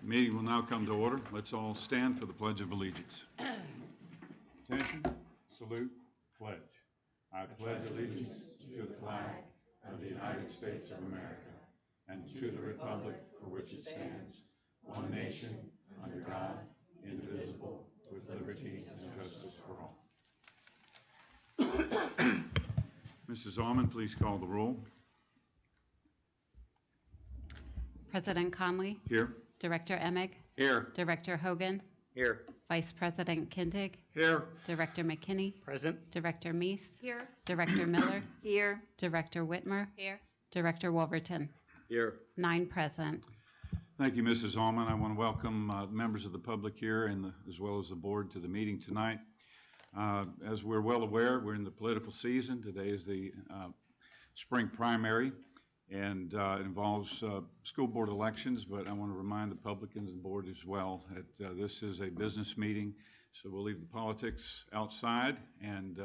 Meeting will now come to order. Let's all stand for the Pledge of Allegiance. Attention, salute, pledge. I pledge allegiance to the flag of the United States of America and to the republic for which it stands, one nation, under God, indivisible, with liberty and justice for all. Mrs. Allman, please call the roll. President Conley. Here. Director Emig. Here. Director Hogan. Here. Vice President Kintig. Here. Director McKinney. Present. Director Meese. Here. Director Miller. Here. Director Whitmer. Here. Director Wolverton. Here. 9 present. Thank you, Mrs. Allman. I want to welcome members of the public here and as well as the board to the meeting tonight. As we're well aware, we're in the political season. Today is the spring primary, and it involves school board elections, but I want to remind the public and the board as well that this is a business meeting, so we'll leave the politics outside and,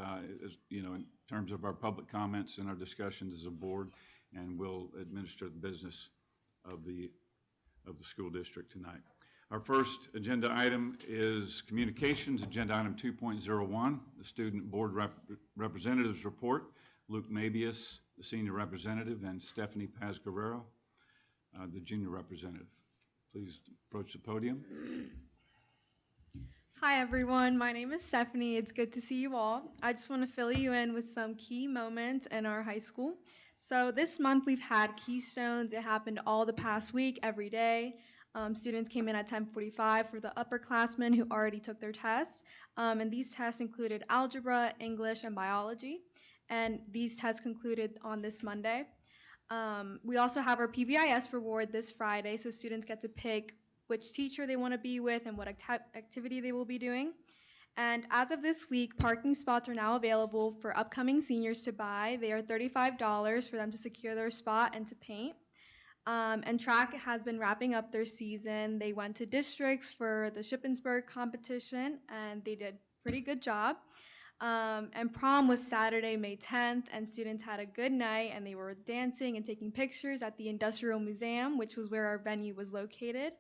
in terms of our public comments and our discussions as a board, and we'll administer the business of the school district tonight. Our first agenda item is communications, agenda item 2.01, the student board representatives report. Luke Mabius, the senior representative, and Stephanie Paz Guerrero, the junior representative. Please approach the podium. Hi everyone, my name is Stephanie. It's good to see you all. I just want to fill you in with some key moments in our high school. So this month we've had Keystones. It happened all the past week, every day. Students came in at 10:45 for the upperclassmen who already took their tests. And these tests included algebra, English, and biology. And these tests concluded on this Monday. We also have our PBIS reward this Friday, so students get to pick which teacher they want to be with and what activity they will be doing. And as of this week, parking spots are now available for upcoming seniors to buy. They are $35 for them to secure their spot and to paint. And track has been wrapping up their season. They went to districts for the Shippensburg competition, and they did a pretty good job. And prom was Saturday, May 10th, and students had a good night, and they were dancing and taking pictures at the Industrial Museum, which was where our venue was located.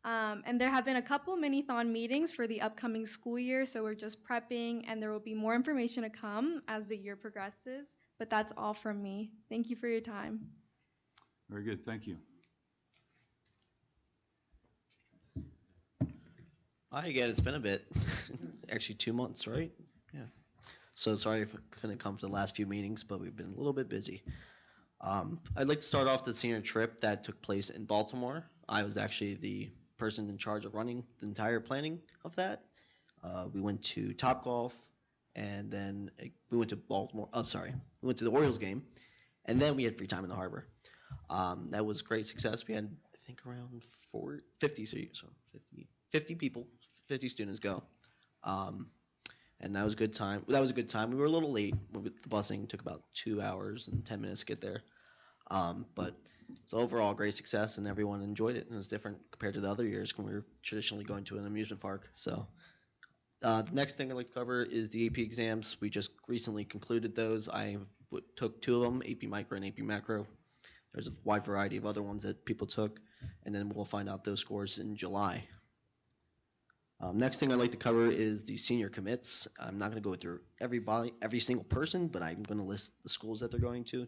And there have been a couple mini-thon meetings for the upcoming school year, so we're just prepping, and there will be more information to come as the year progresses. But that's all from me. Thank you for your time. Very good, thank you. Hi again, it's been a bit. Actually 2 months, right? Yeah. So sorry if I couldn't come to the last few meetings, but we've been a little bit busy. I'd like to start off the senior trip that took place in Baltimore. I was actually the person in charge of running the entire planning of that. We went to Topgolf, and then we went to Baltimore. Oh, sorry. We went to the Orioles game, and then we had free time in the harbor. That was great success. We had, I think, around 50 people, 50 students go. And that was a good time. That was a good time. We were a little late with the busing. It took about 2 hours and 10 minutes to get there. But it's overall great success, and everyone enjoyed it. And it was different compared to the other years when we were traditionally going to an amusement park. So the next thing I'd like to cover is the AP exams. We just recently concluded those. I took 2 of them, AP Micro and AP Macro. There's a wide variety of other ones that people took, and then we'll find out those scores in July. Next thing I'd like to cover is the senior commits. I'm not going to go through every single person, but I'm going to list the schools that they're going to.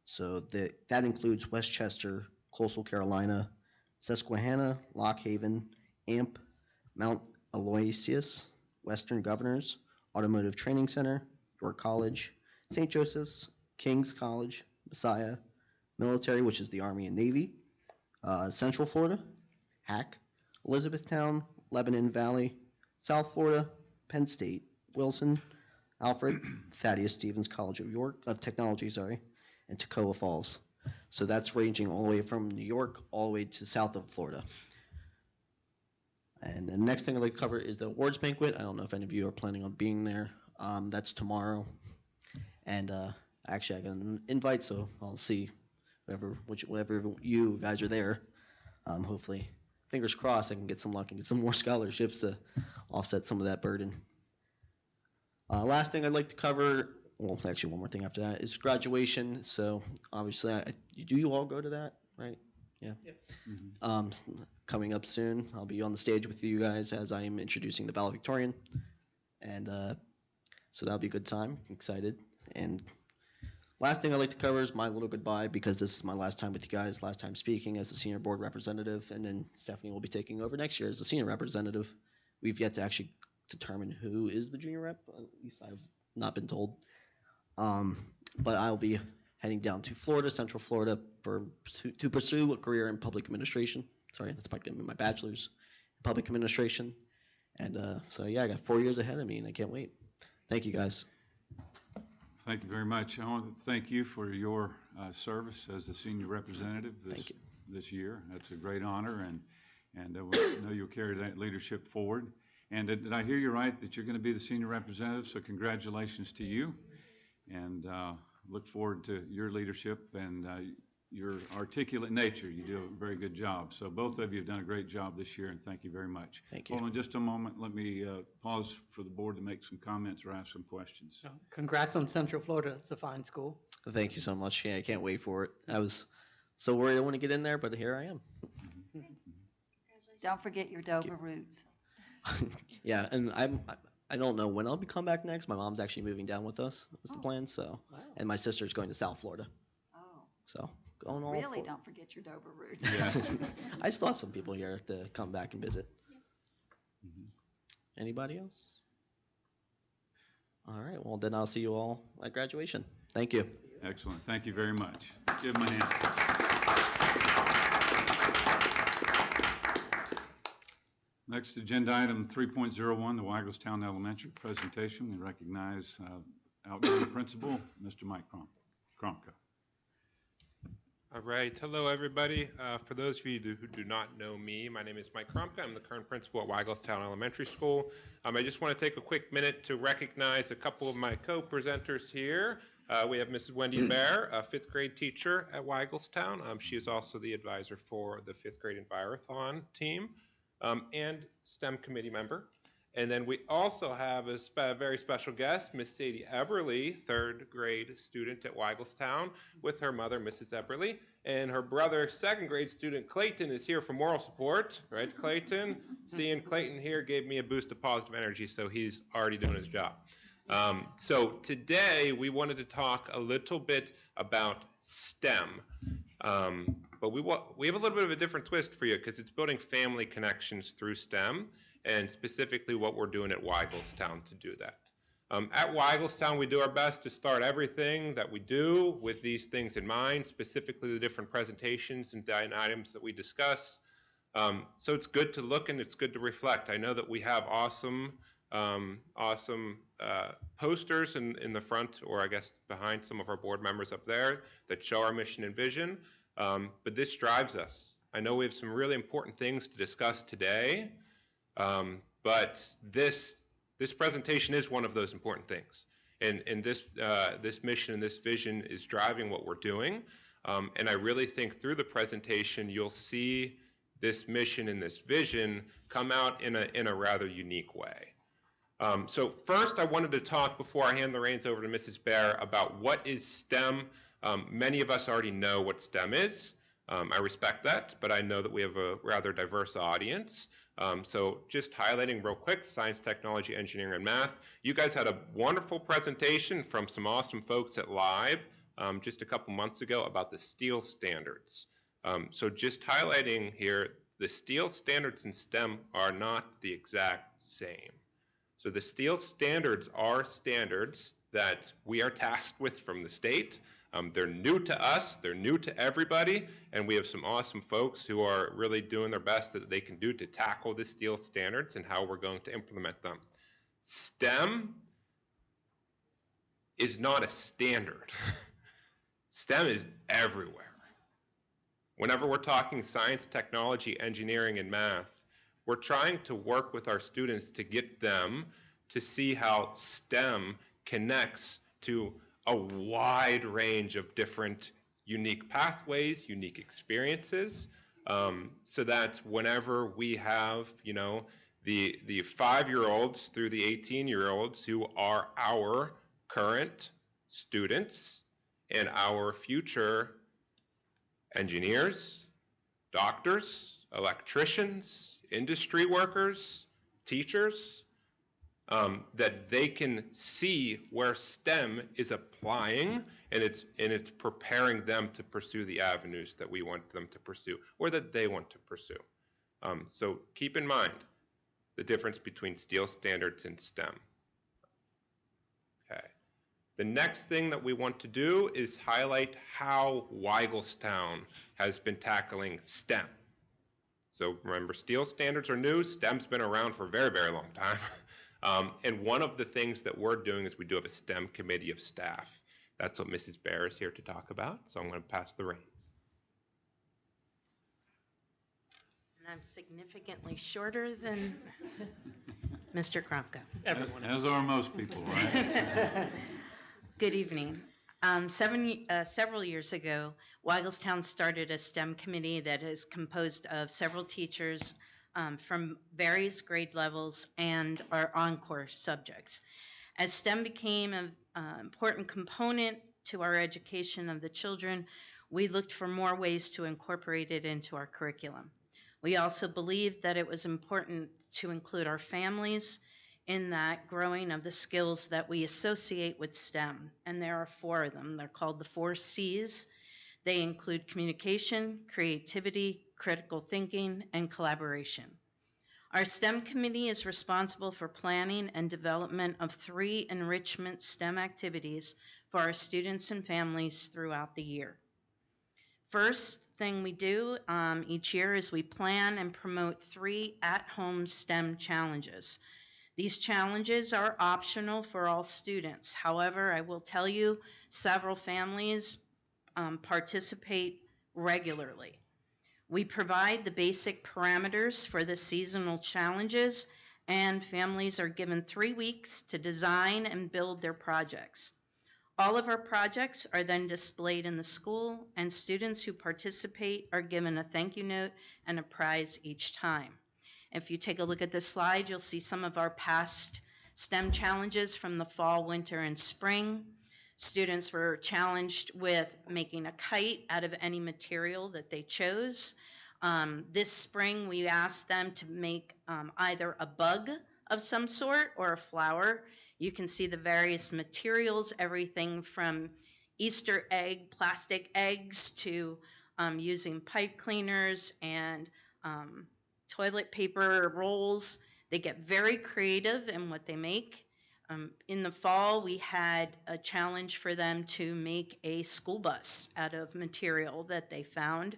So that includes Westchester, Coastal Carolina, Susquehanna, Lock Haven, AMP, Mount Aloysius, Western Governors, Automotive Training Center, York College, St. Joseph's, King's College, Messiah, Military, which is the Army and Navy, Central Florida, HAC, Elizabethtown, Lebanon Valley, South Florida, Penn State, Wilson, Alfred, Thaddeus Stevens College of Technology, and Toccoa Falls. So that's ranging all the way from New York all the way to south of Florida. And the next thing I'd like to cover is the awards banquet. I don't know if any of you are planning on being there. That's tomorrow. And actually I got an invite, so I'll see whatever you guys are there. Hopefully, fingers crossed, I can get some luck and get some more scholarships to offset some of that burden. Last thing I'd like to cover, well, actually one more thing after that, is graduation. So obviously, do you all go to that, right? Yeah. Mhm. Coming up soon, I'll be on the stage with you guys as I am introducing the valedictorian. And so that'll be a good time. Excited. And last thing I'd like to cover is my little goodbye, because this is my last time with you guys, last time speaking as the senior board representative, and then Stephanie will be taking over next year as the senior representative. We've yet to actually determine who is the junior rep, at least I've not been told. But I'll be heading down to Florida, Central Florida, to pursue a career in public administration. Sorry, that's probably going to be my bachelor's in public administration. And so yeah, I got 4 years ahead of me, and I can't wait. Thank you, guys. Thank you very much. I want to thank you for your service as the senior representative this year. That's a great honor, and I know you'll carry that leadership forward. And did I hear you right that you're going to be the senior representative? So congratulations to you, and look forward to your leadership and your articulate nature. You do a very good job. So both of you have done a great job this year, and thank you very much. Thank you. Hold on just a moment. Let me pause for the board to make some comments or ask some questions. Congrats on Central Florida. It's a fine school. Thank you so much. Yeah, I can't wait for it. I was so worried I want to get in there, but here I am. Don't forget your Dover roots. Yeah, and I don't know when I'll come back next. My mom's actually moving down with us. Was the plan. So, Wow. and my sister's going to South Florida. Oh, So going all. really? Don't forget your Dover roots. Yeah. I still have some people here to come back and visit. Anybody else? All right. Well, then I'll see you all at graduation. Thank you. Excellent. Thank you very much. Give them a hand. Next agenda item 3.01, the Weigelstown Elementary presentation. We recognize outgoing principal, Mr. Mike Kromka. All right. Hello, everybody. For those of you who do not know me, my name is Mike Kromka. I'm the current principal at Weigelstown Elementary School. I just want to take a quick minute to recognize a couple of my co-presenters here. We have Mrs. Wendy Bear, a fifth grade teacher at Weigelstown. She is also the advisor for the fifth grade Envirothon team and STEM committee member. And then we also have a very special guest, Miss Sadie Eberly, third grade student at Weigelstown, with her mother, Mrs. Eberly, and her brother, second grade student Clayton, is here for moral support, right, Clayton? Seeing Clayton here gave me a boost of positive energy, so he's already doing his job. So today we wanted to talk a little bit about STEM, but we have a little bit of a different twist for you because it's building family connections through STEM, and specifically what we're doing at Weigelstown to do that. At Weigelstown, we do our best to start everything that we do with these things in mind, specifically the different presentations and items that we discuss. So it's good to look and it's good to reflect. I know that we have awesome posters in the front, or I guess behind some of our board members up there, that show our mission and vision, but this drives us. I know we have some really important things to discuss today, but this presentation is one of those important things. And this mission and this vision is driving what we're doing. And I really think through the presentation, you'll see this mission and this vision come out in a rather unique way. So first, I wanted to talk, before I hand the reins over to Mrs. Bear, about what is STEM. Many of us already know what STEM is. I respect that, but I know that we have a rather diverse audience. So just highlighting real quick, science, technology, engineering, and math. You guys had a wonderful presentation from some awesome folks at LIBE just a couple months ago about the STEEL standards. So just highlighting here, the STEEL standards in STEM are not the exact same. So the STEEL standards are standards that we are tasked with from the state. They're new to us, they're new to everybody, and we have some awesome folks who are really doing their best that they can do to tackle the STEEL standards and how we're going to implement them. STEM is not a standard. STEM is everywhere. Whenever we're talking science, technology, engineering, and math, we're trying to work with our students to get them to see how STEM connects to a wide range of different unique pathways, unique experiences, so that whenever we have, the 5-year-olds through the 18-year-olds who are our current students and our future engineers, doctors, electricians, industry workers, teachers, that they can see where STEM is applying and it's preparing them to pursue the avenues that we want them to pursue or that they want to pursue. So keep in mind the difference between steel standards and STEM. Okay. The next thing that we want to do is highlight how Weigelstown has been tackling STEM. So remember, steel standards are new. STEM's been around for a very, very long time. And one of the things that we're doing is we do have a STEM committee of staff. That's what Mrs. Bear is here to talk about, so I'm going to pass the reins. And I'm significantly shorter than Mr. Kromka. Everyone is. As are most people, right? Good evening. Several years ago, Weigelstown started a STEM committee that is composed of several teachers from various grade levels and our encore subjects. As STEM became an important component to our education of the children, we looked for more ways to incorporate it into our curriculum. We also believed that it was important to include our families in that growing of the skills that we associate with STEM. And there are 4 of them. They're called the 4 C's. They include communication, creativity, critical thinking, and collaboration. Our STEM committee is responsible for planning and development of 3 enrichment STEM activities for our students and families throughout the year. First thing we do each year is we plan and promote 3 at-home STEM challenges. These challenges are optional for all students. However, I will tell you, several families participate regularly. We provide the basic parameters for the seasonal challenges, and families are given 3 weeks to design and build their projects. All of our projects are then displayed in the school, and students who participate are given a thank you note and a prize each time. If you take a look at this slide, you'll see some of our past STEM challenges from the fall, winter, and spring. Students were challenged with making a kite out of any material that they chose. This spring, we asked them to make either a bug of some sort or a flower. You can see the various materials, everything from Easter egg, plastic eggs, to using pipe cleaners and toilet paper rolls. They get very creative in what they make. In the fall, we had a challenge for them to make a school bus out of material that they found.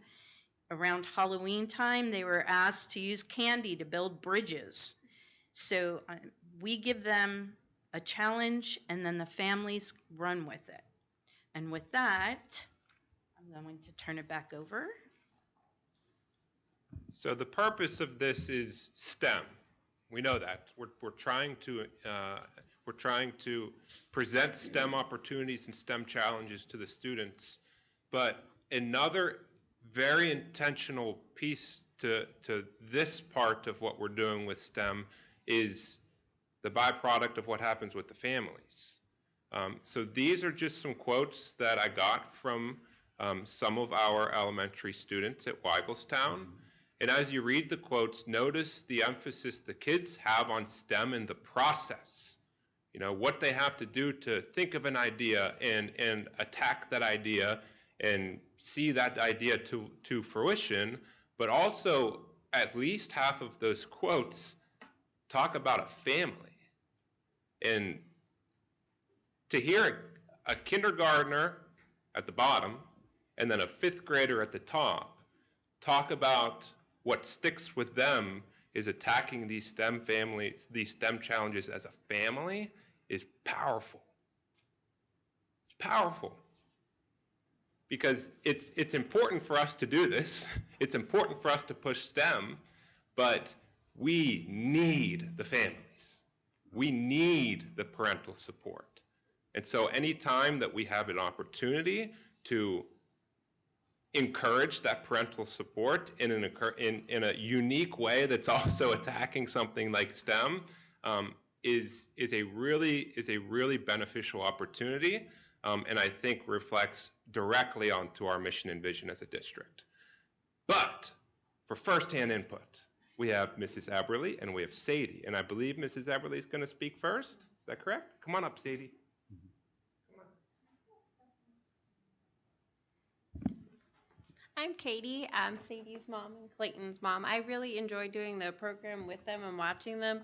Around Halloween time, they were asked to use candy to build bridges. So we give them a challenge, and then the families run with it. And with that, I'm going to turn it back over. So the purpose of this is STEM. We know that. We're trying to present STEM opportunities and STEM challenges to the students. But another very intentional piece to this part of what we're doing with STEM is the byproduct of what happens with the families. So these are just some quotes that I got from some of our elementary students at Weigelstown. And as you read the quotes, notice the emphasis the kids have on STEM and the process. You know, what they have to do to think of an idea and attack that idea and see that idea to fruition, but also at least half of those quotes talk about a family. And to hear a kindergartner at the bottom and then a 5th grader at the top talk about what sticks with them is attacking these STEM families, these STEM challenges as a family is powerful. It's powerful. Because it's important for us to do this. It's important for us to push STEM, but we need the families. We need the parental support. And so anytime that we have an opportunity to encourage that parental support in a unique way that's also attacking something like STEM is a really beneficial opportunity, and I think reflects directly onto our mission and vision as a district. But for firsthand input. We have Mrs. Eberly and we have Sadie, and I believe Mrs. Eberly is going to speak first. Is that correct? Come on up, Sadie. I'm Katie. I'm Sadie's mom and Clayton's mom. I really enjoy doing the program with them and watching them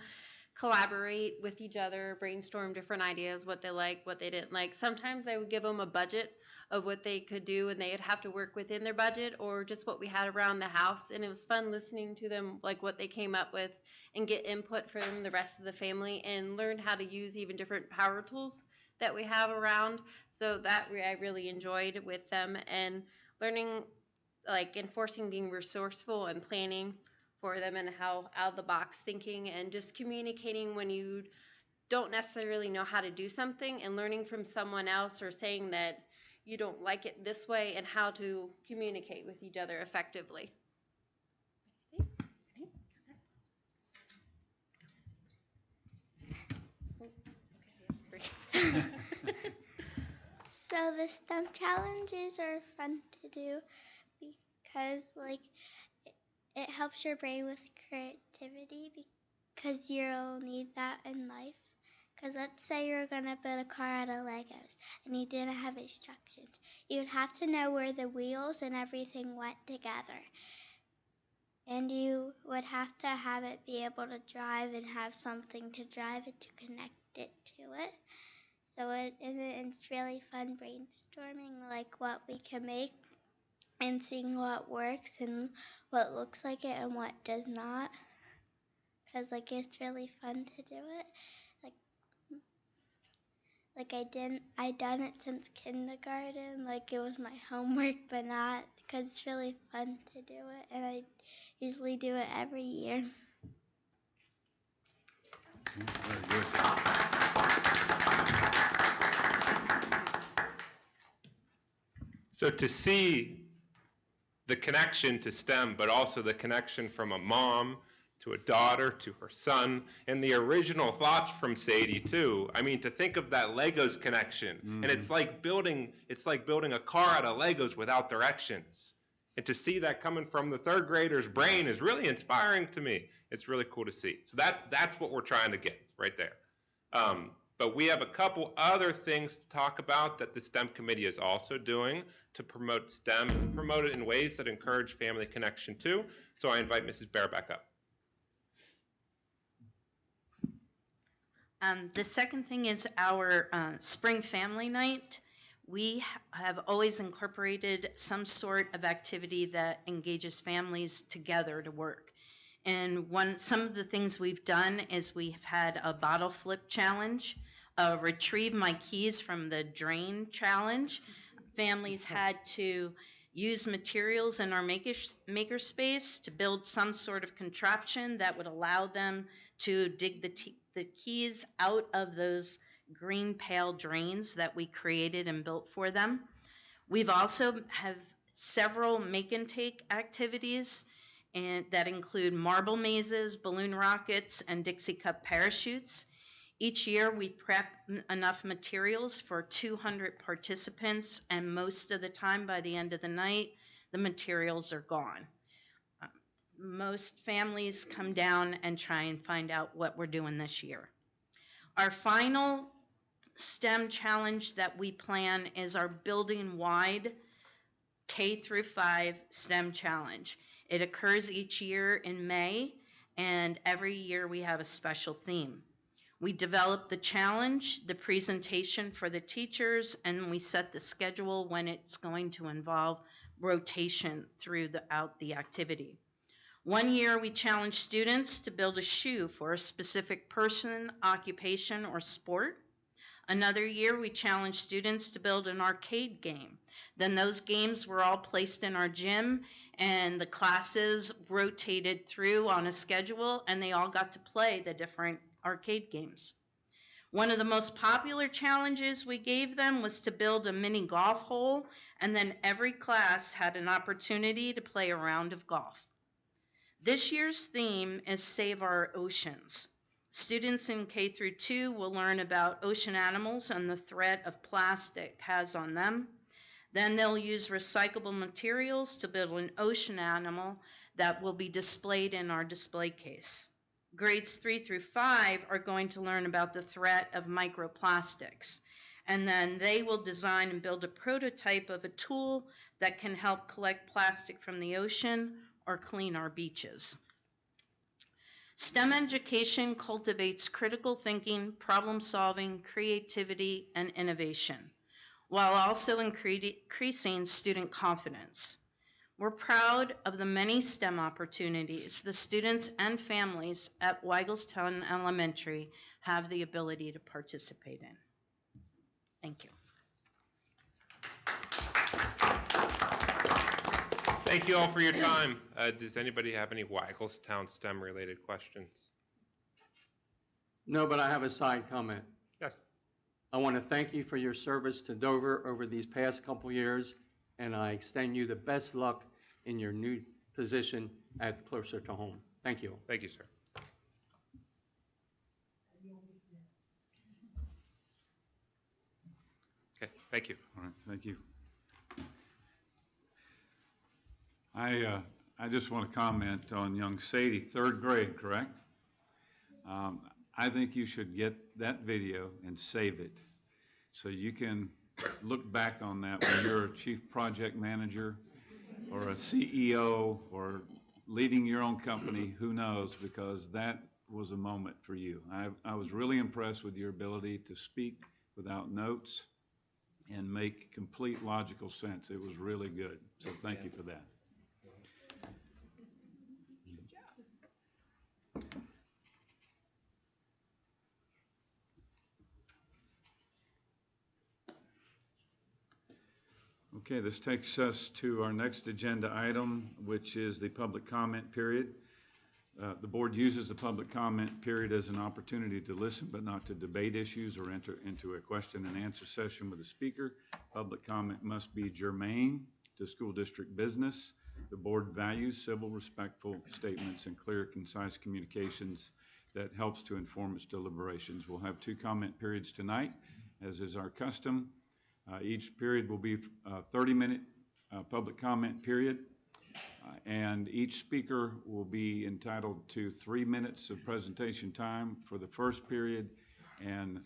collaborate with each other, brainstorm different ideas, what they like, what they didn't like. Sometimes I would give them a budget of what they could do and they'd have to work within their budget or just what we had around the house. And it was fun listening to them, like what they came up with, and get input from the rest of the family and learn how to use even different power tools that we have around. So that I really enjoyed with them, and learning, like enforcing being resourceful and planning for them, and how out of the box thinking, and just communicating when you don't necessarily know how to do something, and learning from someone else or saying that you don't like it this way, and how to communicate with each other effectively. So the STEM challenges are fun to do because it helps your brain with creativity, because you'll need that in life. Because let's say you're going to build a car out of Legos and you didn't have instructions. You'd have to know where the wheels and everything went together. And you would have to have it be able to drive and have something to drive it to connect it to it. So it's really fun brainstorming like what we can make and seeing what works and what looks like it and what does not. Because it's really fun to do it. I done it since kindergarten. It was my homework, but not, because it's really fun to do it, and I usually do it every year. Very good. So to see the connection to STEM, but also the connection from a mom to a daughter to her son, and the original thoughts from Sadie too. I mean, to think of that Legos connection, and it's like building a car out of Legos without directions. And to see that coming from the third grader's brain is really inspiring to me. It's really cool to see. So that's what we're trying to get right there. But we have a couple other things to talk about that the STEM committee is also doing to promote STEM, and promote it in ways that encourage family connection too. So I invite Mrs. Bear back up. The second thing is our spring family night. We have always incorporated some sort of activity that engages families together to work. And some of the things we've done is we've had a bottle flip challenge, a retrieve my keys from the drain challenge. Families had to use materials in our maker space to build some sort of contraption that would allow them to dig the keys out of those green pail drains that we created and built for them. We've also have several make and take activities, and that include marble mazes, balloon rockets, and Dixie Cup parachutes. Each year we prep enough materials for 200 participants, and most of the time by the end of the night, the materials are gone. Most families come down and try and find out what we're doing this year. Our final STEM challenge that we plan is our building-wide K-5 STEM challenge. It occurs each year in May, and every year we have a special theme. We develop the challenge, the presentation for the teachers, and we set the schedule when it's going to involve rotation throughout the activity. One year we challenged students to build a shoe for a specific person, occupation, or sport. Another year we challenged students to build an arcade game. Then those games were all placed in our gym, and the classes rotated through on a schedule, and they all got to play the different arcade games. One of the most popular challenges we gave them was to build a mini golf hole, and then every class had an opportunity to play a round of golf. This year's theme is Save Our Oceans. Students in K-2 will learn about ocean animals and the threat of plastic has on them. Then they'll use recyclable materials to build an ocean animal that will be displayed in our display case. Grades 3 through 5 are going to learn about the threat of microplastics, and then they will design and build a prototype of a tool that can help collect plastic from the ocean or clean our beaches. STEM education cultivates critical thinking, problem solving, creativity, and innovation, while also increasing student confidence. We're proud of the many STEM opportunities the students and families at Weigelstown Elementary have the ability to participate in. Thank you. Thank you all for your time. Does anybody have any Weigelstown STEM-related questions? No, but I have a side comment. Yes. I want to thank you for your service to Dover over these past couple years, and I extend you the best luck in your new position at Closer to Home. Thank you. Thank you, sir. Okay, thank you. All right, thank you. I just want to comment on young Sadie, third grade, correct? I think you should get that video and save it so you can look back on that when you're a chief project manager or a CEO or leading your own company, who knows, because that was a moment for you. I was really impressed with your ability to speak without notes and make complete logical sense. It was really good, so thank you for that. Okay, this takes us to our next agenda item, which is the public comment period. The board uses the public comment period as an opportunity to listen but not to debate issues or enter into a question and answer session with the speaker. Public comment must be germane to school district business. The board values civil, respectful statements and clear, concise communications that helps to inform its deliberations. We'll have 2 comment periods tonight, as is our custom. Each period will be a 30-minute public comment period, and each speaker will be entitled to 3 minutes of presentation time for the first period and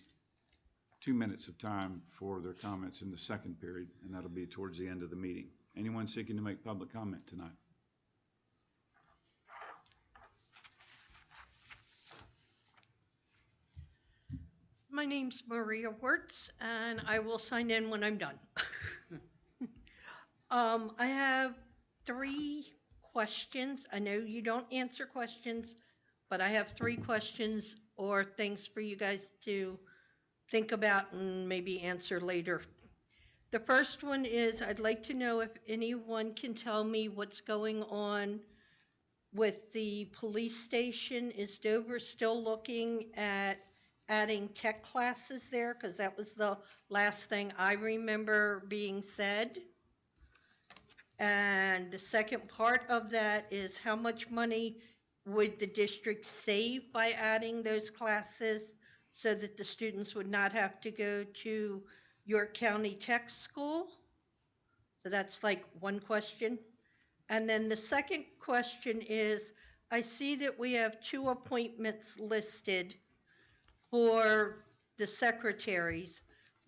2 minutes of time for their comments in the second period, and that'll be towards the end of the meeting. Anyone seeking to make public comment tonight? My name's Maria Wirtz, and I will sign in when I'm done. I have 3 questions. I know you don't answer questions, but I have 3 questions or things for you guys to think about and maybe answer later. The first one is, I'd like to know if anyone can tell me what's going on with the police station. Is Dover still looking at adding tech classes there? Because that was the last thing I remember being said. And the second part of that is, how much money would the district save by adding those classes so that the students would not have to go to York County Tech School? So that's like one question. And then the second question is, I see that we have 2 appointments listed for the secretaries.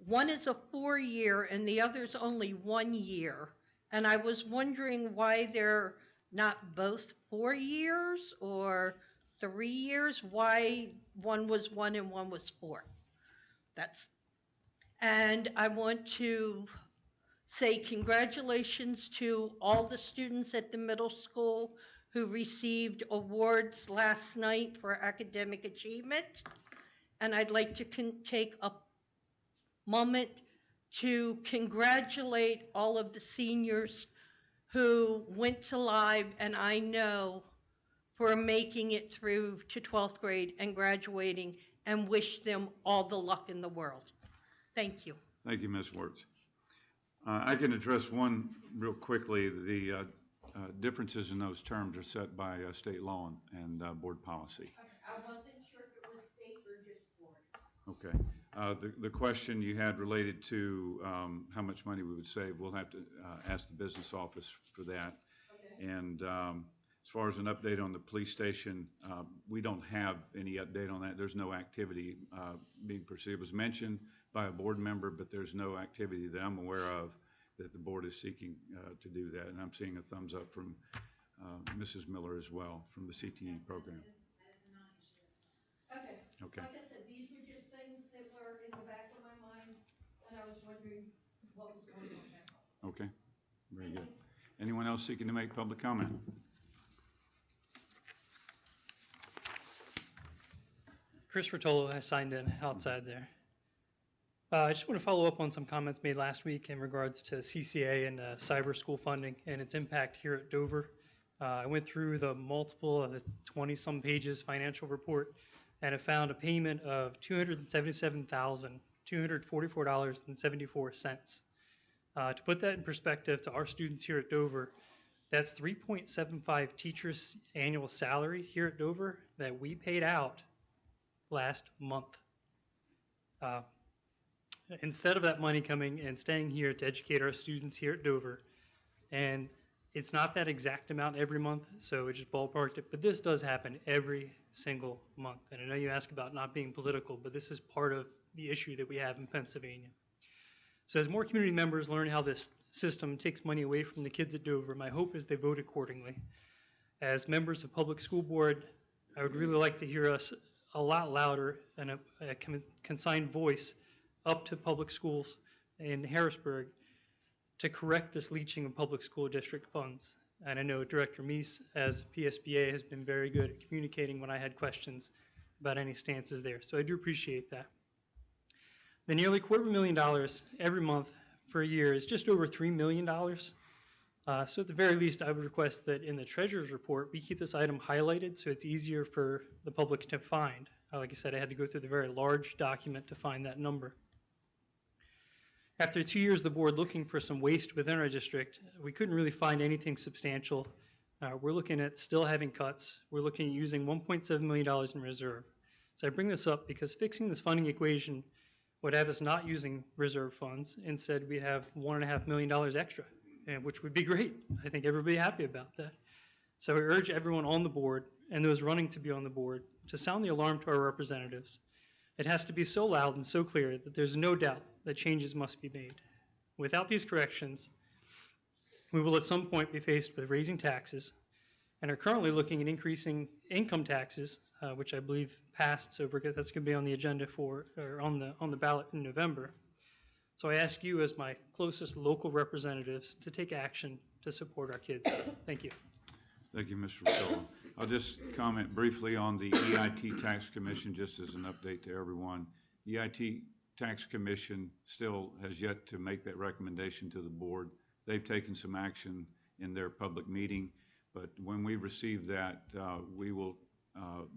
One is a 4-year and the other's only 1 year. And I was wondering why they're not both 4 years or 3 years, why one was 1 and one was 4. And I want to say congratulations to all the students at the middle school who received awards last night for academic achievement. And I'd like to take a moment to congratulate all of the seniors who went to live, and I know for making it through to 12th grade and graduating, and wish them all the luck in the world. Thank you. Thank you, Ms. Wirtz. I can address one real quickly. The differences in those terms are set by state law and board policy. I wasn't sure if it was state or just board. Okay. The question you had related to how much money we would save, we'll have to ask the business office for that. Okay. And As far as an update on the police station, we don't have any update on that. There's no activity being pursued. It was mentioned by a board member, but there's no activity that I'm aware of that the board is seeking to do that. And I'm seeing a thumbs up from Mrs. Miller as well from the CTE program. Okay. Okay. Like I said, these were just things that were in the back of my mind, and I was wondering what was going on there. Okay, very good. Anyone else seeking to make public comment? Chris Rotolo has signed in outside there. I just want to follow up on some comments made last week in regards to CCA and cyber school funding and its impact here at Dover. I went through the multiple of the 20-some pages financial report and have found a payment of $277,244.74. To put that in perspective to our students here at Dover, that's 3.75 teachers' annual salary here at Dover that we paid out last month. Instead of that money coming and staying here to educate our students here at Dover, and it's not that exact amount every month, so it just ballparked it, but this does happen every single month. And I know you ask about not being political, but this is part of the issue that we have in Pennsylvania. So as more community members learn how this system takes money away from the kids at Dover, my hope is they vote accordingly. As members of Public School Board, I would really like to hear us a lot louder and a consigned voice up to public schools in Harrisburg to correct this leaching of public school district funds. And I know Director Meese, as PSBA, has been very good at communicating when I had questions about any stances there. So I do appreciate that. The nearly $250,000 every month for a year is just over $3 million. So at the very least, I would request that in the treasurer's report, we keep this item highlighted so it's easier for the public to find. Like I said, I had to go through the very large document to find that number. After 2 years, the board looking for some waste within our district, we couldn't really find anything substantial. We're looking at still having cuts. We're looking at using $1.7 million in reserve. So I bring this up because fixing this funding equation would have us not using reserve funds. Instead, we'd have $1.5 million extra, which would be great. I think everybody happy about that. So I urge everyone on the board and those running to be on the board to sound the alarm to our representatives. It has to be so loud and so clear that there's no doubt that changes must be made. Without these corrections, we will at some point be faced with raising taxes and are currently looking at increasing income taxes, which I believe passed, so that's going to be on the agenda for, or on the ballot in November. So I ask you as my closest local representatives to take action to support our kids. Thank you. Thank you, Mr. Rotolo. I'll just comment briefly on the EIT Tax Commission, just as an update to everyone. The EIT Tax Commission still has yet to make that recommendation to the board. They've taken some action in their public meeting, but when we receive that, we will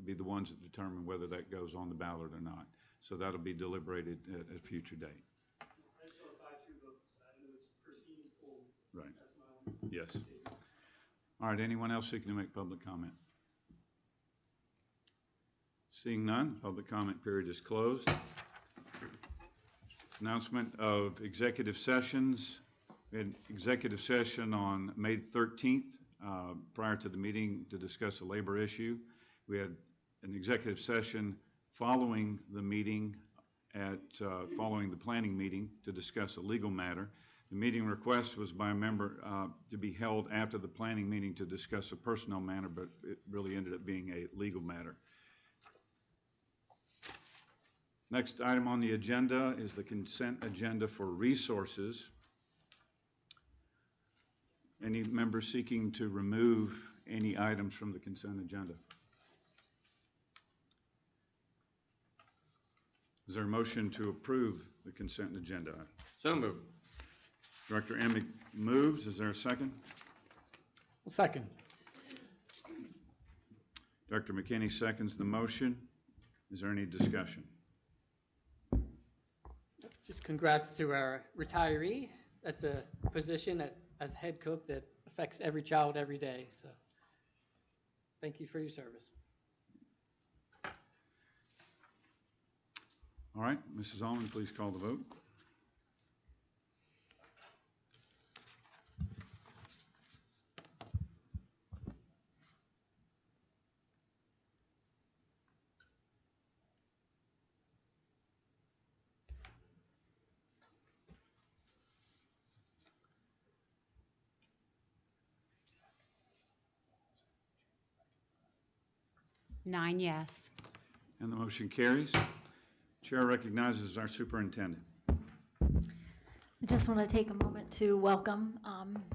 be the ones that determine whether that goes on the ballot or not. So that'll be deliberated at a future date. I just want 5-2 votes. I know it's proceeding forward. Right. That's my own. Yes. All right, anyone else seeking to make public comment? Seeing none, public comment period is closed. Announcement of executive sessions. We had executive session on May 13th, prior to the meeting to discuss a labor issue. We had an executive session following the meeting following the planning meeting to discuss a legal matter. The meeting request was by a member to be held after the planning meeting to discuss a personnel matter, but it really ended up being a legal matter. Next item on the agenda is the consent agenda for resources. Any members seeking to remove any items from the consent agenda? Is there a motion to approve the consent agenda? So moved. Director Emick moves. Is there a second? Second. Dr. McKinney seconds the motion. Is there any discussion? Just congrats to our retiree. That's a position as a head cook that affects every child every day. So thank you for your service. All right, Mrs. Allman, please call the vote. 9 yes. And the motion carries. Chair recognizes our superintendent. I just want to take a moment to welcome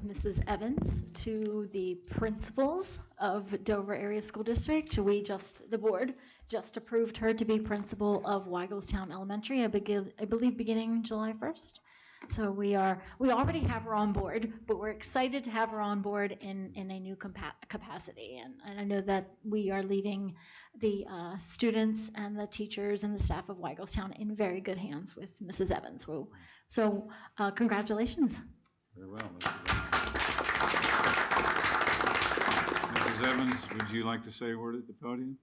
Mrs. Evans to the principals of Dover Area School District. The board just approved her to be principal of Weigelstown Elementary, I believe beginning July 1st. So we already have her on board, but we're excited to have her on board in a new capacity. And I know that we are leaving the students and the teachers and the staff of Weigelstown in very good hands with Mrs. Evans. So congratulations. Very well. Mrs. Evans, would you like to say a word at the podium?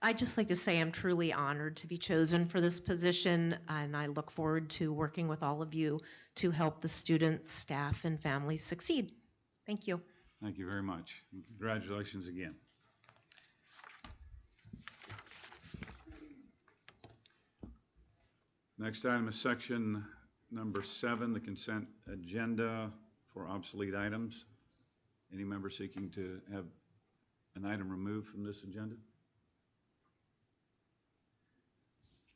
I'd just like to say I'm truly honored to be chosen for this position, and I look forward to working with all of you to help the students, staff, and families succeed. Thank you. Thank you very much. And congratulations again. Next item is section number 7, the consent agenda for obsolete items. Any member seeking to have an item removed from this agenda?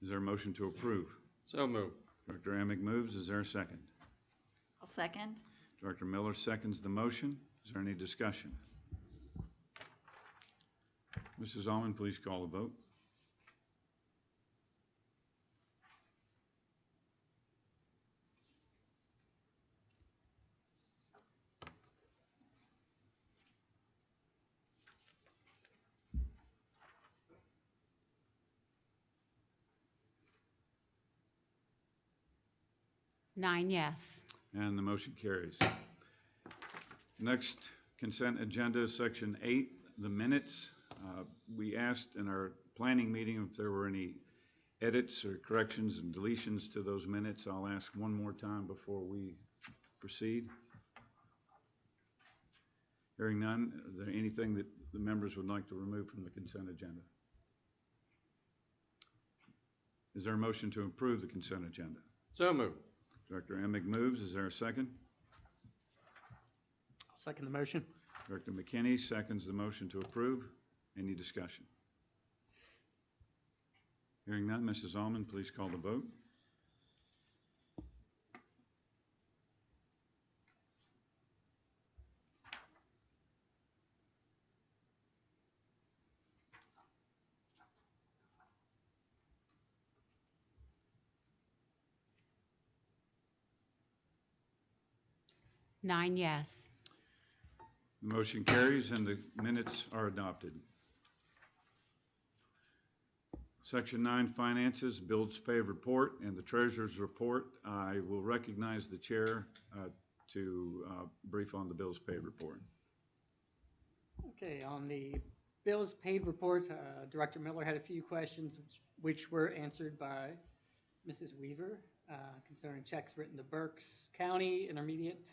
Is there a motion to approve? So moved. Director Amick moves. Is there a second? I'll second. Director Miller seconds the motion. Is there any discussion? Mrs. Almond, please call the vote. Nine yes. And the motion carries. Next consent agenda is section 8, the minutes. We asked in our planning meeting if there were any edits or corrections and deletions to those minutes. I'll ask one more time before we proceed. Hearing none, is there anything that the members would like to remove from the consent agenda? Is there a motion to approve the consent agenda? So moved. Director Amick moves. Is there a second? I'll second the motion. Director McKinney seconds the motion to approve. Any discussion? Hearing none, Mrs. Almond, please call the vote. Nine yes. The motion carries and the minutes are adopted. Section 9, Finances, Bills Pay Report, and the Treasurer's Report. I will recognize the Chair to brief on the Bills Paid Report. Okay, on the bills paid report, Director Miller had a few questions which were answered by Mrs. Weaver concerning checks written to Berks County Intermediate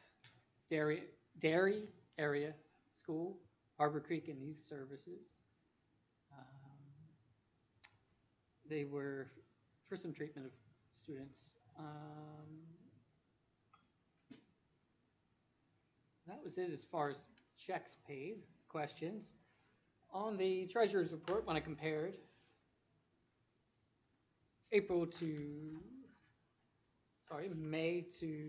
Dairy Area School, Harbor Creek, and Youth Services. They were for some treatment of students. That was it as far as checks paid. Questions. On the treasurer's report, when I compared May to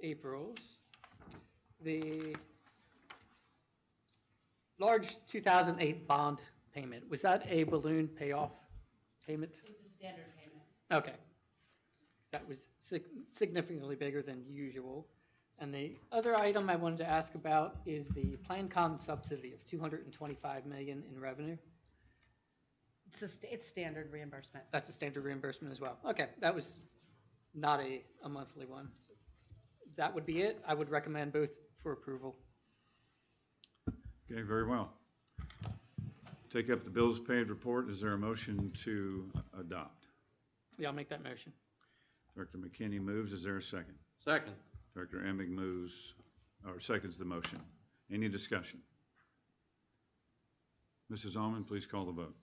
April's, the large 2008 bond payment, was that a balloon payoff payment? It's a standard payment. Okay. That was significantly bigger than usual. And the other item I wanted to ask about is the PlanCom subsidy of $225 million in revenue. It's standard reimbursement. That's a standard reimbursement as well. Okay, that was not a monthly one. So that would be it. I would recommend both for approval. Okay, very well. Take up the Bills Paid Report. Is there a motion to adopt? Yeah, I'll make that motion. Director McKinney moves. Is there a second? Second. Director Amick moves, or seconds the motion. Any discussion? Mrs. Almond, please call the vote.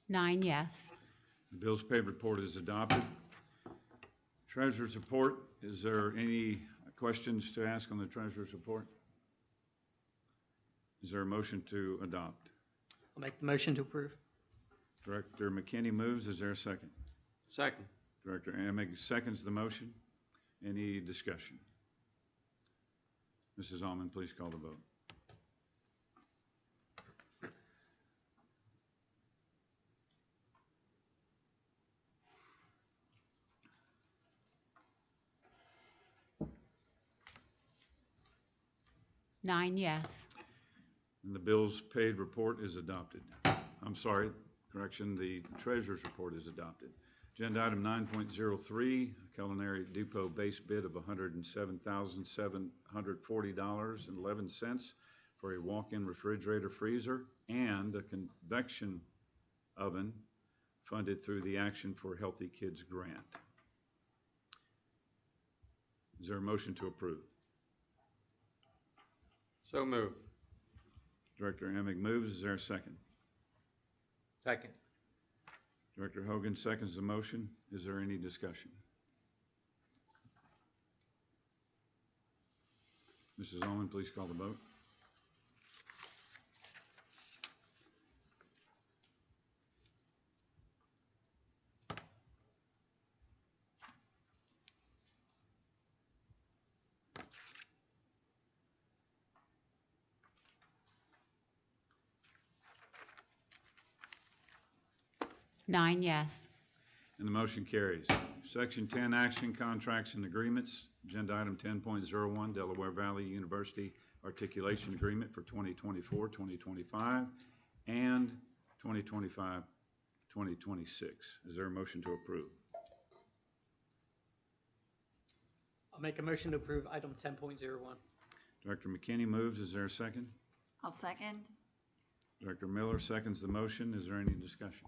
9 yes. The bills paid report is adopted. Treasurer's report, is there any questions to ask on the treasurer's report? Is there a motion to adopt? I'll make the motion to approve. Director McKinney moves, is there a second? Second. Director Amig seconds the motion. Any discussion? Mrs. Almond, please call the vote. Nine yes. And the bills paid report is adopted. I'm sorry, correction, the treasurer's report is adopted. Agenda item 9.03, culinary depot base bid of $107,740.11 for a walk-in refrigerator freezer and a convection oven funded through the Action for Healthy Kids grant. Is there a motion to approve? So moved. Director Emig moves. Is there a second? Second. Director Hogan seconds the motion. Is there any discussion? Mrs. Owen, please call the vote. Nine yes. And the motion carries. Section 10, action, contracts, and agreements. Agenda item 10.01, Delaware Valley University Articulation Agreement for 2024-2025 and 2025-2026. Is there a motion to approve? I'll make a motion to approve item 10.01. Director McKinney moves. Is there a second? I'll second. Director Miller seconds the motion. Is there any discussion?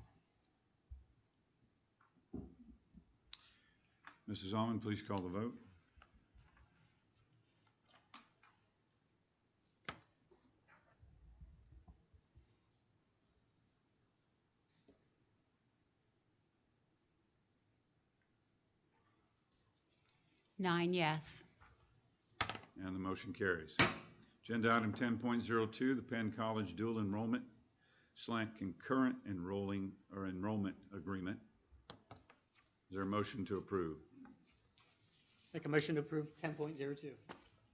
Mrs. Almond, please call the vote. Nine yes. And the motion carries. Agenda item 10.02, the Penn College Dual Enrollment / Concurrent Enrolling or Enrollment Agreement. Is there a motion to approve? Make a motion to approve 10.02.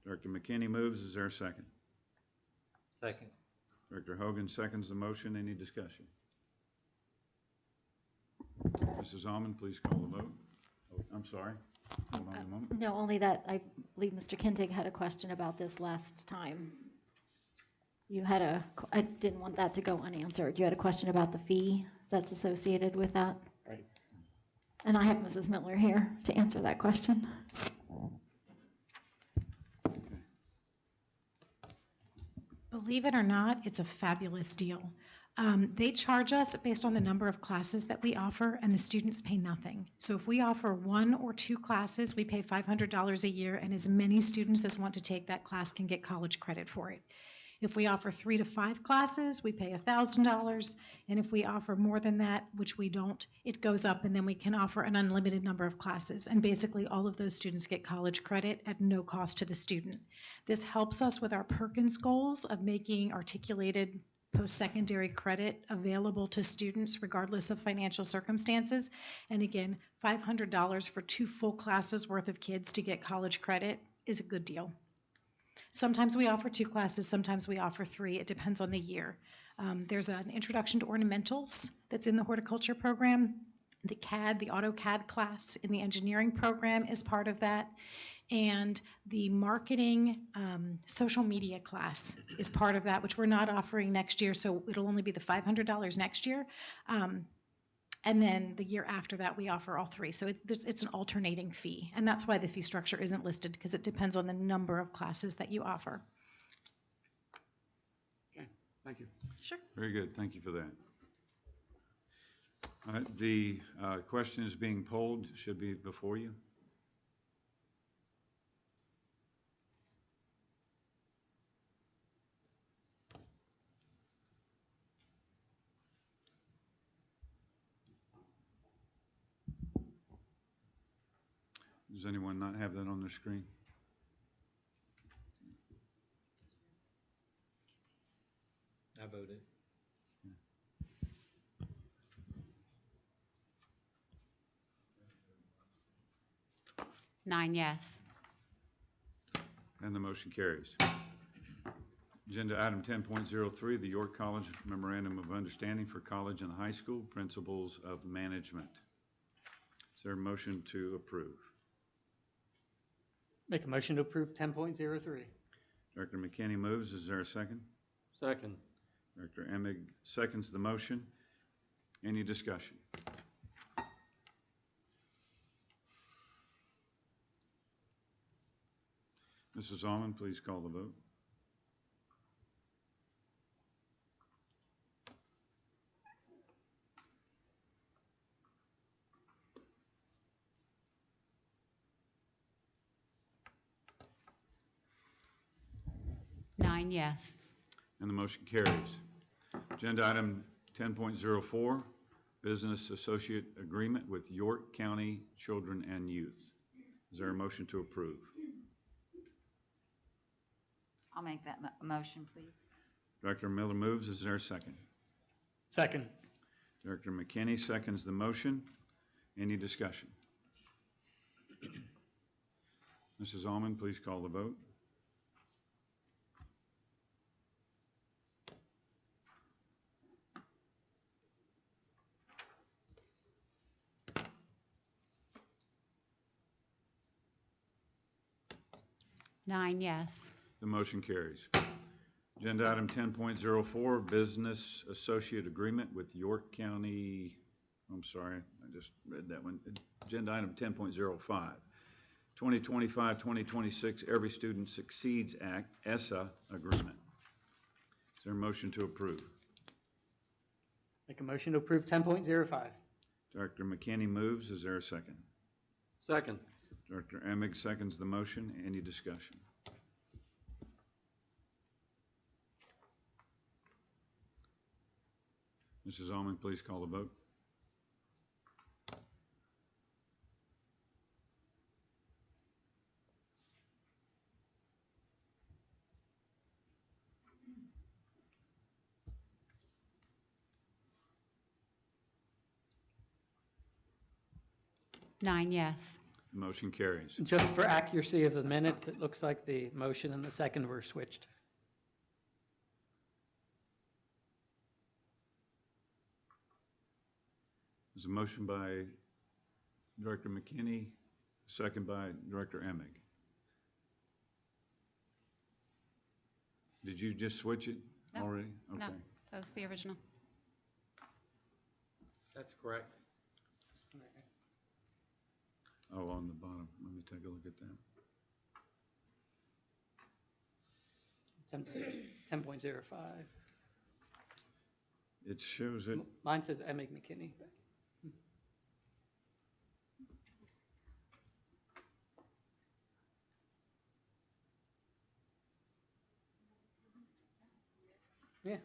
Director McKinney moves. Is there a second? Second. Director Hogan seconds the motion. Any discussion? Mrs. Almond, please call the vote. Oh, I'm sorry. Hold on a moment. No, only that I believe Mr. Kintig had a question about this last time. You had I didn't want that to go unanswered. You had a question about the fee that's associated with that. Right. And I have Mrs. Miller here to answer that question. Believe it or not, it's a fabulous deal. They charge us based on the number of classes that we offer, and the students pay nothing. So if we offer 1 or 2 classes, we pay $500 a year, and as many students as want to take that class can get college credit for it. If we offer 3 to 5 classes, we pay $1,000, and if we offer more than that, which we don't, it goes up, and then we can offer an unlimited number of classes. And basically, all of those students get college credit at no cost to the student. This helps us with our Perkins goals of making articulated post-secondary credit available to students regardless of financial circumstances. And again, $500 for 2 full classes worth of kids to get college credit is a good deal. Sometimes we offer 2 classes, sometimes we offer 3. It depends on the year. There's an introduction to ornamentals that's in the horticulture program. The CAD, the AutoCAD class in the engineering program is part of that. And the marketing social media class is part of that, which we're not offering next year, so it'll only be the $500 next year. And then the year after that, we offer all 3. So it's an alternating fee. And that's why the fee structure isn't listed, because it depends on the number of classes that you offer. Okay, thank you. Sure. Very good. Thank you for that. All right, the question is being polled. Should be before you. Does anyone not have that on their screen? I voted. 9 yes. And the motion carries. Agenda item 10.03, the York College Memorandum of Understanding for College and High School Principles of Management. Is there a motion to approve? Make a motion to approve 10.03. Director McKinney moves. Is there a second? Second. Director Emig seconds the motion. Any discussion? Mrs. Almond, please call the vote. Nine yes. And the motion carries. Agenda item 10.04, Business Associate Agreement with York County Children and Youth. Is there a motion to approve? I'll make that motion, please. Director Miller moves. Is there a second? Second. Director McKinney seconds the motion. Any discussion? Mrs. Almond, please call the vote. Nine yes. The motion carries. Agenda item 10.04, Business Associate Agreement with York County, I'm sorry, I just read that one. Agenda item 10.05, 2025-2026 Every Student Succeeds Act, ESSA Agreement. Is there a motion to approve? Make a motion to approve 10.05. Director McKinney moves. Is there a second? Second. Director Emig seconds the motion. Any discussion? Mrs. Almond, please call the vote. Nine yes. The motion carries. Just for accuracy of the minutes, it looks like the motion and the second were switched. There's a motion by Director McKinney, second by Director Emig. Did you just switch it No, already? Okay. No, that was the original. That's correct. Oh, on the bottom. Let me take a look at that. 10.05. It shows it. Mine says Emig McKinney. Yeah.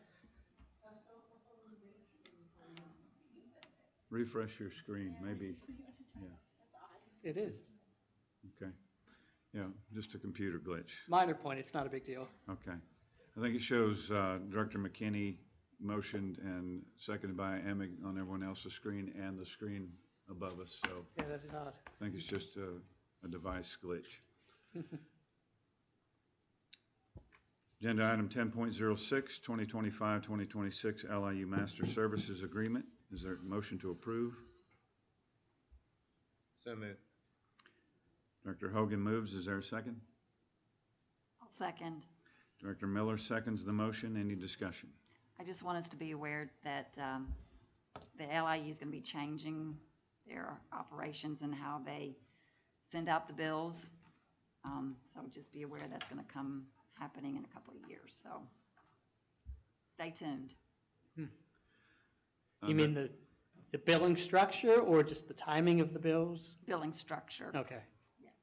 Refresh your screen, maybe. Yeah. It is. Okay. Yeah, just a computer glitch. Minor point, it's not a big deal. Okay. I think it shows Director McKinney motioned and seconded by Emig on everyone else's screen and the screen above us. So Yeah, that is odd. I think it's just a device glitch. Agenda item 10.06, 2025-2026 LIU Master Services Agreement. Is there a motion to approve? So moved. Director Hogan moves. Is there a second? I'll second. Director Miller seconds the motion. Any discussion? I just want us to be aware that the LIU is going to be changing their operations and how they send out the bills. So just be aware that's going to come happening in a couple of years. So stay tuned. You mean the billing structure or just the timing of the bills? Billing structure. Okay. Yes.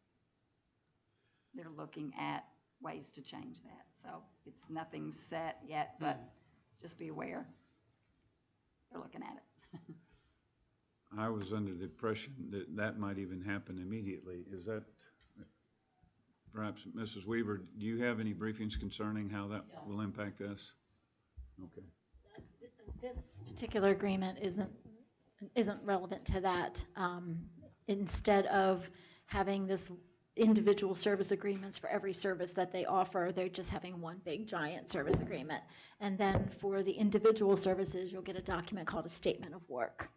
They're looking at ways to change that. So it's nothing set yet, but just be aware. They're looking at it. I was under the impression that that might even happen immediately. Is that, perhaps, Mrs. Weaver, do you have any briefings concerning how that will impact us? Okay. This particular agreement isn't relevant to that. Instead of having this individual service agreements for every service that they offer, they're just having one big giant service agreement. And then for the individual services, you'll get a document called a statement of work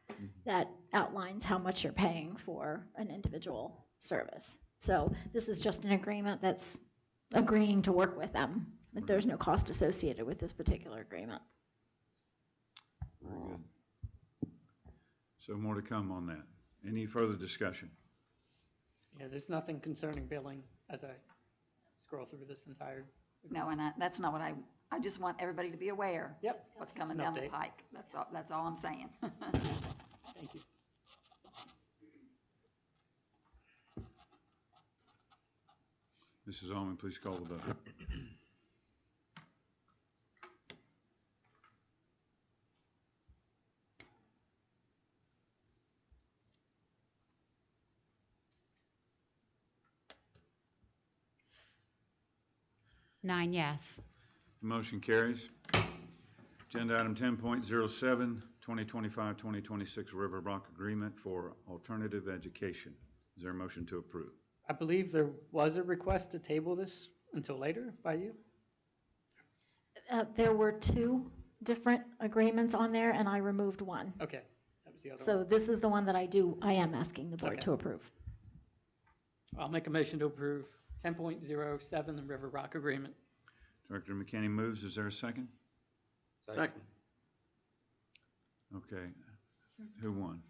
that outlines how much you're paying for an individual service. So this is just an agreement that's agreeing to work with them. But there's no cost associated with this particular agreement. Very good. So more to come on that. Any further discussion? Yeah, there's nothing concerning billing as I scroll through this entire. No, and that's not what I just want everybody to be aware. Yep. What's Just coming an down the update. pike. That's all I'm saying. Thank you. Mrs. Allman, please call the vote. Nine yes. Motion carries. Agenda item 10.07, 2025-2026 River Rock Agreement for Alternative Education. Is there a motion to approve? I believe there was a request to table this until later by you. There were two different agreements on there, and I removed one. Okay, that was the other So one. this is the one that I am asking the board Okay. to approve. I'll make a motion to approve 10.07, the River Rock Agreement. Director McKinney moves. Is there a second? Second. Okay. Who won?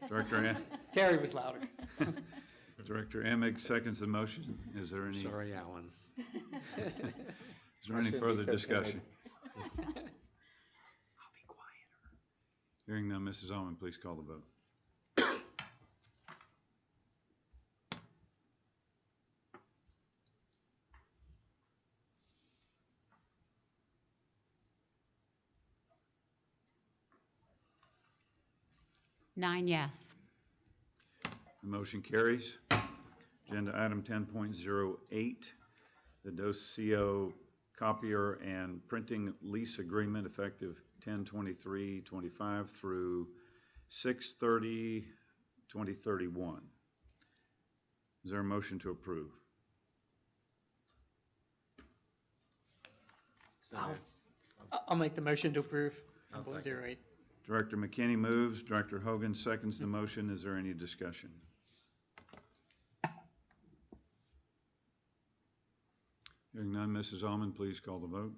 Director Terry was louder. Director Emig seconds the motion. Is there any? Sorry, Alan. Is there any further discussion? I'll be quieter. Hearing none, Mrs. Allman, please call the vote. Nine yes. The motion carries. Agenda item 10.08, the Docio copier and printing lease agreement effective 10/23/25 through 6/30/2031. Is there a motion to approve? I'll make the motion to approve I'll 10.08. Director McKinney moves. Director Hogan seconds the motion. Is there any discussion? Hearing none, Mrs. Allman, please call the vote.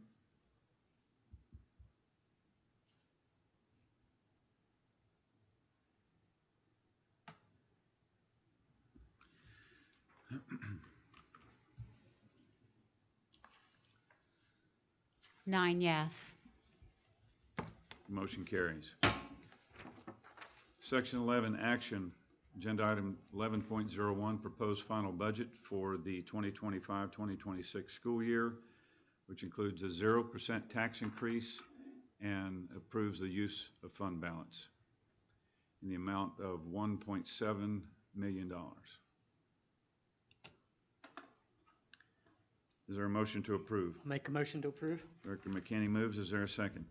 Nine yes. Motion carries. Section 11, action, agenda item 11.01, proposed final budget for the 2025-2026 school year, which includes a 0% tax increase and approves the use of fund balance in the amount of $1.7 million. Is there a motion to approve? I'll make a motion to approve. Director McKinney moves. Is there a second?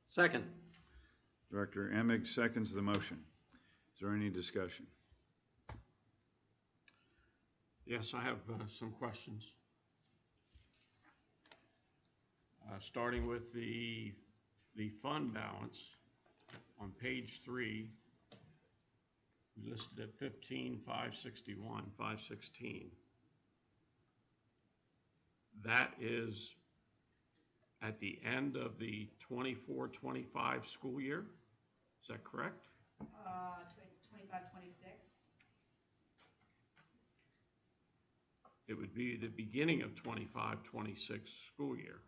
Second. Director Emig seconds the motion. Is there any discussion? Yes, I have some questions. Starting with the fund balance on page 3, we listed at 15,561,516. That is at the end of the 24-25 school year. Is that correct? It's 25-26. It would be the beginning of 25-26 school year.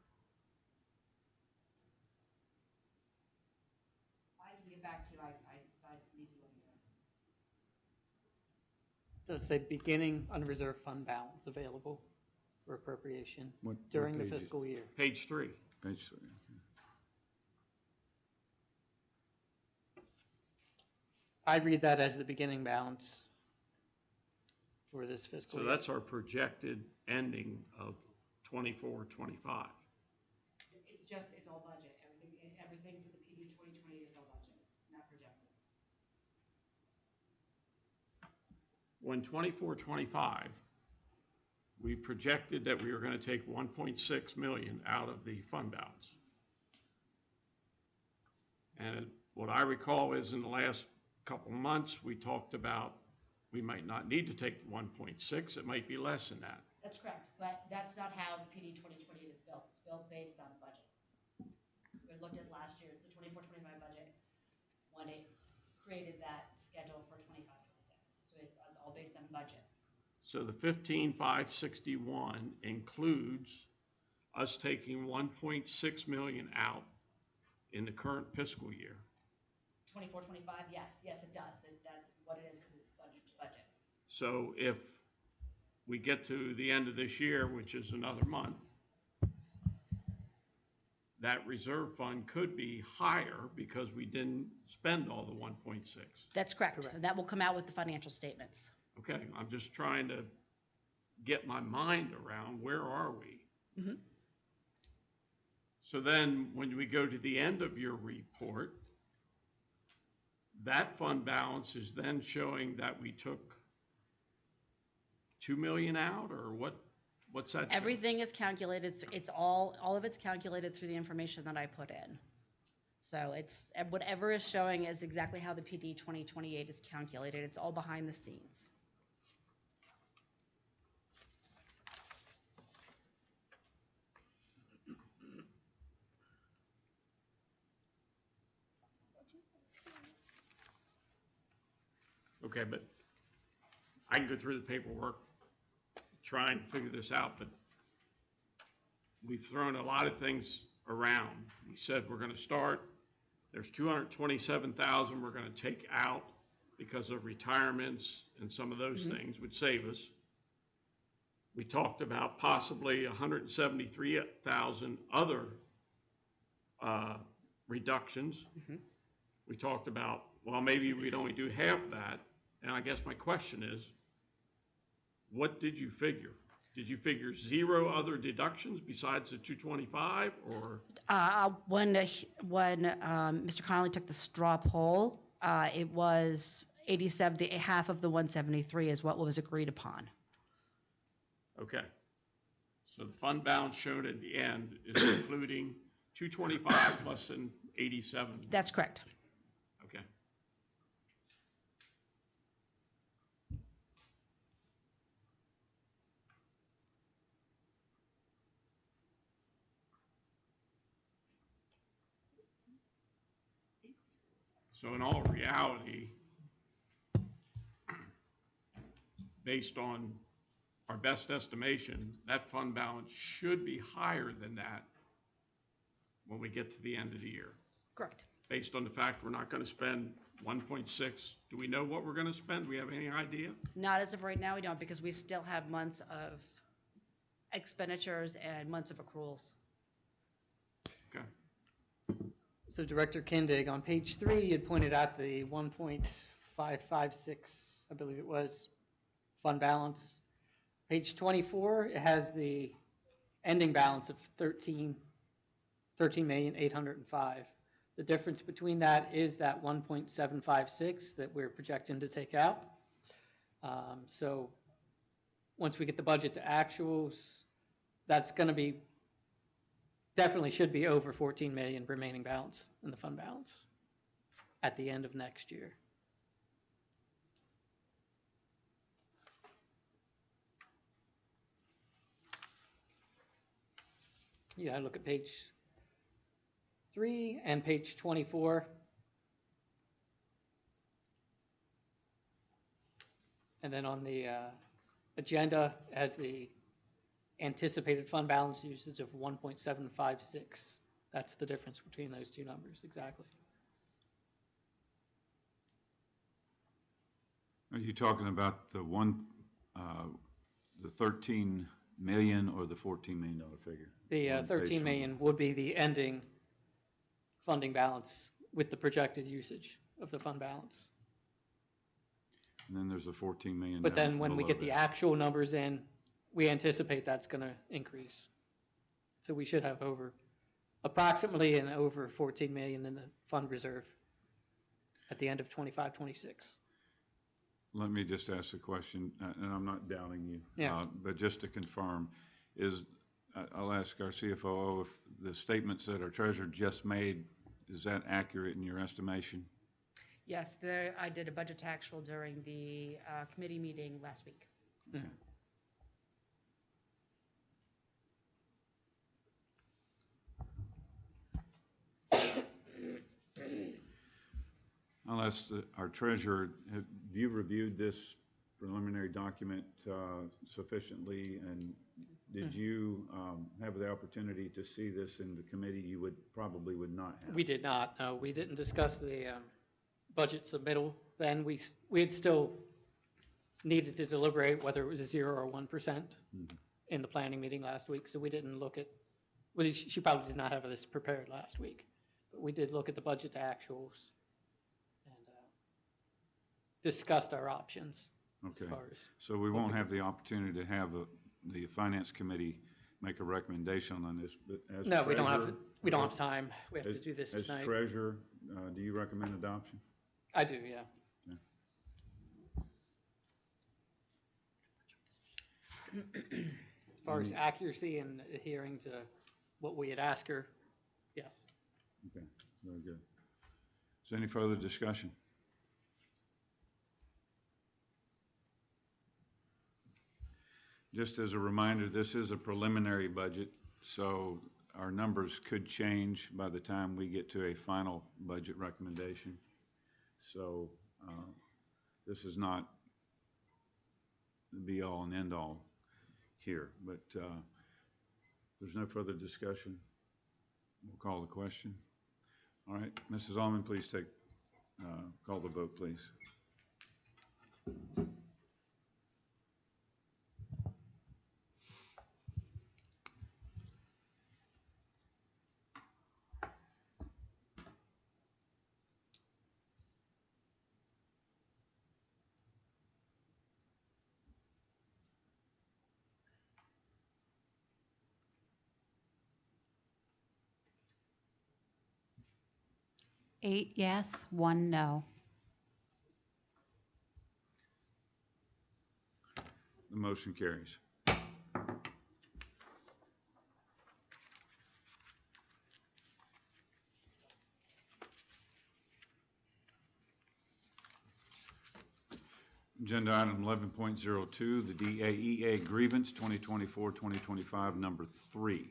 I can get back to you. I need to look at it. Does say beginning unreserved fund balance available for appropriation What during the page is it? fiscal year. Page 3. Page 3. Okay. I read that as the beginning balance for this fiscal So year. that's our projected ending of 24, 25. It's all budget. Everything for the PD 2020 is all budget, not projected. When 24, 25, we projected that we were going to take 1.6 million out of the fund balance. And what I recall is in the last couple of months, we talked about we might not need to take 1.6, it might be less than that. That's correct, but that's not how the PD 2020 is built. It's built based on budget. So we looked at last year, the 24-25 budget, when it created that schedule for 25-26. So it's all based on budget. So the 15,561 includes us taking 1.6 million out in the current fiscal year. 24-25, yes, it does. That's what it is because it's budget to budget. So if we get to the end of this year, which is another month, that reserve fund could be higher because we didn't spend all the 1.6. That's correct. And that will come out with the financial statements. Okay, I'm just trying to get my mind around where are we? Mhm. So then when we go to the end of your report, that fund balance is then showing that we took 2 million out, or what's that showing? Everything is calculated, it's all of it's calculated through the information that I put in. So it's, whatever is showing is exactly how the PD 2028 is calculated. It's all behind the scenes. Okay, but I can go through the paperwork, try and figure this out, but we've thrown a lot of things around. We said we're gonna start, there's 227,000 we're gonna take out because of retirements and some of those things would save us. We talked about possibly 173,000 other reductions. We talked about, well, maybe we'd only do half that. And I guess my question is, what did you figure? Did you figure 0 other deductions besides the 225, or? When Mr. Connolly took the straw poll, it was 87, half of the 173 is what was agreed upon. Okay. So the fund balance shown at the end is including 225 plus an 87. That's correct. Okay. So in all reality, based on our best estimation, that fund balance should be higher than that when we get to the end of the year. Correct. Based on the fact we're not going to spend 1.6. Do we know what we're going to spend? Do we have any idea? Not as of right now, we don't, because we still have months of expenditures and months of accruals. Okay. So Director Kindig, on page 3, you had pointed out the 1.556, I believe it was, fund balance. Page 24, it has the ending balance of 13,805,000. The difference between that is that 1.756 that we're projecting to take out. So once we get the budget to actuals, that's going to be, definitely should be over 14 million remaining balance in the fund balance at the end of next year. Yeah, I look at page 3 and page 24. And then on the agenda as the anticipated fund balance usage of 1.756. That's the difference between those two numbers, exactly. Are you talking about the 13 million or the $14 million figure? The 13 million would be the ending funding balance with the projected usage of the fund balance. And then there's the 14 million. But down then when we below get the that. actual numbers in, we anticipate that's going to increase. So we should have approximately over 14 million in the fund reserve at the end of 25, 26. Let me just ask a question, and I'm not doubting you. Yeah. But just to confirm, I'll ask our CFO if the statements that our treasurer just made, is that accurate in your estimation? Yes, I did a budget to actual during the committee meeting last week. Okay. I'll ask our treasurer, have you reviewed this preliminary document sufficiently, and did you have the opportunity to see this in the committee? You probably would not have. We did not. No, we didn't discuss the budget submittal then. We had still needed to deliberate whether it was a 0 or 1% in the planning meeting last week. So we didn't look at. Well, she probably did not have this prepared last week, but we did look at the budget to actuals and discussed our options. Okay. As far as so we won't have the opportunity to have the finance committee make a recommendation on this, but as no, we don't treasurer, have time. We have to do this tonight. As treasurer, do you recommend adoption? I do, yeah. As far as accuracy and adhering to what we had asked her, yes. Okay, very good. Is there any further discussion? Just as a reminder, this is a preliminary budget, so our numbers could change by the time we get to a final budget recommendation. So this is not the be-all and end-all here, but if there's no further discussion, we'll call the question. All right, Mrs. Allman, please call the vote, please. Eight yes, 1 no. The motion carries. Agenda item 11.02, the DAEA grievance 2024-2025, number 3.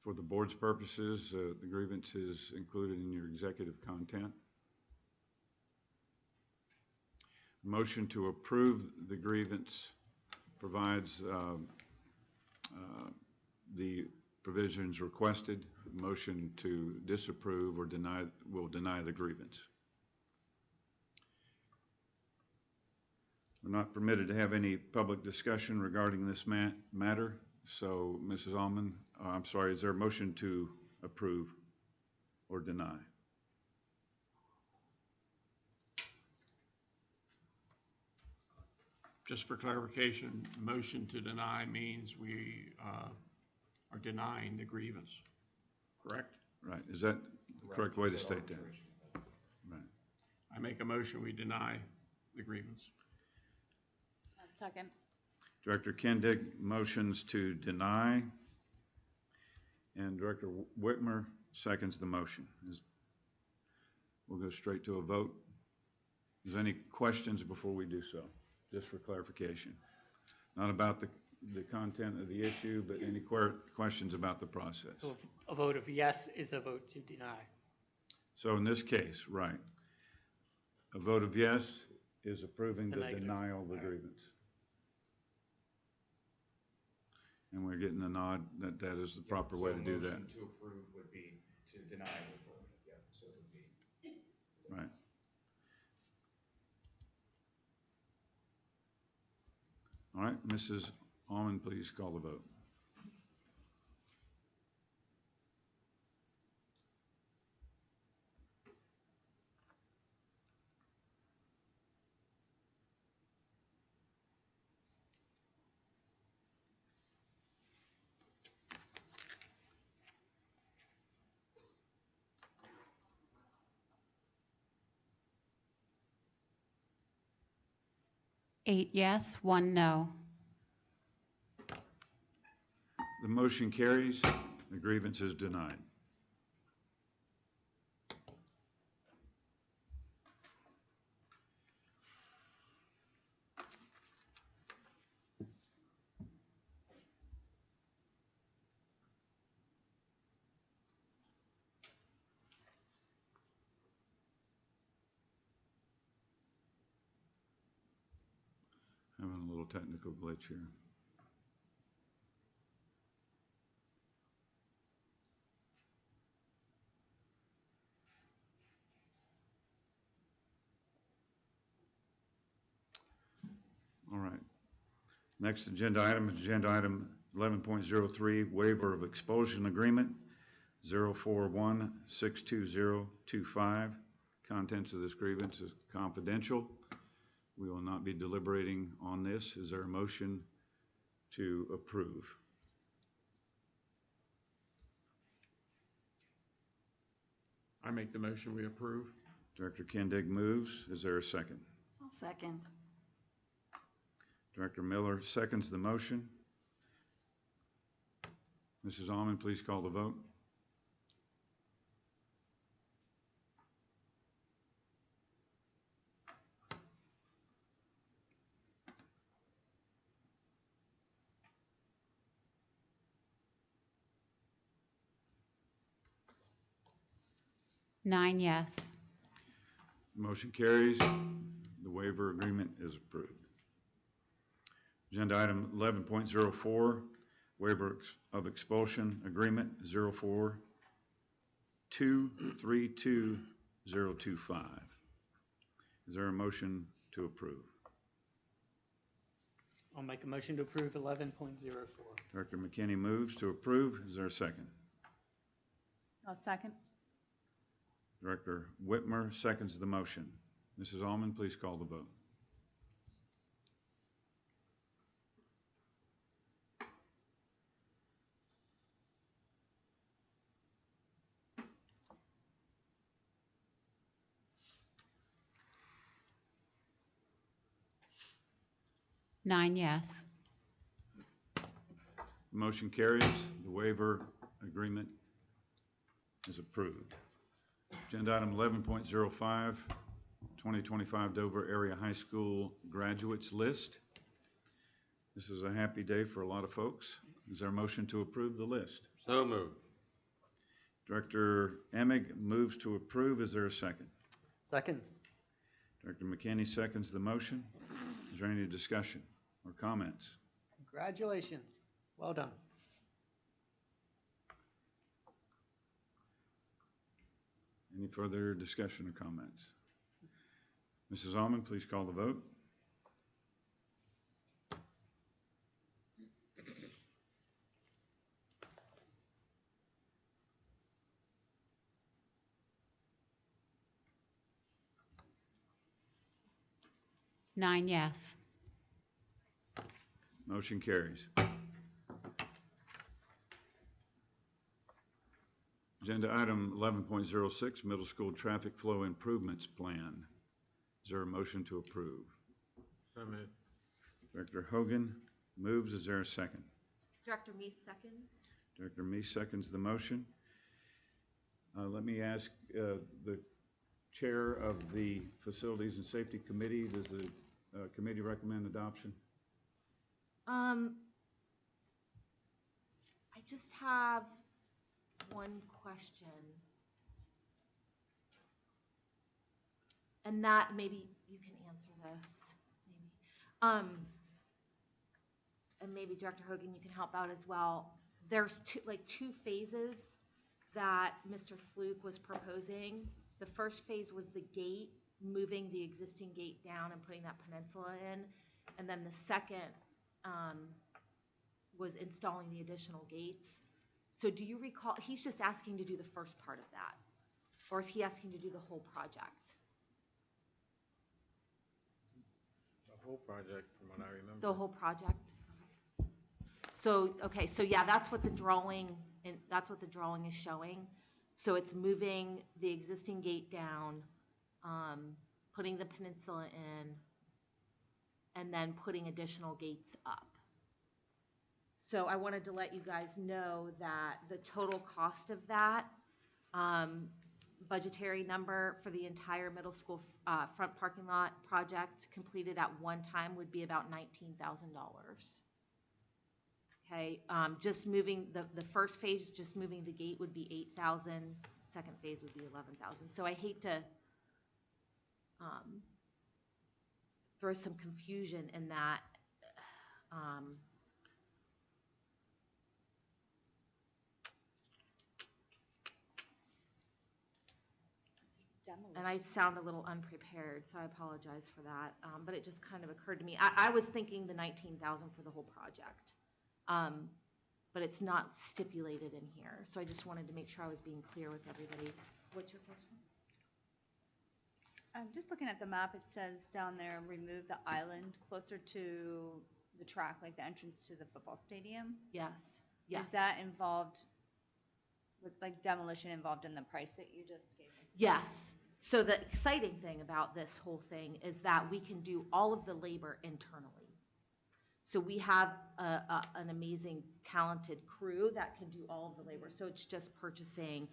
For the board's purposes, the grievance is included in your executive content. Motion to approve the grievance provides the provisions requested. Motion to disapprove or deny will deny the grievance. We're not permitted to have any public discussion regarding this matter. So, Mrs. Allman, I'm sorry, is there a motion to approve or deny? Just for clarification, motion to deny means we are denying the grievance, correct? Right. Is that the correct way to state that? Right. I make a motion, we deny the grievance. Second. Director Kendig motions to deny, and Director Whitmer seconds the motion. We'll go straight to a vote. Is there any questions before we do so? Just for clarification. Not about the content of the issue, but any questions about the process. So a vote of yes is a vote to deny. So in this case, right, a vote of yes is approving the negative. denial of the grievance. And we're getting a nod that that is the proper way to do that. Motion to approve would be to deny referral, yeah, so it would be. Right. All right, Mrs. Allman, please call the vote. 8 yes, 1 no. The motion carries. The grievance is denied. Having a little technical glitch here. All right. Next agenda item is agenda item 11.03, waiver of expulsion agreement, 041-62025. Contents of this grievance is confidential. We will not be deliberating on this. Is there a motion to approve? I make the motion, we approve. Director Kendig moves. Is there a second? I'll second. Director Miller seconds the motion. Mrs. Almond, please call the vote. Nine yes. Motion carries. The waiver agreement is approved. Agenda item 11.04, waiver of expulsion agreement 0423225. Is there a motion to approve? I'll make a motion to approve 11.04. Director McKinney moves to approve. Is there a second? I'll second. Director Whitmer seconds the motion. Mrs. Almond, please call the vote. Nine yes. Motion carries. The waiver agreement is approved. Agenda item 11.05, 2025 Dover Area High School graduates list. This is a happy day for a lot of folks. Is there a motion to approve the list? So moved. Director Emig moves to approve. Is there a second? Second. Director McKinney seconds the motion. Is there any discussion or comments? Congratulations. Well done. Any further discussion or comments? Mrs. Almond, please call the vote. Nine yes. Motion carries. Agenda item 11.06, middle school traffic flow improvements plan. Is there a motion to approve? So moved. Director Hogan moves. Is there a second? Director Meese seconds. Director Meese seconds the motion. Let me ask the chair of the Facilities and Safety Committee, does the committee recommend adoption? I just have one question. And that maybe you can answer this, maybe. And maybe Director Hogan, you can help out as well. There's two phases that Mr. Fluke was proposing. The first phase was the gate, moving the existing gate down and putting that peninsula in. And then the second was installing the additional gates. So do you recall, he's just asking to do the first part of that? Or is he asking to do the whole project? The whole project, from what I remember. The whole project? So, okay, so yeah, that's what the drawing is showing. So it's moving the existing gate down, putting the peninsula in, and then putting additional gates up. So I wanted to let you guys know that the total cost of that, budgetary number for the entire middle school front parking lot project completed at one time would be about $19,000. Okay, just moving the first phase, just moving the gate would be 8,000. Second phase would be 11,000. So I hate to throw some confusion in that. And I sound a little unprepared, so I apologize for that. But it just kind of occurred to me. I was thinking the 19,000 for the whole project, but it's not stipulated in here. So I just wanted to make sure I was being clear with everybody. What's your question? Just looking at the map, it says down there, remove the island closer to the track, like the entrance to the football stadium. Yes. Yes. Is that involved, with like demolition involved in the price that you just gave us? Yes. So the exciting thing about this whole thing is that we can do all of the labor internally. So we have an amazing, talented crew that can do all of the labor. So it's just purchasing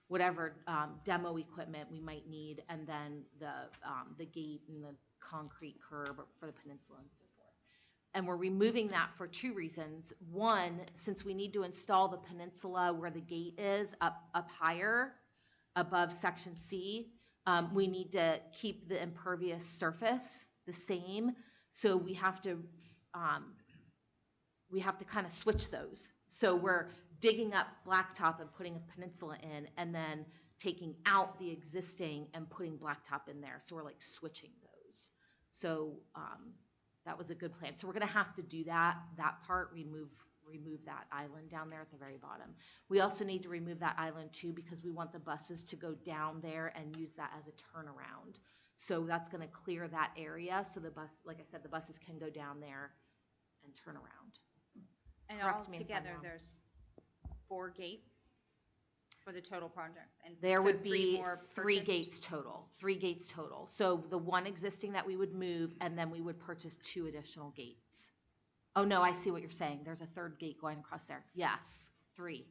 whatever demo equipment we might need, and then the gate and the concrete curb for the peninsula and so forth. And we're removing that for two reasons. One, since we need to install the peninsula where the gate is up higher above section C, we need to keep the impervious surface the same. So we have to kind of switch those. So we're digging up blacktop and putting a peninsula in, and then taking out the existing and putting blacktop in there. So we're like switching those. So that was a good plan. So we're gonna have to do that part, remove that island down there at the very bottom. We also need to remove that island too, because we want the buses to go down there and use that as a turnaround. So that's gonna clear that area. So the bus, like I said, the buses can go down there and turn around. And Correct me if I'm altogether, wrong. there's 4 gates for the total project. And There so would 3 be more 3 purchased? gates total, 3 gates total. So the one existing that we would move, and then we would purchase 2 additional gates. Oh, no, I see what you're saying. There's a 3rd gate going across there. Yes, 3.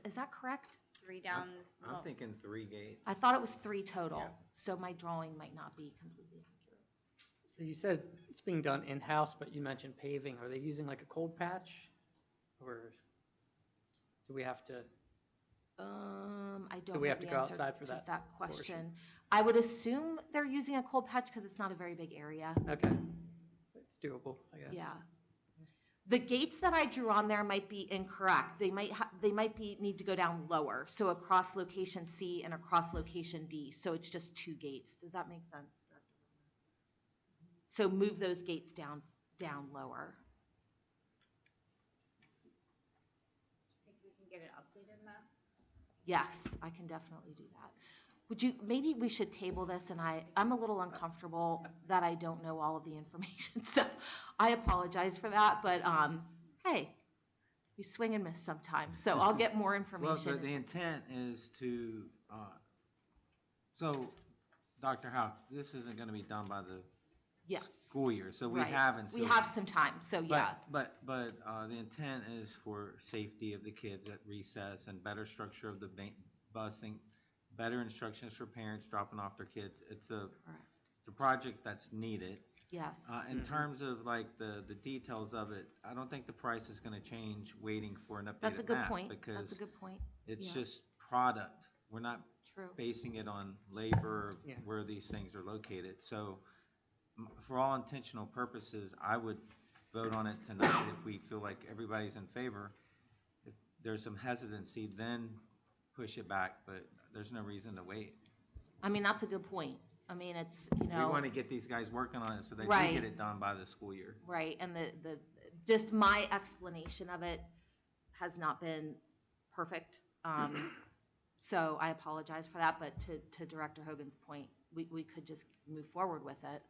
Is that correct? 3 down. I'm thinking 3 gates. I thought it was 3 total, Yeah. so my drawing might not be completely accurate. So you said it's being done in-house, but you mentioned paving. Are they using like a cold patch? Or do we have to? I don't Do we have have to the go answer outside for to that that question. portion? I would assume they're using a cold patch because it's not a very big area. Okay, it's doable, I guess. Yeah. The gates that I drew on there might be incorrect. They might need to go down lower. So across location C and across location D. So it's just 2 gates. Does that make sense? So move those gates down lower. Think we can get an updated map? Yes, I can definitely do that. Maybe we should table this, and I'm a little uncomfortable that I don't know all of the information, so I apologize for that, but, hey, we swing and miss sometimes, so I'll get more Well, information. the intent is to, so, Dr. Howe, this isn't gonna be done by the Yeah. school year, so we Right. have until. We have some time, so yeah. But the intent is for safety of the kids at recess and better structure of the busing, better instructions for parents dropping off their kids. It's a project that's needed. Yes. In terms of like the details of it, I don't think the price is gonna change waiting for an updated map. That's a good point. Because That's a good point. it's Yeah. just product. We're not True. basing it on labor, where these things are located. So for all intentional purposes, I would vote on it tonight if we feel like everybody's in favor. If there's some hesitancy, then push it back, but there's no reason to wait. I mean, that's a good point. I mean, it's, We want to get these guys working on it so they do Right. get it done by the school year. Right, and just my explanation of it has not been perfect. So I apologize for that, but to Director Hogan's point, we could just move forward with it.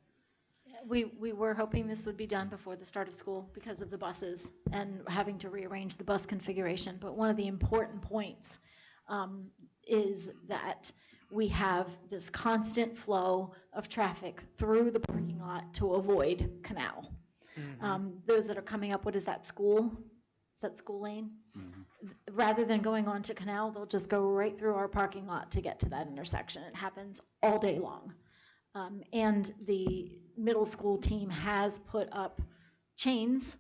We were hoping this would be done before the start of school because of the buses and having to rearrange the bus configuration. But one of the important points is that we have this constant flow of traffic through the parking lot to avoid Canal. Those that are coming up, what is that, school? Is that school lane? Rather than going on to Canal, they'll just go right through our parking lot to get to that intersection. It happens all day long. And the middle school team has put up chains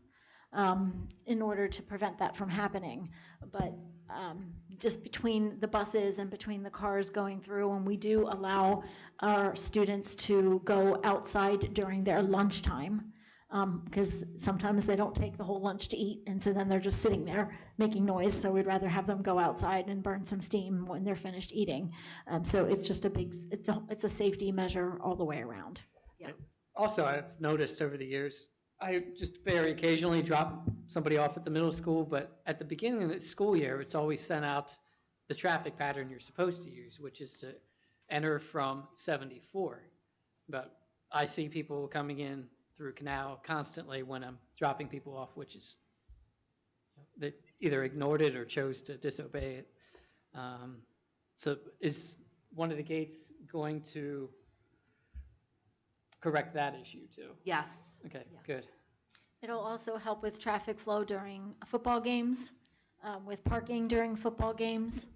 in order to prevent that from happening. But just between the buses and between the cars going through, and we do allow our students to go outside during their lunchtime, because sometimes they don't take the whole lunch to eat, and so then they're just sitting there making noise, so we'd rather have them go outside and burn some steam when they're finished eating. So it's just it's a safety measure all the way around. Yeah. Also, I've noticed over the years, I just very occasionally drop somebody off at the middle school, but at the beginning of the school year, it's always sent out the traffic pattern you're supposed to use, which is to enter from 74. But I see people coming in through Canal constantly when I'm dropping people off, which is, they either ignored it or chose to disobey it. So is one of the gates going to correct that issue too? Yes. Okay, Yes. good. It'll also help with traffic flow during football games, with parking during football games.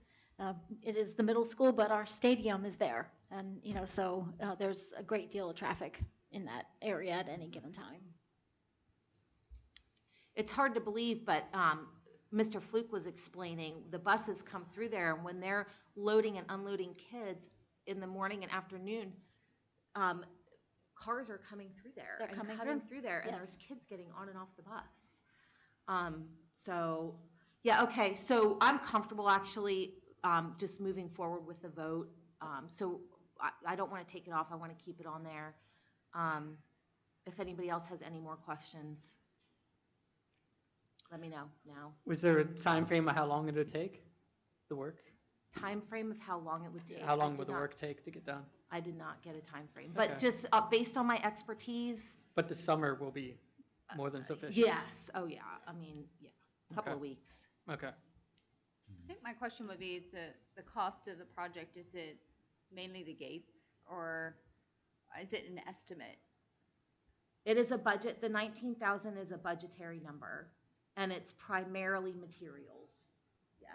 It is the middle school, but our stadium is there. And, so there's a great deal of traffic in that area at any given time. It's hard to believe, but Mr. Fluke was explaining the buses come through there, and when they're loading and unloading kids in the morning and afternoon, cars are coming through there. They're and coming cutting through. there, and Yes. there's kids getting on and off the bus. So, yeah, okay, so I'm comfortable actually just moving forward with the vote. So I don't want to take it off. I want to keep it on there. If anybody else has any more questions, let me know now. Was there a time frame of how long it would take, the work? Time frame of how long it would take? How long I would did the not- work take to get done? I did not get a time frame, but Okay. just based on my expertise, But the summer will be more than sufficient? yes. Oh, yeah. I mean, yeah, a couple Okay. of weeks. Okay. I think my question would be the cost of the project, is it mainly the gates or is it an estimate? It is a budget, the 19,000 is a budgetary number, and it's primarily materials, yes.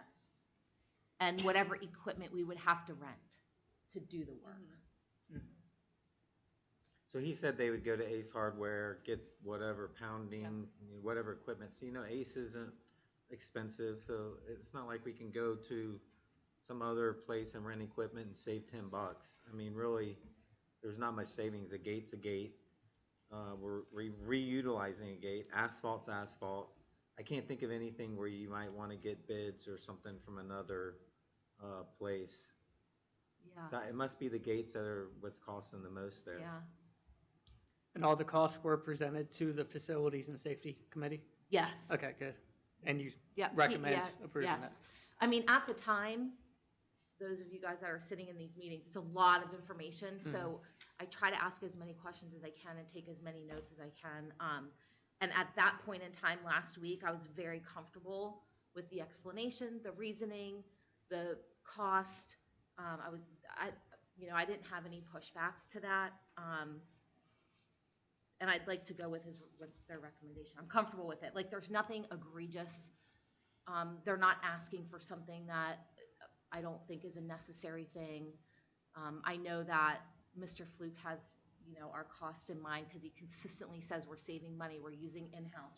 And whatever equipment we would have to rent to do the work. So he said they would go to Ace Hardware, get whatever pounding, whatever equipment. So, Ace isn't expensive, so it's not like we can go to some other place and rent equipment and save $10. I mean, really, there's not much savings. A gate's a gate. We're reutilizing a gate. Asphalt's asphalt. I can't think of anything where you might want to get bids or something from another place. Yeah. So it must be the gates that are what's costing the most there. Yeah. And all the costs were presented to the Facilities and Safety Committee? Yes. Okay, good. And you Yeah, recommend yeah, approving that? yes. I mean, at the time, those of you guys that are sitting in these meetings, it's a lot of information. So I try to ask as many questions as I can and take as many notes as I can. And at that point in time last week, I was very comfortable with the explanation, the reasoning, the cost. I didn't have any pushback to that. And I'd like to go with their recommendation. I'm comfortable with it. Like, there's nothing egregious. They're not asking for something that I don't think is a necessary thing. I know that Mr. Fluke has, our costs in mind because he consistently says we're saving money, we're using in-house,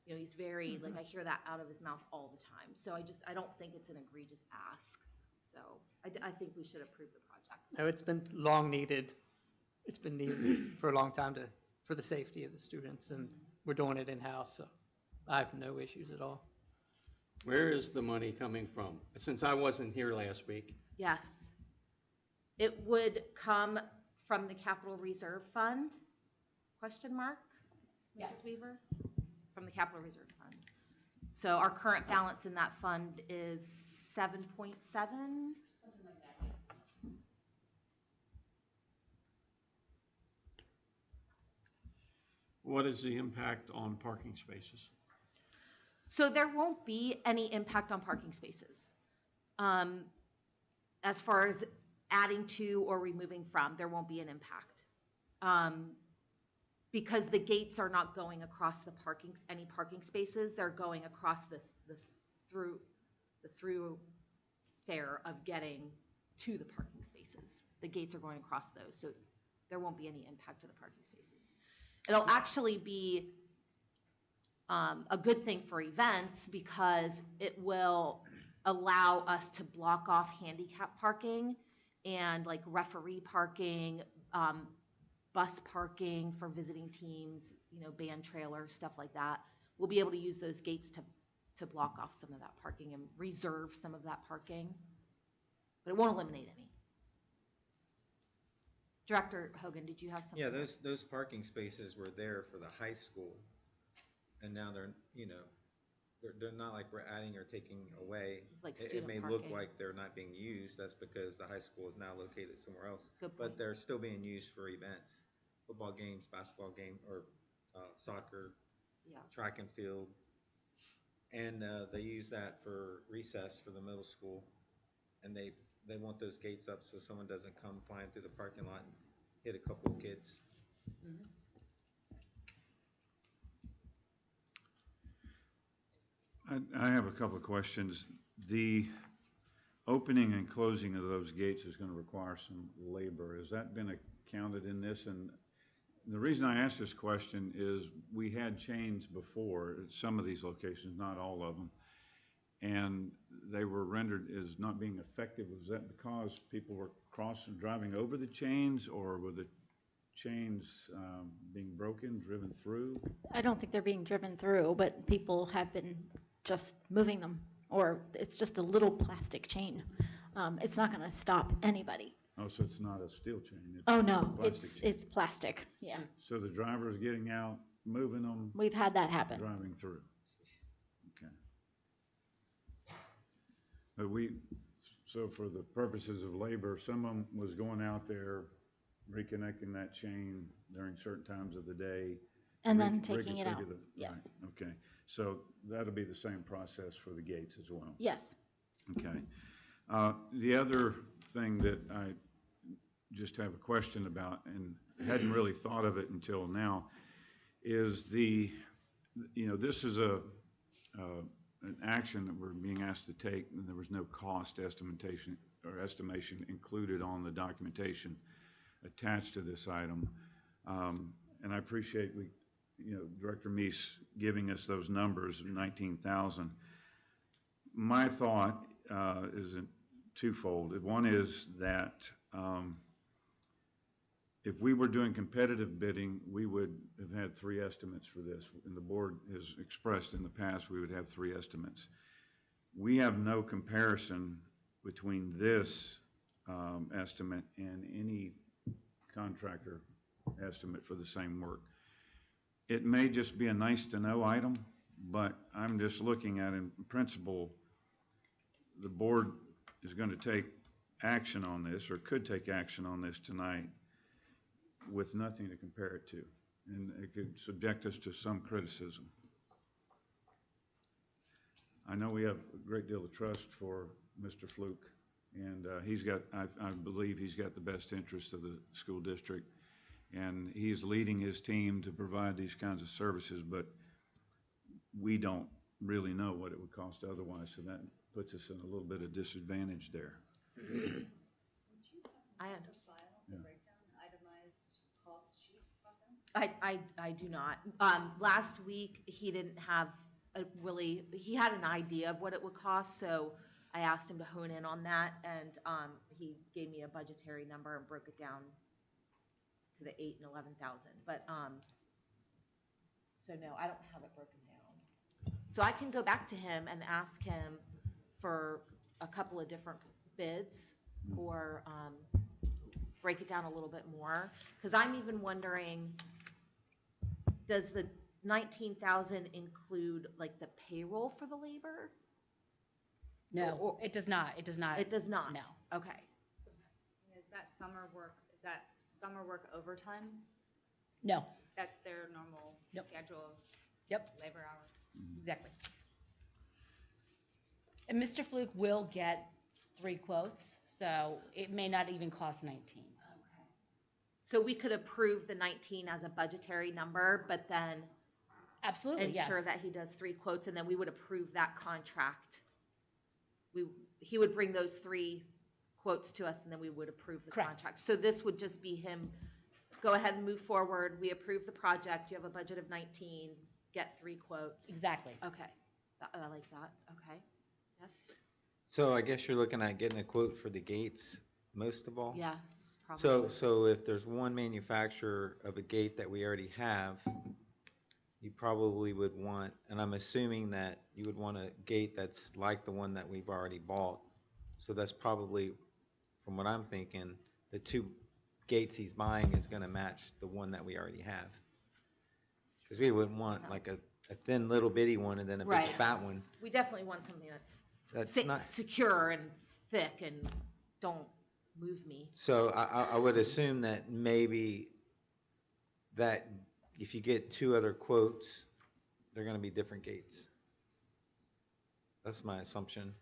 he's very, like, I hear that out of his mouth all the time. So I don't think it's an egregious ask. So I think we should approve the project. No, it's been long needed. It's been needed for a long time for the safety of the students, and we're doing it in-house, so I have no issues at all. Where is the money coming from? Since I wasn't here last week. Yes. It would come from the Capital Reserve Fund? Question mark? Mrs. Weaver? From the Capital Reserve Fund. So our current balance in that fund is 7.7? Something like that. What is the impact on parking spaces? So there won't be any impact on parking spaces. As far as adding to or removing from, there won't be an impact. Because the gates are not going across the any parking spaces, they're going across the thoroughfare of getting to the parking spaces. The gates are going across those, so there won't be any impact to the parking spaces. It'll actually be a good thing for events because it will allow us to block off handicap parking and like referee parking, bus parking for visiting teams, band trailers, stuff like that. We'll be able to use those gates to block off some of that parking and reserve some of that parking, but it won't eliminate any. Director Hogan, did you have something? Yeah, those parking spaces were there for the high school, and now they're not like we're adding or taking away. It's like It student may look parking. like they're not being used. That's because the high school is now located somewhere else. Good But point. they're still being used for events, football games, basketball game, or soccer, Yeah. track and field, and they use that for recess for the middle school, and they want those gates up so someone doesn't come flying through the parking lot and hit a couple of kids. I have a couple of questions. The opening and closing of those gates is going to require some labor. Has that been accounted in this? And the reason I ask this question is we had chains before at some of these locations, not all of them, and they were rendered as not being effective. Was that because people were driving over the chains, or were the chains being broken, driven through? I don't think they're being driven through, but people have been just moving them, or it's just a little plastic chain. It's not going to stop anybody. Oh, so it's not a steel chain? It's Oh, no, plastic chain. it's plastic, yeah. So the driver's getting out, moving them? We've had that happen. Driving through. Okay. But so for the purposes of labor, someone was going out there, reconnecting that chain during certain times of the day. And then taking it out, yes. Right, okay. So that'll be the same process for the gates as well? Yes. Okay. The other thing that I just have a question about, and hadn't really thought of it until now, is this is an action that we're being asked to take, and there was no cost estimation included on the documentation attached to this item. And I appreciate Director Meese giving us those numbers of 19,000. My thought is twofold. One is that if we were doing competitive bidding, we would have had 3 estimates for this, and the board has expressed in the past we would have 3 estimates. We have no comparison between this estimate and any contractor estimate for the same work. It may just be a nice-to-know item, but I'm just looking at, in principle, the board is going to take action on this, or could take action on this tonight, with nothing to compare it to, and it could subject us to some criticism. I know we have a great deal of trust for Mr. Fluke, and I believe he's got the best interests of the school district, and he's leading his team to provide these kinds of services, but we don't really know what it would cost otherwise, so that puts us in a little bit of disadvantage there. I understand. Yeah. I do not. Last week, he didn't have he had an idea of what it would cost, so I asked him to hone in on that, and he gave me a budgetary number and broke it down to the 8,000 and 11,000. But so no, I don't have it broken down. So I can go back to him and ask him for a couple of different bids, or break it down a little bit more, because I'm even wondering, does the 19,000 include like the payroll for the labor? No, it does not. It does not. It does not? No. Okay. Is that summer work overtime? No. That's their normal Nope. schedule of Yep. labor hours? Exactly. And Mr. Fluke will get 3 quotes, So it may not even cost 19. So we could approve the 19 as a budgetary number, but then Absolutely, yes. ensure that he does 3 quotes, and then we would approve that contract. He would bring those 3 quotes to us, and then we would approve the Correct. contract. So this would just be him, go ahead and move forward, we approve the project, you have a budget of 19, get 3 quotes. Exactly. Okay, I like that, okay, yes? So I guess you're looking at getting a quote for the gates most of all? Yes, probably. So if there's one manufacturer of a gate that we already have, you probably would want, and I'm assuming that you would want a gate that's like the one that we've already bought. So that's probably, from what I'm thinking, the 2 gates he's buying is gonna match the one that we already have. Because we wouldn't want like a thin little bitty one and then a big Right. fat one. We definitely want something that's That's not. secure and thick and don't move me. So I would assume that maybe that if you get 2 other quotes, they're gonna be different gates. That's my assumption.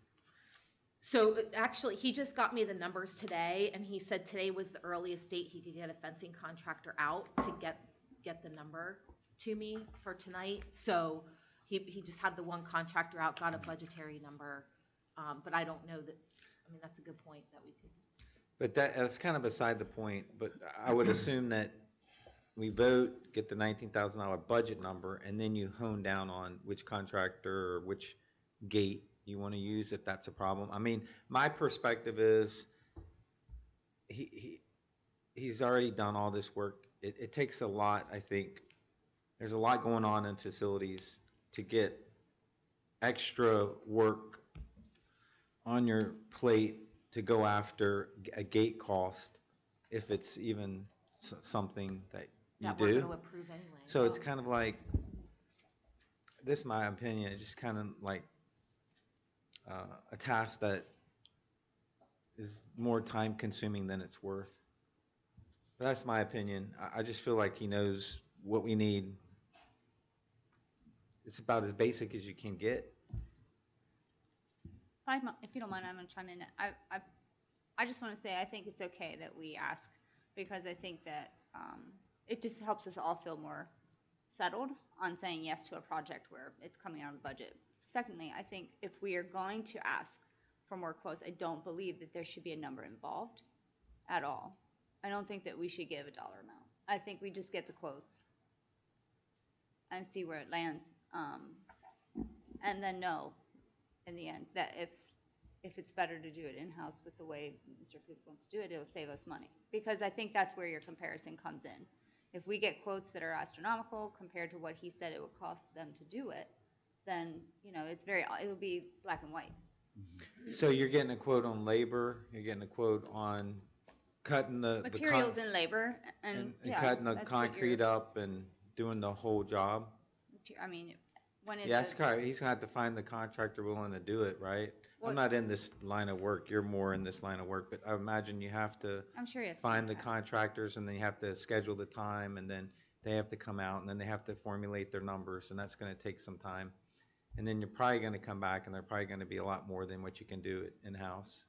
So actually, he just got me the numbers today, and he said today was the earliest date he could get a fencing contractor out to get the number to me for tonight. So he just had the one contractor out, got a budgetary number, but I don't know that, I mean, that's a good point that we could. But that's kind of beside the point, but I would assume that we vote, get the $19,000 budget number, and then you hone down on which contractor or which gate you want to use if that's a problem. I mean, my perspective is he's already done all this work. It takes a lot, I think. There's a lot going on in facilities to get extra work on your plate to go after a gate cost if it's even something that you That do. we're gonna approve anyway. So it's kind of like, this is my opinion, it's just kind of like a task that is more time consuming than it's worth. But that's my opinion. I just feel like he knows what we need. It's about as basic as you can get. If you don't mind, I'm gonna chime in. I just want to say I think it's okay that we ask, because I think that it just helps us all feel more settled on saying yes to a project where it's coming out of the budget. Secondly, I think if we are going to ask for more quotes, I don't believe that there should be a number involved at all. I don't think that we should give a dollar amount. I think we just get the quotes and see where it lands, and then know in the end that if it's better to do it in-house with the way Mr. Fluke wants to do it, it'll save us money. Because I think that's where your comparison comes in. If we get quotes that are astronomical compared to what he said it would cost them to do it, then, you know, it'll be black and white. So you're getting a quote on labor, you're getting a quote on cutting the Materials and labor, and yeah, cutting the that's what concrete you're- up and doing the whole job? I mean, when it's Yeah, that's correct. He's gonna have to find the contractor willing to do it, right? Well- I'm not in this line of work, you're more in this line of work, but I imagine you have to I'm sure he has find the contacts. contractors, and then you have to schedule the time, and then they have to come out, and then they have to formulate their numbers, and that's gonna take some time. And then you're probably gonna come back, and they're probably gonna be a lot more than what you can do in-house.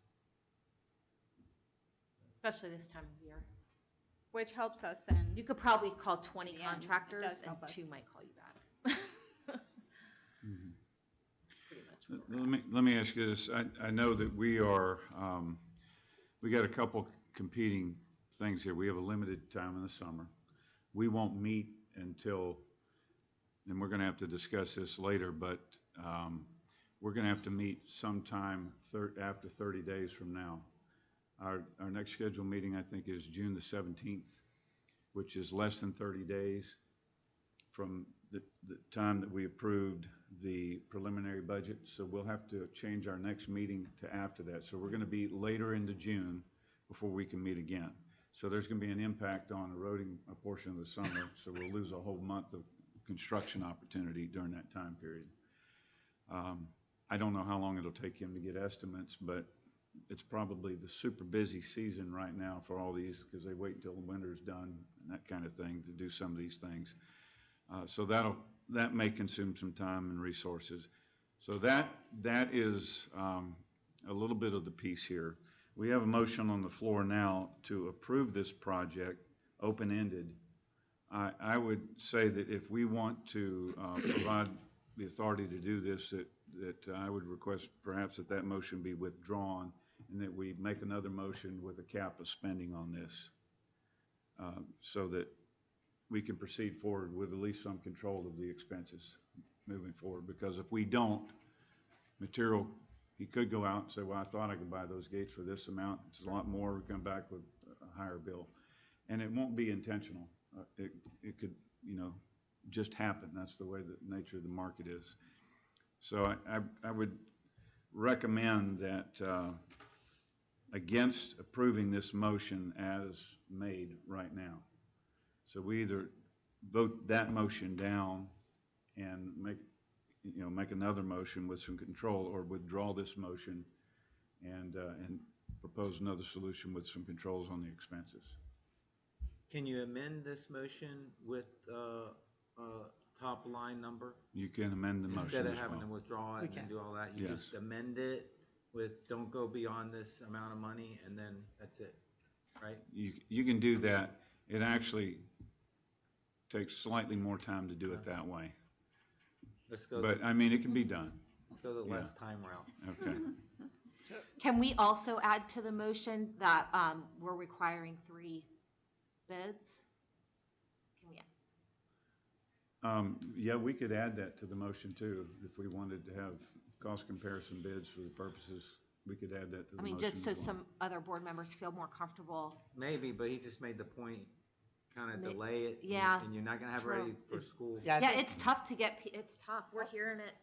Especially this time of year. Which helps us then. You could probably call 20 In the end, it contractors does and help us. 2 might call you back. Let me ask you this. I know that we are, we got a couple competing things here. We have a limited time in the summer. We won't meet until, and we're going to have to discuss this later, but we're going to have to meet sometime after 30 days from now. Our next scheduled meeting, I think, is June the 17th, which is less than 30 days from the time that we approved the preliminary budget. So we'll have to change our next meeting to after that. So we're going to be later into June before we can meet again. So there's going to be an impact on eroding a portion of the summer. So we'll lose a whole month of construction opportunity during that time period. I don't know how long it'll take him to get estimates, but it's probably the super busy season right now for all these, because they wait until the winter's done and that kind of thing to do some of these things. So that may consume some time and resources. So that is a little bit of the piece here. We have a motion on the floor now to approve this project, open-ended. I would say that if we want to provide the authority to do this, that I would request perhaps that motion be withdrawn and that we make another motion with a cap of spending on this so that we can proceed forward with at least some control of the expenses moving forward. Because if we don't, material, he could go out and say, well, I thought I could buy those gates for this amount. It's a lot more. We come back with a higher bill. And it won't be intentional. It could, just happen. That's the way the nature of the market is. So I would recommend that against approving this motion as made right now. So we either vote that motion down and make another motion with some control, or withdraw this motion and propose another solution with some controls on the expenses. Can you amend this motion with top line number? You can amend the motion Instead of as having well. to withdraw it and do all that, you Yes. just amend it with, don't go beyond this amount of money, and then that's it, right? You can do that. It actually takes slightly more time to do it that way. Let's go. But, I mean, it can be done. Let's go the Yeah. less time route. Okay. Can we also add to the motion that we're requiring 3 bids? Can we? Yeah, we could add that to the motion too, if we wanted to have cost comparison bids for the purposes. We could add that to the I mean, motion just so as well. some other board members feel more comfortable. Maybe, but he just made the point, kind of Ma- delay it. yeah, And you're not gonna have it true. ready for school. Yeah, it's tough to get, it's tough. We're hearing it.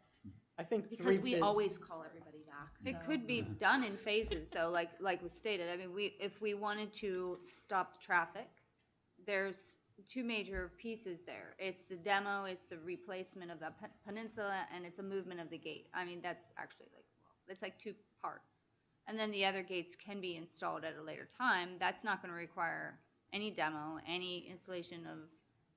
I think Because 3 we bids. always call everybody back. It so. could be done in phases, though, like was stated. I mean, if we wanted to stop the traffic, there's 2 major pieces there. It's the demo, it's the replacement of the peninsula, and it's a movement of the gate. I mean, that's actually it's like 2 parts. And then the other gates can be installed at a later time. That's not going to require any demo, any installation of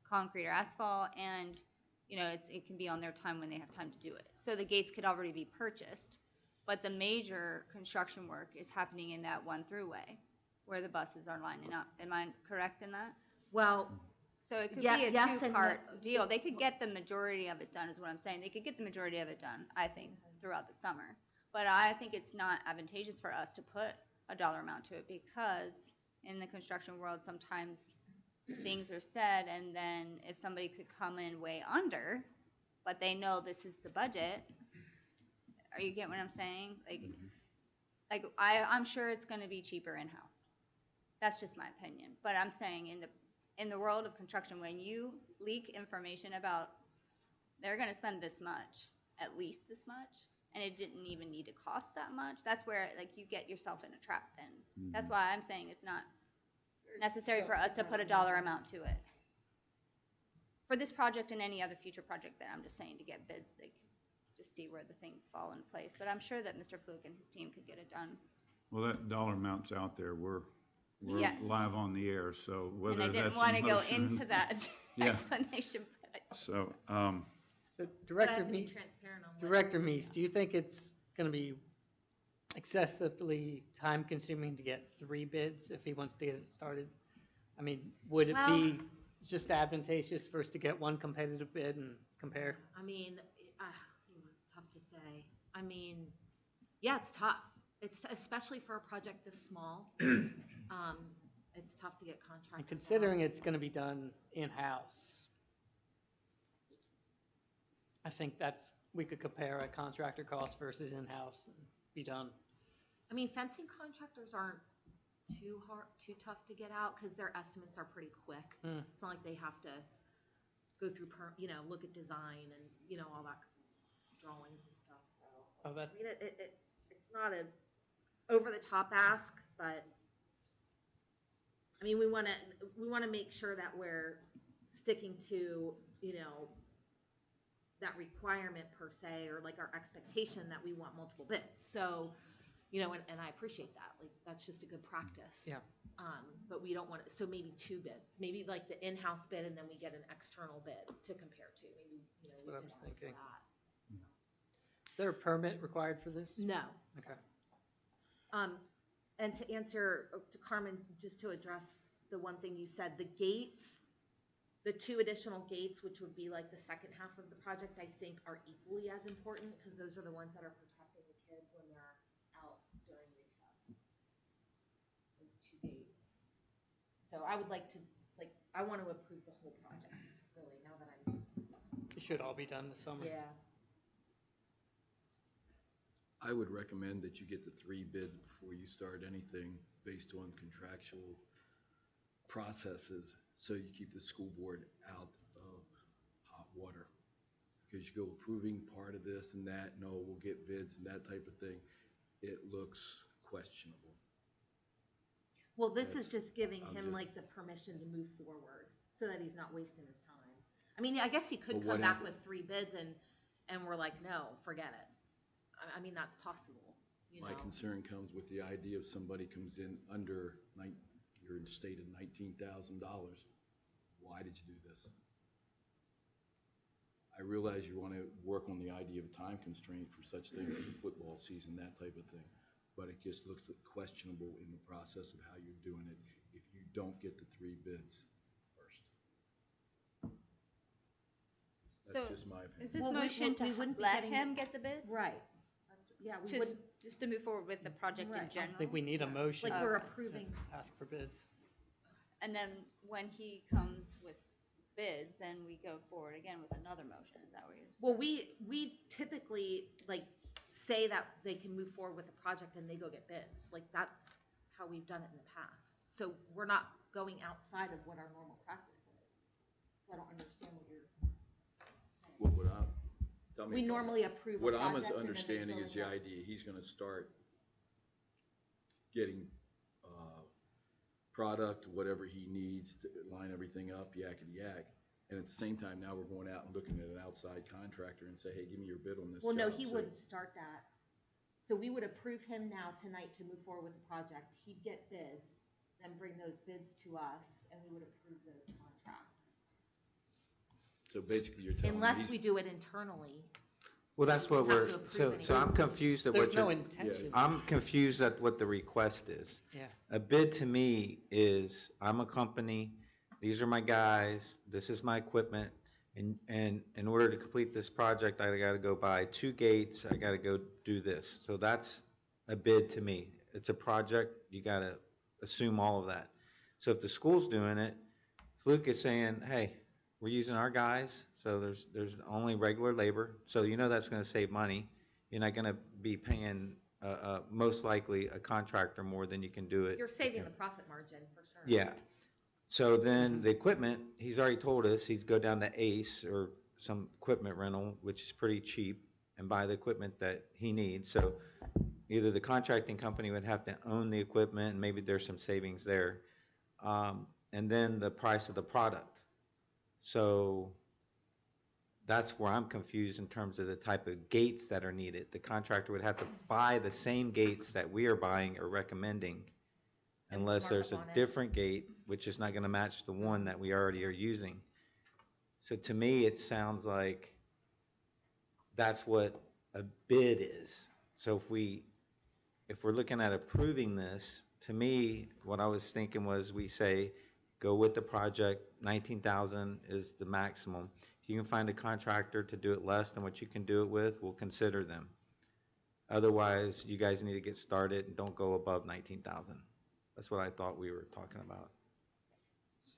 concrete or asphalt, and it can be on their time when they have time to do it. So the gates could already be purchased, but the major construction work is happening in that 1 throughway where the buses are lining up. Am I correct in that? Well, so it could yeah, be a yes and 2-part deal. They could get the majority of it done, is what I'm saying. They could get the majority of it done, I think, throughout the summer. But I think it's not advantageous for us to put a dollar amount to it, because in the construction world, sometimes things are said, and then if somebody could come in way under, but they know this is the budget, are you getting what I'm saying? I'm sure it's going to be cheaper in-house. That's just my opinion. But I'm saying in the world of construction, when you leak information about they're going to spend this much, at least this much, and it didn't even need to cost that much, that's where you get yourself in a trap then. That's why I'm saying it's not necessary for us to put a dollar amount to it. For this project and any other future project that I'm just saying, to get bids, just see where the things fall in place. But I'm sure that Mr. Fluke and his team could get it done. Well, that dollar amount's out there. We're Yes. live on the air, so whether And I didn't that's a want to go motion- into that Yeah. explanation. But So, So Director have to be Meese, transparent on what Director we're Meese, do you think it's going to be excessively time-consuming to get 3 bids if he wants to get it started? I mean, would it be just advantageous for us to get 1 competitive bid and compare? I mean, it's tough to say. I mean, yeah, it's tough. It's especially for a project this small. It's tough to get contractors. And considering it's going to be done in-house, I think we could compare a contractor cost versus in-house and be done. I mean, fencing contractors aren't too tough to get out because their estimates are pretty quick. It's not like they have to go through, look at design and, all that drawings and stuff. So, Oh, that, I mean, it's not a over-the-top ask, but, I mean, we want to make sure that we're sticking to, that requirement per se, or our expectation that we want multiple bids. So, and I appreciate that. That's just a good practice. Yeah. But we don't want so maybe 2 bids, maybe the in-house bid, and then we get an external bid to compare to. Maybe That's we what I could was ask for thinking. that. is there a permit required for this? No. Okay. And to answer, to Carmen, just to address the one thing you said, the gates, the 2 additional gates, which would be like the second half of the project, I think are equally as important because those are the ones that are protecting the kids when they're out during recess. Those 2 gates. So I would like to, I want to approve the whole project, really, now that I'm. It should all be done this summer. Yeah. I would recommend that you get the 3 bids before you start anything based on contractual processes, so you keep the school board out of hot water. Because you go approving part of this and that, no, we'll get bids and that type of thing, it looks questionable. Well, this is That's- just giving I'm him just- like the permission to move forward so that he's not wasting his time. I mean, I guess he could But come what back hap- with 3 bids and we're like, no, forget it. I mean, that's possible, you know? My concern comes with the idea if somebody comes in under, you're stated $19,000, why did you do this? I realize you want to work on the idea of time constraint for such things as the football season, that type of thing, but it just looks questionable in the process of how you're doing it if you don't get the 3 bids first. That's just my opinion. Is this Well, motion we wouldn't to be let getting him the- get the bids? Right. Yeah, we Just, wouldn't, just to move forward with the project in Right. I I general? don't think we need a motion. like we're to approving. Ask for bids. And then when he comes with bids, then we go forward again with another motion, is that what you're saying? Well, we typically like say that they can move forward with a project and they go get bids. Like that's how we've done it in the past. So we're not going outside of what our normal practice is. So I don't understand what you're saying. Tell me We if I'm- normally approve a What I'm project and then they understanding go is the and- idea, he's gonna start getting, product, whatever he needs to line everything up, yakety yak. And at the same time, now we're going out and looking at an outside contractor and say, hey, give me your bid on this Well, no, job. he So- wouldn't start that. So we would approve him now tonight to move forward with the project. He'd get bids, then bring those bids to us, and we would approve those contracts. So basically, you're telling me Unless he's- we do it internally. Well, that's what We have we're, to approve so anything. I'm confused at There's what no you're. intention. I'm confused at what the request is. Yeah. A bid to me is, I'm a company, these are my guys, this is my equipment, and in order to complete this project, I gotta go buy 2 gates, I gotta go do this. So that's a bid to me. It's a project, you gotta assume all of that. So if the school's doing it, Fluke is saying, hey, we're using our guys, so there's only regular labor, so you know that's gonna save money. You're not gonna be paying, most likely, a contractor more than you can do it. You're saving the profit margin for sure. Yeah. So then the equipment, he's already told us, he'd go down to Ace or some equipment rental, which is pretty cheap, and buy the equipment that he needs. So either the contracting company would have to own the equipment, and maybe there's some savings there. And then the price of the product. So that's where I'm confused in terms of the type of gates that are needed. The contractor would have to buy the same gates that we are buying or recommending, unless there's a markup on it. different gate, which is not gonna match the one that we already are using. So to me, it sounds like that's what a bid is. So if we're looking at approving this, to me, what I was thinking was we say, go with the project, 19,000 is the maximum. If you can find a contractor to do it less than what you can do it with, we'll consider them. Otherwise, you guys need to get started and don't go above 19,000. That's what I thought we were talking about.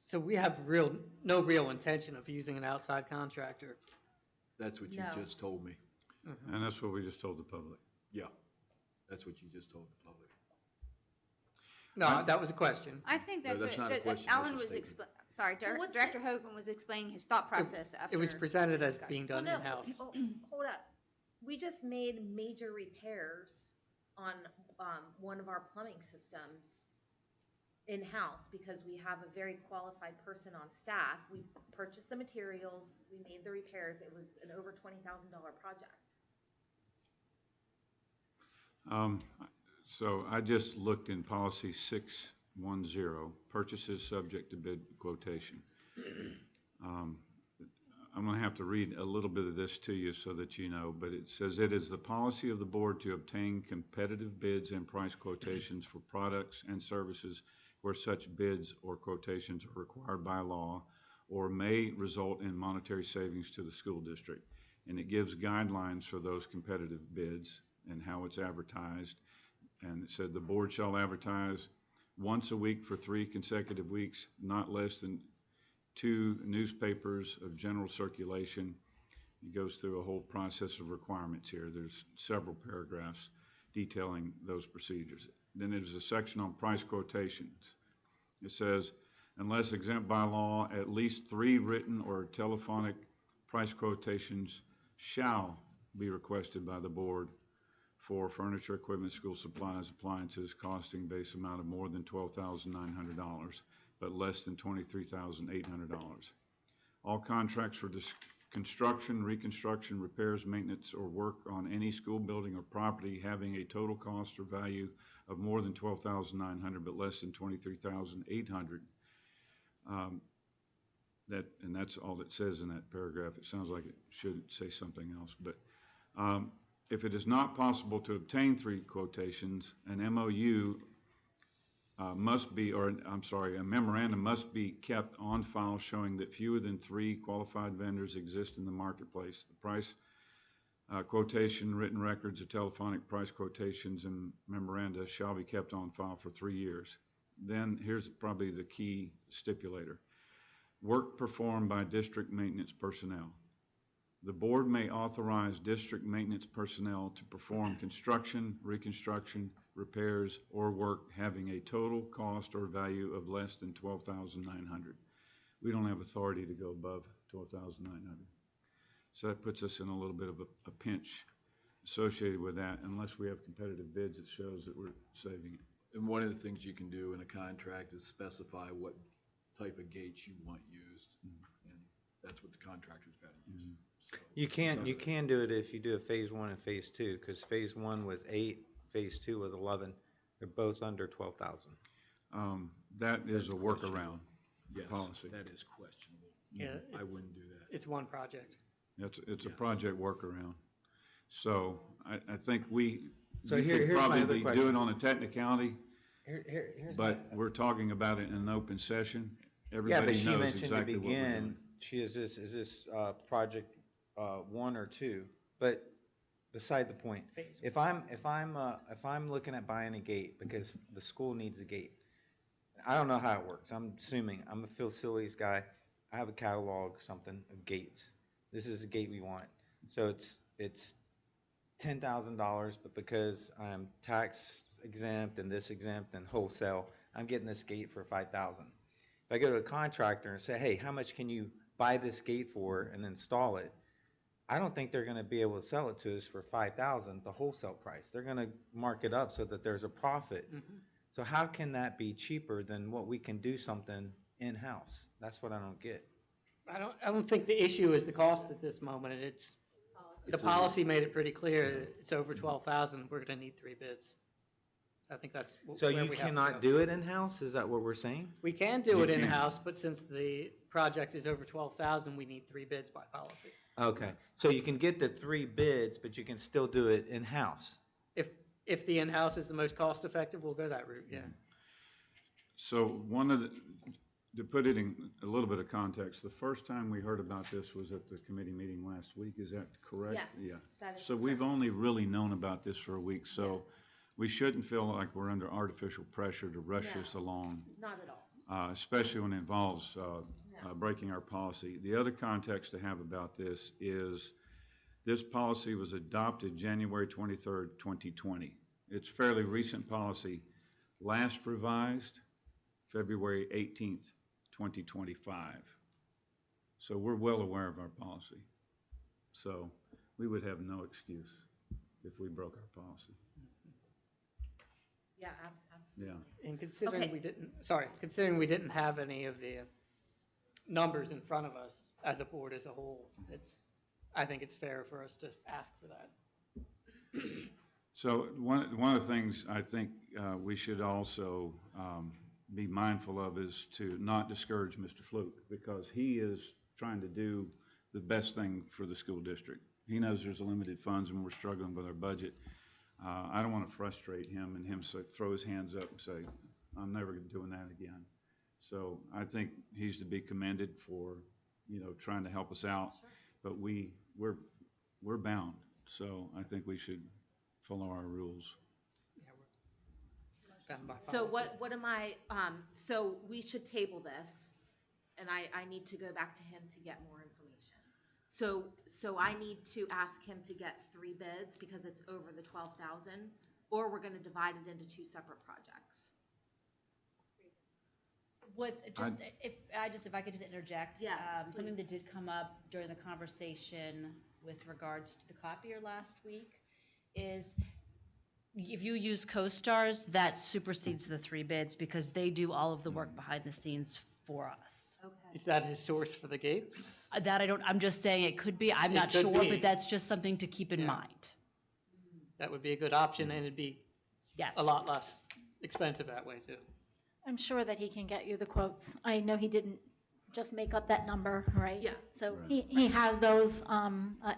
So we have no real intention of using an outside contractor. That's what you No. just told me. And that's what we just told the public. Yeah, that's what you just told the public. No, that was a question. I think No, that's that's what, not a that question, Alan that's a was, statement. sorry, Well, what's Director Hogan was explaining his thought process after. It was presented as discussion. being done Well, no, in-house. Hold up. We just made major repairs on one of our plumbing systems in-house because we have a very qualified person on staff. We purchased the materials, we made the repairs. It was an over $20,000 project. So I just looked in policy 610, purchases subject to bid quotation. I'm going to have to read a little bit of this to you so that you know, but it says, "It is the policy of the board to obtain competitive bids and price quotations for products and services where such bids or quotations are required by law or may result in monetary savings to the school district." And it gives guidelines for those competitive bids and how it's advertised. And it said the board shall advertise once a week for 3 consecutive weeks, not less than 2 newspapers of general circulation. It goes through a whole process of requirements here. There's several paragraphs detailing those procedures. Then there's a section on price quotations. It says, unless exempt by law, at least 3 written or telephonic price quotations shall be requested by the board for furniture, equipment, school supplies, appliances, costing base amount of more than $12,900, but less than $23,800. All contracts for construction, reconstruction, repairs, maintenance, or work on any school building or property having a total cost or value of more than $12,900 but less than $23,800. And that's all it says in that paragraph. It sounds like it should say something else. But if it is not possible to obtain 3 quotations, an MOU must be, or I'm sorry, a memorandum must be kept on file showing that fewer than 3 qualified vendors exist in the marketplace. The price quotation, written records of telephonic price quotations, and memoranda shall be kept on file for 3 years. Then here's probably the key stipulator. Work performed by district maintenance personnel. The board may authorize district maintenance personnel to perform construction, reconstruction, repairs, or work having a total cost or value of less than $12,900. We don't have authority to go above $12,900. So that puts us in a little bit of a pinch associated with that unless we have competitive bids that shows that we're saving it. And one of the things you can do in a contract is specify what type of gates you want used, and that's what the contractor's got to use. So, You can do it if you do a phase 1 and phase 2, because phase 1 was 8, phase 2 was 11. They're both under 12,000. That is a workaround yes, policy. that is questionable. Yeah, I wouldn't do that. It's one project. It's a project workaround. So I think we So you here's could my other probably do question. it on a technicality, Here's but we're talking about it in an open session. Yeah, Everybody but she knows mentioned to exactly what we're begin, doing. is this project 1 or 2? But beside the point, if I'm looking at buying a gate because the school needs a gate, I don't know how it works. I'm assuming I'm a facilities guy. I have a catalog or something of gates. This is the gate we want. So it's $10,000, but because I'm tax exempt and this exempt and wholesale, I'm getting this gate for $5,000. If I go to a contractor and say, hey, how much can you buy this gate for and install it? I don't think they're going to be able to sell it to us for $5,000, the wholesale price. They're going to mark it up so that there's a profit. Mm-hmm. So how can that be cheaper than what we can do something in-house? That's what I don't get. I don't think the issue is the cost at this moment. The policy made it pretty clear. It's over 12,000. We're going to need 3 bids. I think that's So where you we have to cannot go. do it in-house? Is that what we're saying? We can do You it can. in-house, but since the project is over 12,000, we need 3 bids by policy. Okay, so you can get the 3 bids, but you can still do it in-house? If the in-house is the most cost-effective, we'll go that route, yeah. So to put it in a little bit of context, the first time we heard about this was at the committee meeting last week. Is that correct? Yes, Yeah. that is So we've only really known about this for a week, so we shouldn't feel like we're under artificial pressure to rush this along. Not at all. Especially when it involves breaking our policy. The other context to have about this is this policy was adopted January 23rd, 2020. It's fairly recent policy, last revised February 18th, 2025. So we're well aware of our policy. So we would have no excuse if we broke our policy. Yeah, absolutely. Yeah. And considering Okay. considering we didn't have any of the numbers in front of us as a board as a whole, I think it's fair for us to ask for that. So one of the things I think we should also be mindful of is to not discourage Mr. Fluke, because he is trying to do the best thing for the school district. He knows there's limited funds and we're struggling with our budget. I don't want to frustrate him and him throw his hands up and say, I'm never doing that again. So I think he's to be commended for, trying to help us out. But we're bound. So I think we should follow our rules. So what am I, so we should table this, and I need to go back to him to get more information. So I need to ask him to get 3 bids because it's over the 12,000, or we're gonna divide it into 2 separate projects. If I could just interject. Yes, something please. that did come up during the conversation with regards to the copier last week is if you use co-stars, that supersedes the 3 bids because they do all of the work behind the scenes for us. Okay. Is that his source for the gates? That I'm just saying it could be, I'm It not could sure, be. but that's just something to keep in mind. That would be a good option, and it'd be Yes. a lot less expensive that way, too. I'm sure that he can get you the quotes. I know he didn't just make up that number, right? Yeah. So he has those.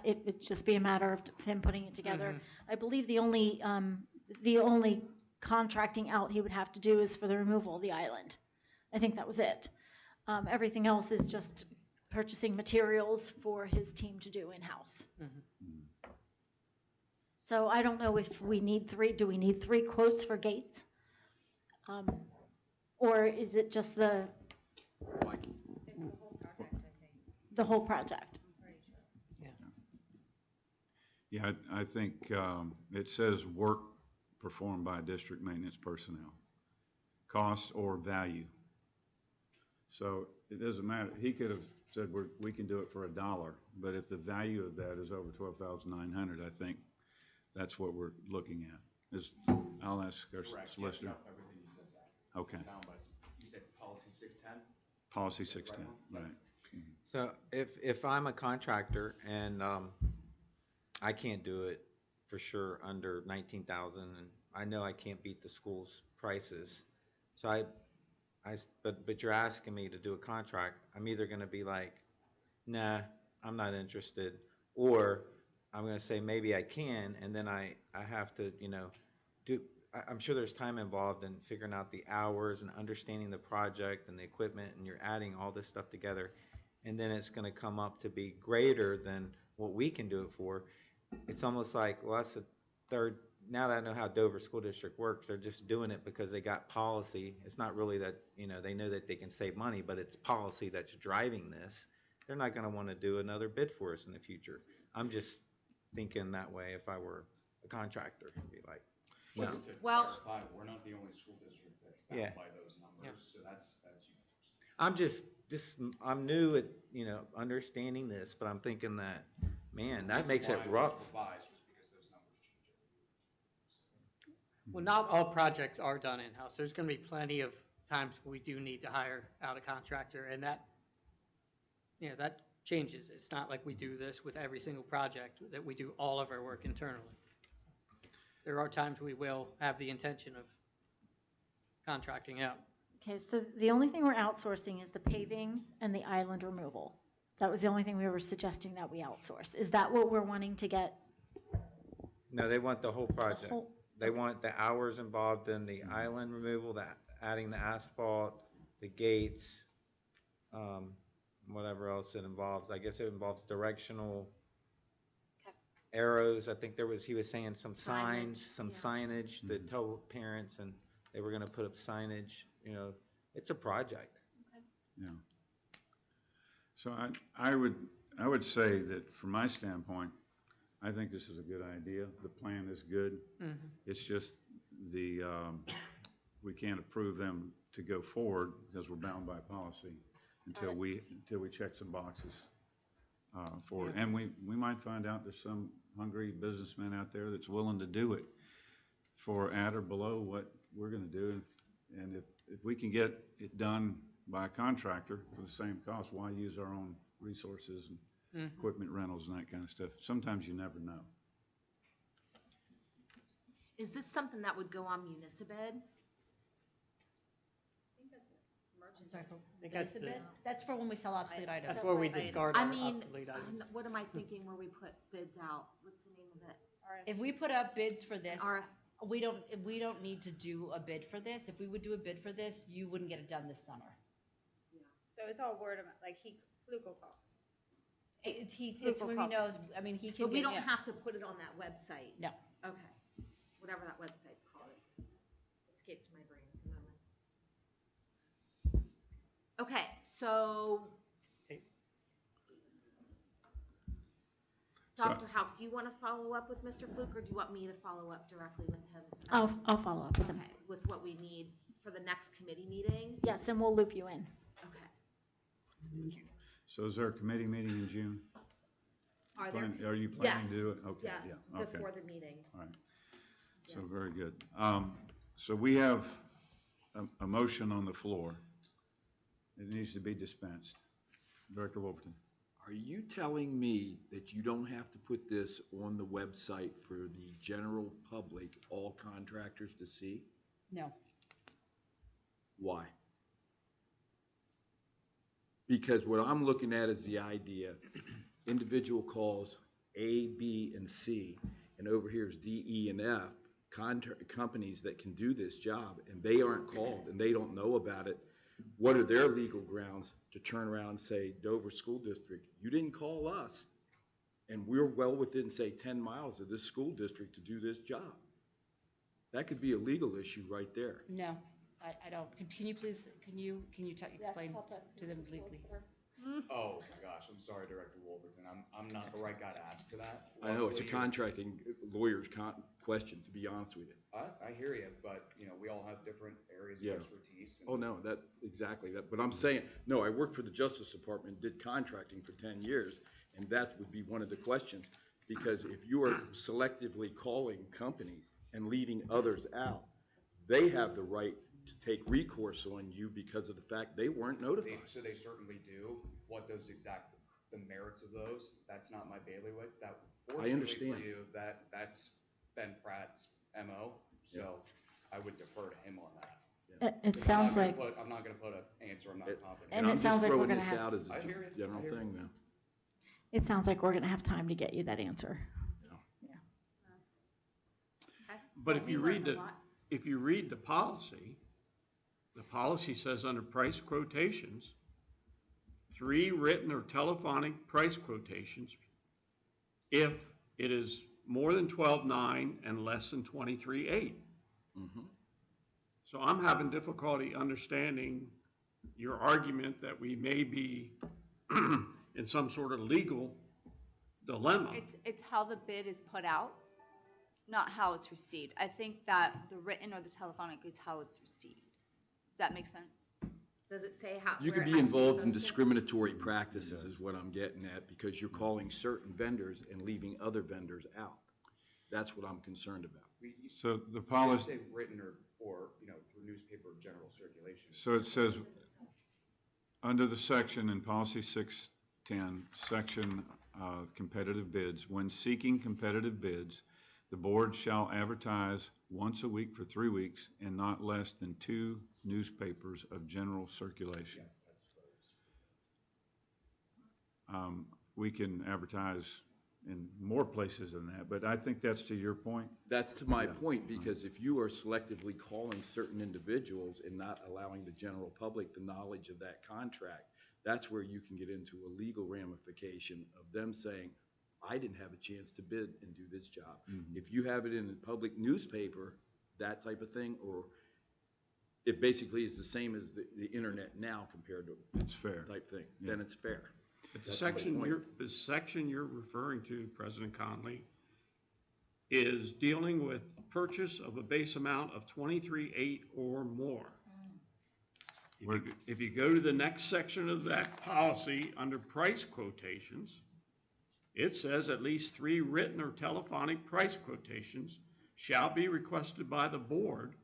It would just be a matter of him putting it together. I believe the only contracting out he would have to do is for the removal of the island. I think that was it. Everything else is just purchasing materials for his team to do in-house. So I don't know if we need 3. Do we need 3 quotes for gates? Or is it just the whole project? Yeah, I think it says work performed by district maintenance personnel, cost or value. So it doesn't matter. He could have said we can do it for $1, but if the value of that is over $12,900, I think that's what we're looking at. I'll ask our solicitor. Yeah, no, everything you said, Zach. Okay. You said policy 610? Policy 610, right. So if I'm a contractor and I can't do it for sure under 19,000, and I know I can't beat the school's prices, so but you're asking me to do a contract, I'm either going to be like, nah, I'm not interested, or I'm going to say maybe I can, and then I have to, I'm sure there's time involved in figuring out the hours and understanding the project and the equipment, and you're adding all this stuff together, and then it's going to come up to be greater than what we can do it for. It's almost like, well, that's the third. Now that I know how Dover School District works, they're just doing it because they got policy. It's not really that, they know that they can save money, but it's policy that's driving this. They're not going to want to do another bid for us in the future. I'm just thinking that way if I were a contractor. I'd be like, no. Just to Well- clarify, we're not the only school district that's bound by those numbers, so that's universal. I'm new at, understanding this, but I'm thinking that, man, that makes it rough. Revised was because those numbers change every year. Well, not all projects are done in-house. There's going to be plenty of times we do need to hire out a contractor, and that changes. It's not like we do this with every single project, that we do all of our work internally. There are times we will have the intention of contracting out. Okay, so the only thing we're outsourcing is the paving and the island removal. That was the only thing we were suggesting that we outsource. Is that what we're wanting to get? No, they want the whole project. They want the hours involved in the island removal, adding the asphalt, the gates, whatever else it involves. I guess it involves directional arrows. I think he was saying some signs, some signage to tell parents, and they were going to put up signage. It's a project. Yeah. So I would say that from my standpoint, I think this is a good idea. The plan is good. It's just we can't approve them to go forward because we're bound by policy until we check some boxes for it. And we might find out there's some hungry businessman out there that's willing to do it for at or below what we're going to do. And if we can get it done by a contractor for the same cost, why use our own resources and equipment rentals and that kind of stuff? Sometimes you never know. Is this something that would go on municipal bid? sorry, for think this that's a bit? That's for when we sell obsolete items. That's where we discard I our mean, obsolete items. what am I thinking where we put bids out? What's the name of it? If we put up bids for this, RF. we don't need to do a bid for this. If we would do a bid for this, you wouldn't get it done this summer. So it's all word of, like, Fluke will call. It's where he knows, I mean, he can. But we get- don't yeah. have to put it on that website. No. Okay. Whatever that website's called, it's escaped my brain at the moment. Okay, so. Dr. Hauk, do you want to follow up with Mr. Fluke, or do you want me to follow up directly with him? I'll follow up with him. Okay, with what we need for the next committee meeting? Yes, and we'll loop you in. Okay. So is there a committee meeting in June? Are you planning to do it? Okay, Yes, yeah, okay. before the meeting. All right. So very good. So we have a motion on the floor. It needs to be dispensed. Director Wolverton. Are you telling me that you don't have to put this on the website for the general public, all contractors to see? No. Why? Because what I'm looking at is the idea, individual calls A, B, and C, and over here is D, E, and F, companies that can do this job, and they aren't called, and they don't know about it. What are their legal grounds to turn around and say, Dover School District, you didn't call us, and we're well within, say, 10 miles of this school district to do this job? That could be a legal issue right there. No, I don't. Can you please, can you explain to them legally? Oh my gosh, I'm sorry, Director Wolverton. I'm not the right guy to ask for that. I know, it's a Luckily, contracting lawyer's question, to be honest with you. I hear you, but, we all have different areas of Yeah. expertise. and- Oh, no, that's exactly that. But I'm saying, no, I worked for the Justice Department, did contracting for 10 years, and that would be one of the questions. Because if you are selectively calling companies and leaving others out, they have the right to take recourse on you because of the fact they weren't notified. So they certainly do. What those the merits of those, that's not my bailiwick. That, fortunately understand. for you, that's Ben Pratt's MO, so I would defer to him on that. It sounds like, I'm not gonna put an answer I'm not confident. And it sounds like we're gonna I'm just have- throwing this out I as hear a you. general I hear you. thing now. it sounds like we're going to have time to get you that answer. But if you read the policy says under price quotations, 3 written or telephonic price quotations if it is more than 12.9 and less than 23.8. So I'm having difficulty understanding your argument that we may be in some sort of legal dilemma. It's how the bid is put out, not how it's received. I think that the written or the telephonic is how it's received. Does that make sense? Does it say how? You where could it be has to involved in posted? discriminatory practices is what I'm getting at, because you're calling certain vendors and leaving other vendors out. That's what I'm concerned about. So the You policy, say written or through newspaper general circulation. so it says, under the section in policy 610, section competitive bids, when seeking competitive bids, the board shall advertise once a week for 3 weeks and not less than 2 newspapers of general circulation. We can advertise in more places than that, but I think that's to your point. That's to my point, because if you are selectively calling certain individuals and not allowing the general public the knowledge of that contract, that's where you can get into a legal ramification of them saying, I didn't have a chance to bid and do this job. If you have it in a public newspaper, that type of thing, or it basically is the same as the internet now compared to It's fair. type thing, then it's fair. But the That's my point. section you're referring to, President Conley, is dealing with purchase of a base amount of 23.8 or more. If you go to the next section of that policy, under price quotations, it says at least 3 written or telephonic price quotations shall be requested by the board,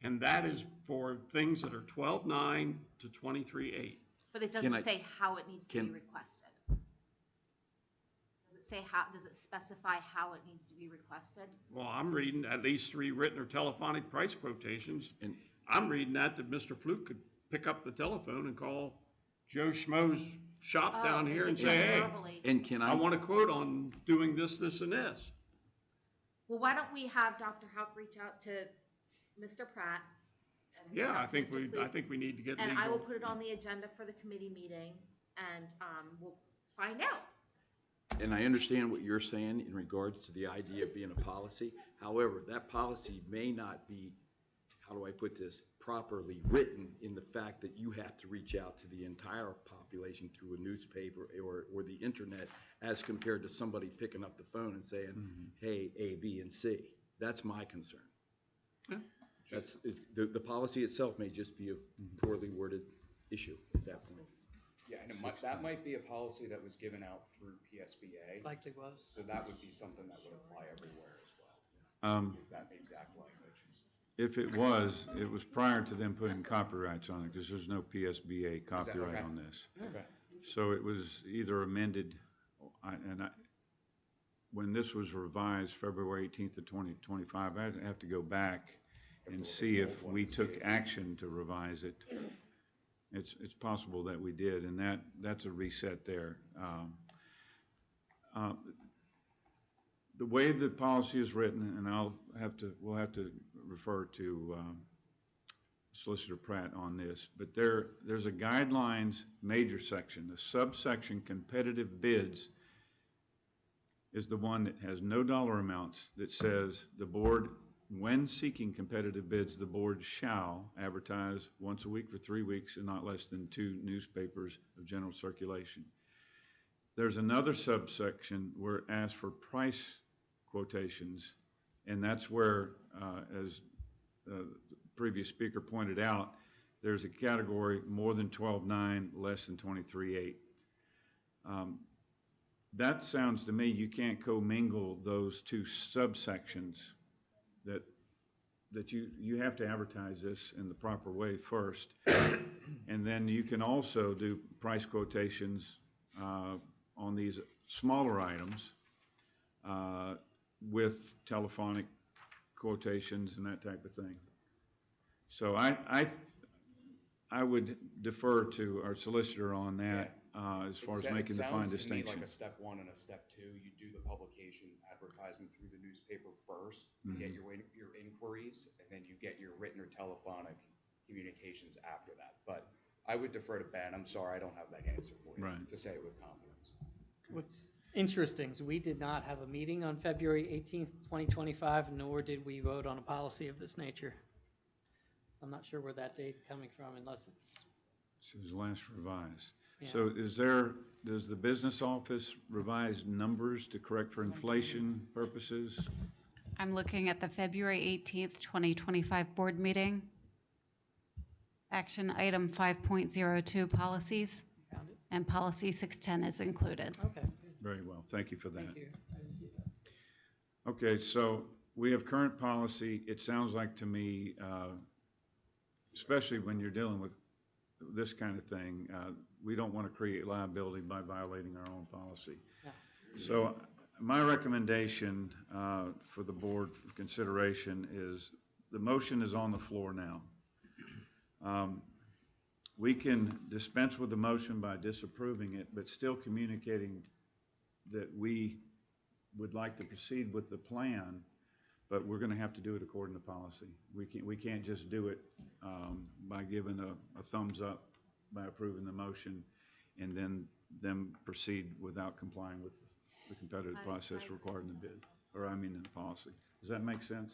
and that is for things that are 12.9 to 23.8. But it doesn't say how it needs to be requested. Does it say how, does it specify how it needs to be requested? Well, I'm reading at least 3 written or telephonic price quotations, and I'm reading that Mr. Fluke pick up the telephone and call Joe Schmo's shop down here and yeah, say, hey, verbally. And can I want a quote on doing this, this, and this. Well, why don't we have Dr. Hauk reach out to Mr. Pratt? And reach Yeah, out to Mr. I Fluke, think we need to get and I will legal. put it on the agenda for the committee meeting, and we'll find out. And I understand what you're saying in regards to the idea of being a policy. However, that policy may not be, how do I put this, properly written in the fact that you have to reach out to the entire population through a newspaper or the internet as compared to somebody picking up the phone and saying, hey, A, B, and C. That's my concern. Yeah. The policy itself may just be a poorly worded issue at that point. Yeah, and that might be a policy that was given out through PSBA. Likely was. So that would be something that would apply everywhere as well. Is that exact language? If it was prior to them putting copyrights on it, because there's no PSBA copyright okay? on this. Okay. So it was either amended, when this was revised February 18th of 2025, I'd have to go back and see if we took action to revise it. It's possible that we did, and that's a reset there. The way the policy is written, and we'll have to refer to Solicitor Pratt on this, but there's a guidelines major section. The subsection competitive bids is the one that has no dollar amounts, that says the board, when seeking competitive bids, the board shall advertise once a week for 3 weeks in not less than 2 newspapers of general circulation. There's another subsection where it asks for price quotations, and that's where, as the previous speaker pointed out, there's a category more than 12.9, less than 23.8. That sounds to me you can't commingle those 2 subsections. That you have to advertise this in the proper way first, and then you can also do price quotations on these smaller items with telephonic quotations and that type of thing. So I would defer to our solicitor on that as far as making the fine It sounds to me distinction. like a step 1 and a step 2. You do the publication advertisement through the newspaper first, you get your inquiries, and then you get your written or telephonic communications after that. But I would defer to Ben. I'm sorry, I don't have that answer for you to say it with confidence. What's interesting is we did not have a meeting on February 18th, 2025, nor did we vote on a policy of this nature. So I'm not sure where that date's coming from unless it's... It was last revised. Yeah. So does the business office revise numbers to correct for inflation purposes? I'm looking at the February 18th, 2025 board meeting. Action item 5.02 policies. Found it? And policy 610 is included. Okay. Very well, thank you for that. Thank you. I didn't see that. Okay, so we have current policy. It sounds like to me, especially when you're dealing with this kind of thing, we don't want to create liability by violating our own policy. Yeah. So my recommendation for the board for consideration is the motion is on the floor now. We can dispense with the motion by disapproving it, but still communicating that we would like to proceed with the plan, but we're going to have to do it according to policy. We can't just do it by giving a thumbs up by approving the motion and then them proceed without complying with the competitive process required in the bid, in the policy. Does that make sense?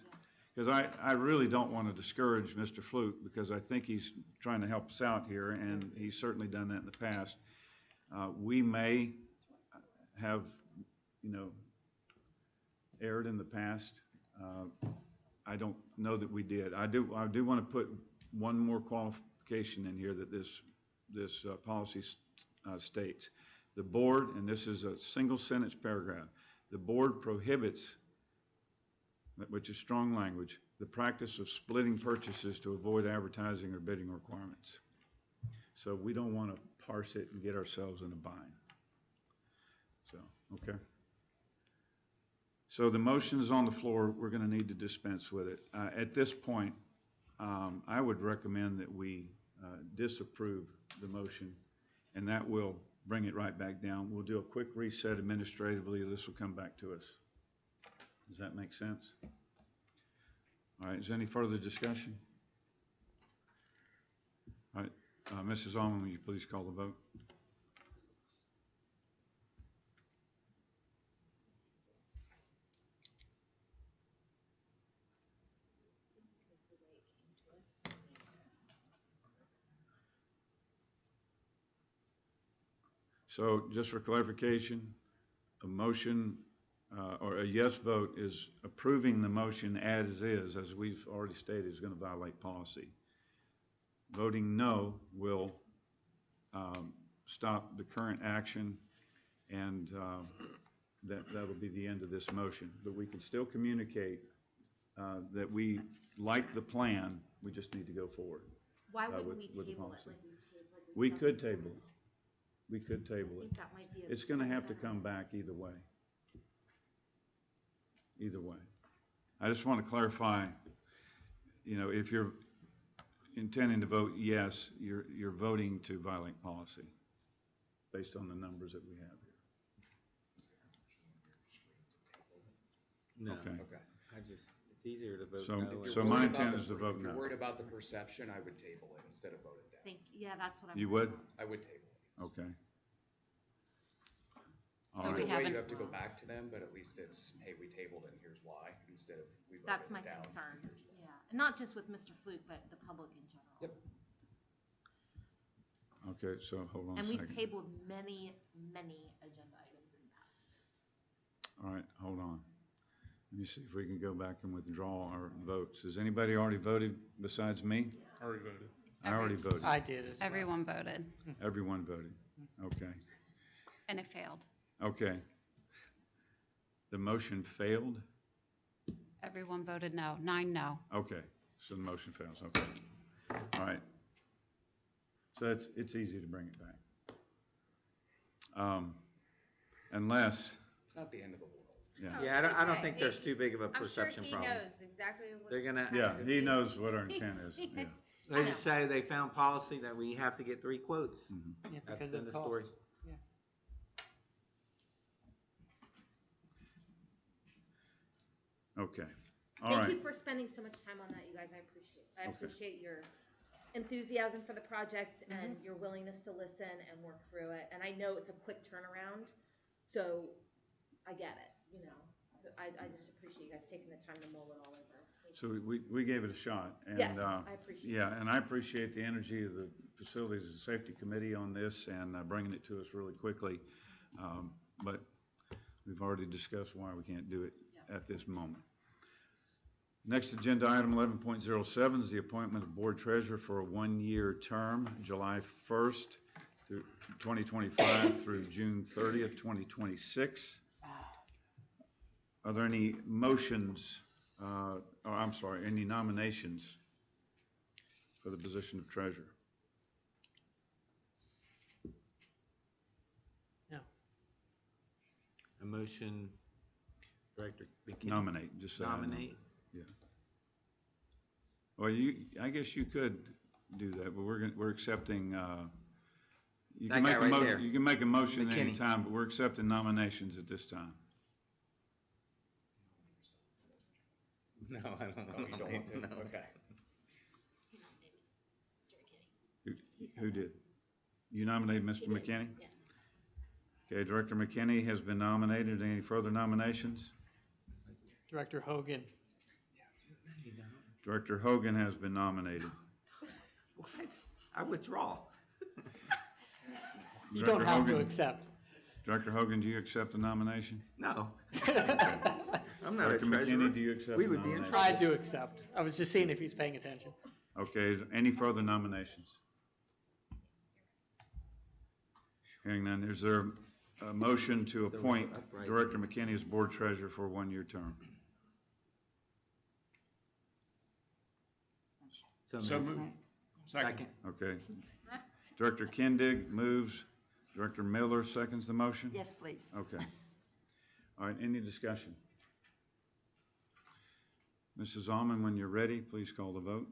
Because I really don't want to discourage Mr. Fluke, because I think he's trying to help us out here, and he's certainly done that in the past. We may have, erred in the past. I don't know that we did. I do want to put one more qualification in here that this policy states. The board, and this is a single sentence paragraph, the board prohibits, which is strong language, the practice of splitting purchases to avoid advertising or bidding requirements. So we don't want to parse it and get ourselves in a bind. So, okay. So the motion is on the floor. We're going to need to dispense with it. At this point, I would recommend that we disapprove the motion, and that will bring it right back down. We'll do a quick reset administratively. This will come back to us. Does that make sense? All right, is there any further discussion? All right, Mrs. Almond, will you please call the vote? So just for clarification, a motion or a yes vote is approving the motion as is, as we've already stated, is going to violate policy. Voting no will stop the current action, and that'll be the end of this motion. But we can still communicate that we like the plan, we just need to go forward. Why wouldn't we with the table it policy. like We could table it. We could table I it. think that might be a It's going to have to sign come back either way. Either way. I just want to clarify, you know, if you're intending to vote yes, you're voting to violate policy based on the numbers that we have here. No. Okay. Okay. It's easier to vote So- no. If you're so worried my about intent the is to per- vote If you're no. worried about the perception, I would table it instead of vote it down. yeah, that's what I'm. You would? I would table it. Okay. So All we right. Either way, haven't- you have to go back to them, but at least it's, hey, we tabled it and here's why, instead of we voted That's my it down. concern, and here's why. yeah, and not just with Mr. Fluke, but the public in general. Yep. Okay, so hold on a And second. we've tabled many, many agenda items in the past. All right, hold on. Let me see if we can go back and withdraw our votes. Has anybody already voted besides me? Already voted. I already voted. I did as well. Everyone voted, Everyone voted. Okay. and it failed. Okay. The motion failed? Everyone voted no, 9 no. Okay, so the motion fails, okay. All right. So it's easy to bring it back. Unless, It's not the end of the world. yeah. Yeah, I don't think there's too big of a perception I'm sure he problem. knows exactly what. They're gonna- Yeah, he knows what our intent is, yeah. They just say they found policy that we have to get 3 quotes. Yeah, That's because in of the cost. story. Yeah. Okay, all Thank right. you for spending so much time on that, you guys, I appreciate it. I Okay. appreciate your enthusiasm for the project and your willingness to listen and work through it. And I know it's a quick turnaround, so I get it, you know. So I just appreciate you guys taking the time to mull it all over. So we gave it a shot. And, Yes, I appreciate it. Yeah, and I appreciate the energy of the Facilities and Safety Committee on this and bringing it to us really quickly. But we've already discussed why we can't do it at this moment. Next agenda item 11.07 is the appointment of board treasurer for a one-year term, July 1st through 2025 through June 30th, 2026. Are there any motions, any nominations for the position of treasurer? No. A motion, Director McKinney. Nominate, just say I Nominate. Yeah. Well, I guess you could do that, but we're accepting, you That can make guy a right motion, there. you can make a motion at any McKinney. time, but we're accepting nominations at this time. No, I don't Oh, you don't want to? No. Okay. Who did? You nominated Mr. McKinney? Yes. Okay, Director McKinney has been nominated. Any further nominations? Director Hogan. Director Hogan has been nominated. What? I withdraw. You Director don't have to Hogan? accept. Director Hogan, do you accept the nomination? No. I'm not a Director treasurer. McKinney, do you accept We the would be in nomination? trouble. I do accept. I was just seeing if he's paying attention. Okay, any further nominations? Hearing none, is there a motion to appoint uprising. Director McKinney as board treasurer for a one-year term? So moved. Second. Okay. Director Kindig moves. Director Miller seconds the motion? Yes, please. Okay. All right, any discussion? Mrs. Almond, when you're ready, please call the vote.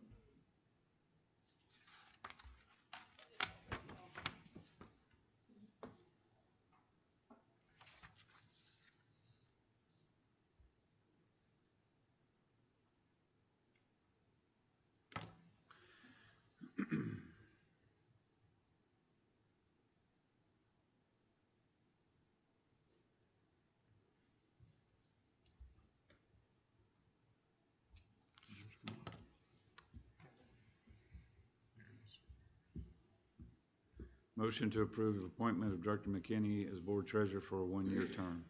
Motion to approve the appointment of Director McKinney as board treasurer for a one-year term.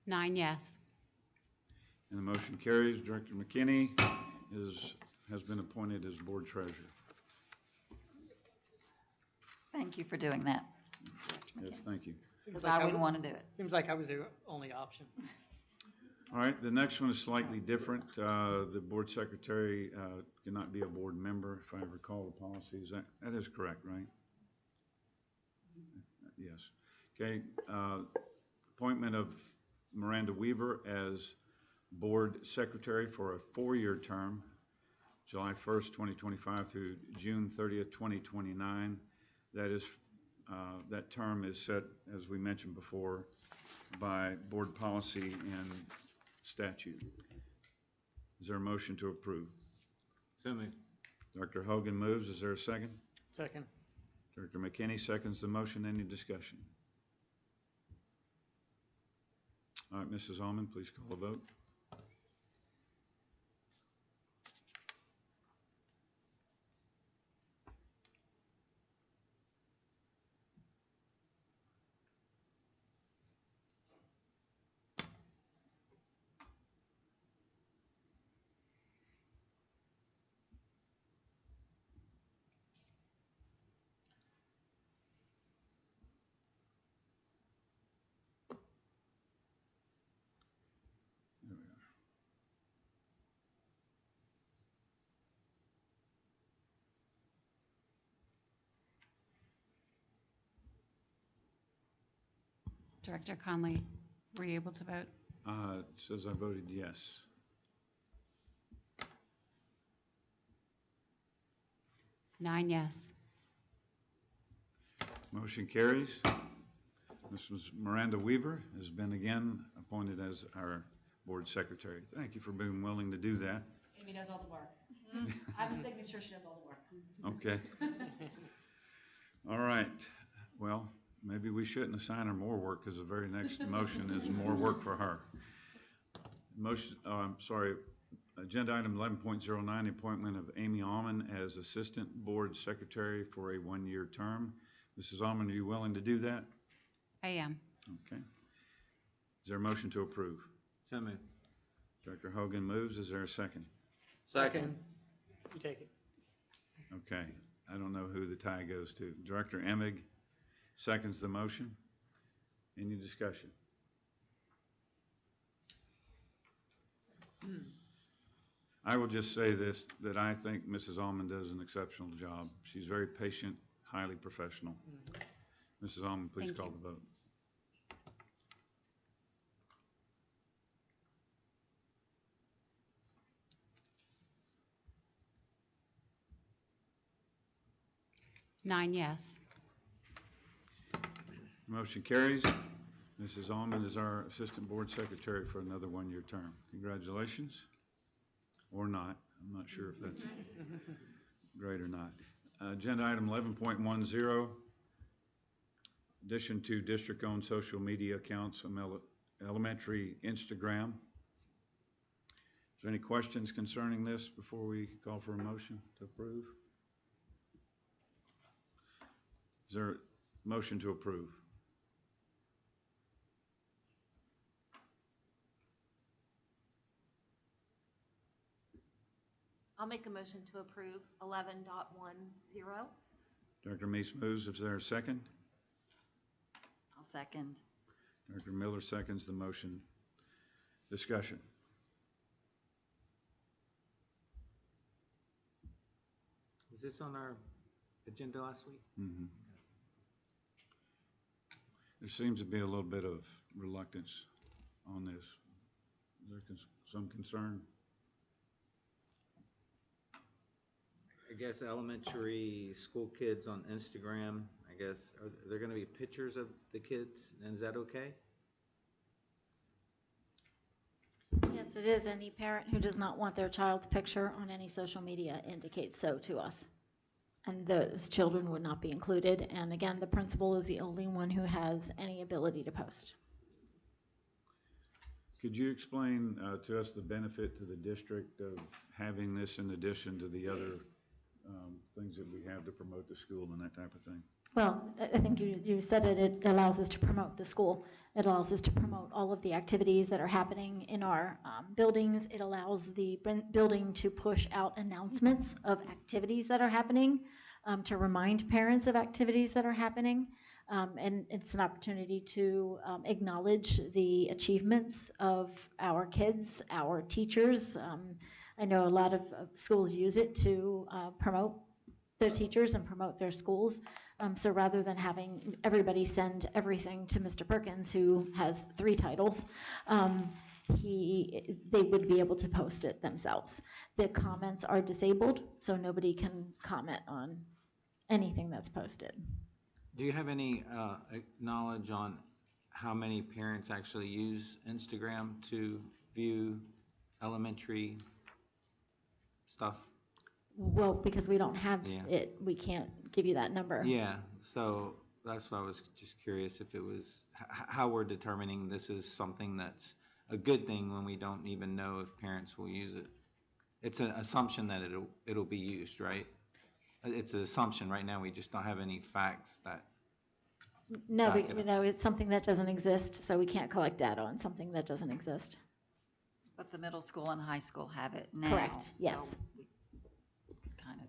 Nine yes. And the motion carries. Director McKinney has been appointed as board treasurer. Thank you for doing that. Yes, thank you. Because I wouldn't want to do it. Seems like I was the only option. All right, the next one is slightly different. The board secretary cannot be a board member, if I recall the policies. That is correct, right? Yes. Okay. Appointment of Miranda Weaver as board secretary for a four-year term, July 1st, 2025 through June 30th, 2029. That term is set, as we mentioned before, by board policy and statute. Is there a motion to approve? So moved. Dr. Hogan moves. Is there a second? Second. Director McKinney seconds the motion. Any discussion? All right, Mrs. Almond, please call the vote. There we are. Director Conley, were you able to vote? It says I voted yes. Nine yes. Motion carries. Mrs. Miranda Weaver has been again appointed as our board secretary. Thank you for being willing to do that. Amy does all the work. I have a signature, she does all the work. Okay. All right. Well, maybe we shouldn't assign her more work because the very next motion is more work for her. Agenda item 11.09, the appointment of Amy Almond as assistant board secretary for a one-year term. Mrs. Almond, are you willing to do that? I am. Okay. Is there a motion to approve? So moved. Director Hogan moves. Is there a second? Second. You take it. Okay. I don't know who the tie goes to. Director Emig seconds the motion. Any discussion? I will just say this, that I think Mrs. Almond does an exceptional job. She's very patient, highly professional. Mrs. Almond, please Thank call you. the vote. Nine yes. Motion carries. Mrs. Almond is our assistant board secretary for another one-year term. Congratulations. Or not. I'm not sure if that's great or not. Agenda item 11.10, addition to district-owned social media accounts, elementary Instagram. Is there any questions concerning this before we call for a motion to approve? Is there a motion to approve? I'll make a motion to approve 11.10. Director Meese moves. Is there a second? I'll second. Director Miller seconds the motion. Discussion. Was this on our agenda last week? Mm-hmm. There seems to be a little bit of reluctance on this. Is there some concern? I guess elementary school kids on Instagram, I guess, are there going to be pictures of the kids, and is that okay? Yes, it is. Any parent who does not want their child's picture on any social media indicates so to us. And those children would not be included. And again, the principal is the only one who has any ability to post. Could you explain to us the benefit to the district of having this in addition to the other things that we have to promote the school and that type of thing? Well, I think you said it, it allows us to promote the school. It allows us to promote all of the activities that are happening in our buildings. It allows the building to push out announcements of activities that are happening, to remind parents of activities that are happening. And it's an opportunity to acknowledge the achievements of our kids, our teachers. I know a lot of schools use it to promote their teachers and promote their schools. So rather than having everybody send everything to Mr. Perkins, who has 3 titles, they would be able to post it themselves. The comments are disabled, so nobody can comment on anything that's posted. Do you have any knowledge on how many parents actually use Instagram to view elementary stuff? Well, because we don't have Yeah. it, we can't give you that number. Yeah, so that's why I was just curious if it was, how we're determining this is something that's a good thing when we don't even know if parents will use it. It's an assumption that it'll be used, right? It's an assumption. Right now, we just don't have any facts that. No, it's something that doesn't exist, so we can't collect data on something that doesn't exist. But the middle school and high school have it now. Correct, yes. So we could kind of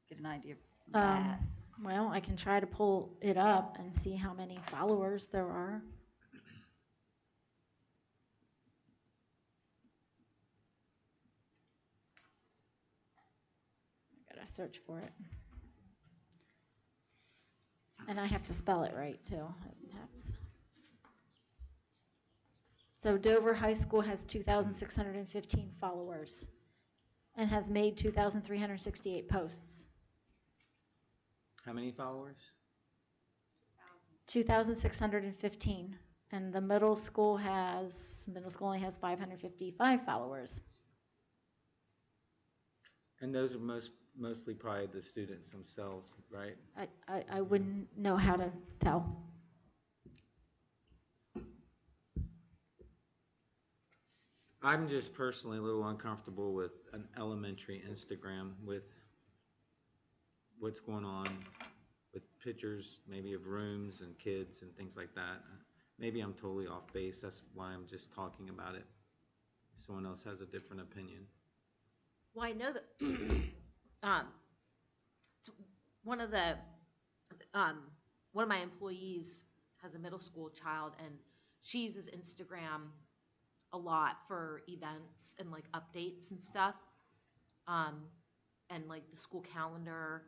get an idea of that. Well, I can try to pull it up and see how many followers there are. I gotta search for it. And I have to spell it right, too. Perhaps. So Dover High School has 2,615 followers and has made 2,368 posts. How many followers? 2,615, and the middle school only has 555 followers. And those are mostly probably the students themselves, right? I wouldn't know how to tell. I'm just personally a little uncomfortable with an elementary Instagram with what's going on with pictures maybe of rooms and kids and things like that. Maybe I'm totally off base. That's why I'm just talking about it. If someone else has a different opinion. Well, I know that so one of my employees has a middle school child, and she uses Instagram a lot for events and like updates and stuff, and like the school calendar.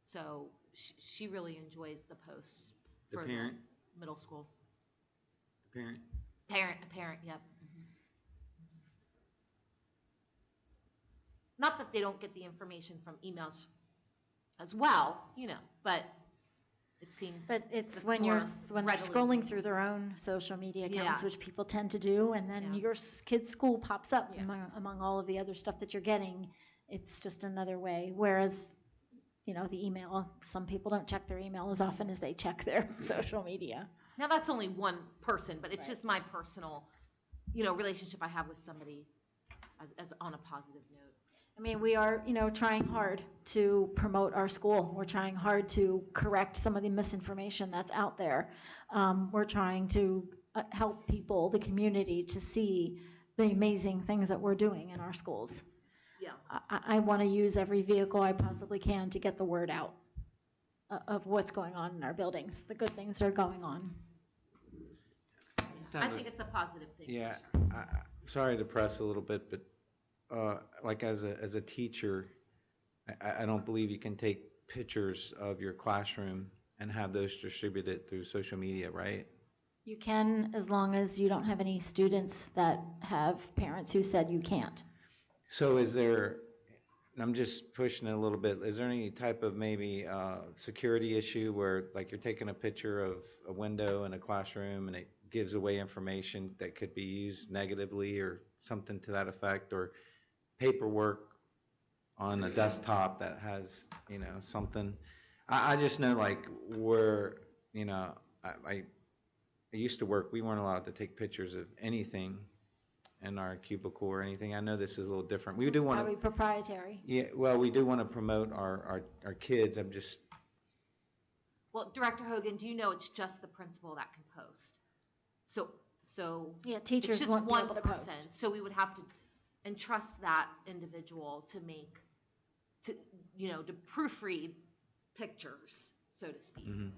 So she really enjoys the posts The for parent? the middle school. The parent? A parent, yep. Not that they don't get the information from emails as well, but it seems. But it's that's when more they're readily scrolling through their own social media accounts, Yeah. which people tend to do, and then your kid's school pops up among all of the other stuff that you're getting. It's just another way. Whereas, the email, some people don't check their email as often as they check their social media. Now, that's only one person, but it's just my personal, relationship I have with somebody as on a positive note. I mean, we are, trying hard to promote our school. We're trying hard to correct some of the misinformation that's out there. We're trying to help people, the community, to see the amazing things that we're doing in our schools. Yeah. I want to use every vehicle I possibly can to get the word out of what's going on in our buildings, the good things that are going on. I think it's a positive thing. Yeah, sorry to press a little bit, but like as a teacher, I don't believe you can take pictures of your classroom and have those distributed through social media, right? You can, as long as you don't have any students that have parents who said you can't. So is there, and I'm just pushing it a little bit, is there any type of maybe security issue where like you're taking a picture of a window in a classroom and it gives away information that could be used negatively or something to that effect, or paperwork on a desktop that has, something? I just know like where, I used to work, we weren't allowed to take pictures of anything in our cubicle or anything. I know this is a little different. We do want Probably to, proprietary. yeah, well, we do want to promote our kids. I'm just, Well, Director Hogan, do you know it's just the principal that can post? So. Yeah, teachers it's just won't be one able to person, post. so we would have to entrust that individual to to proofread pictures, so to speak. Mhm.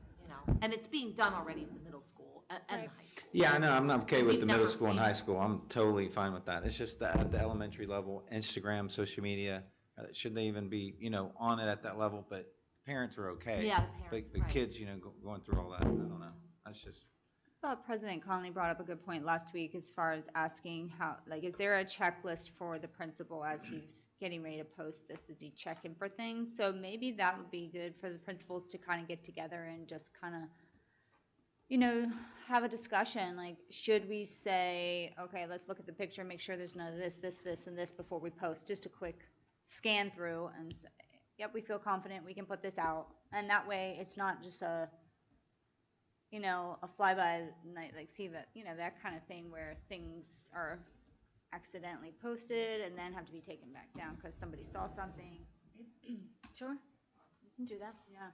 And it's being done already in the middle school and the high school. yeah, I know, I'm not okay with We've the middle never school and seen high it. school. I'm totally fine with that. It's just that at the elementary level, Instagram, social media, should they even be, on it at that level? But parents are okay. Yeah, parents, But right. kids, going through all that, I don't know. That's just. I thought President Conley brought up a good point last week as far as asking how, like, is there a checklist for the principal as he's getting ready to post this? Is he checking for things? So maybe that would be good for the principals to kind of get together and just kind of, have a discussion. Like, should we say, okay, let's look at the picture, make sure there's none of this, and this before we post? Just a quick scan through and say, yep, we feel confident, we can put this out. And that way it's not just a fly by night, like see that, that kind of thing where things are accidentally posted and then have to be taken back down because somebody saw something. Sure, you can do that. Yeah.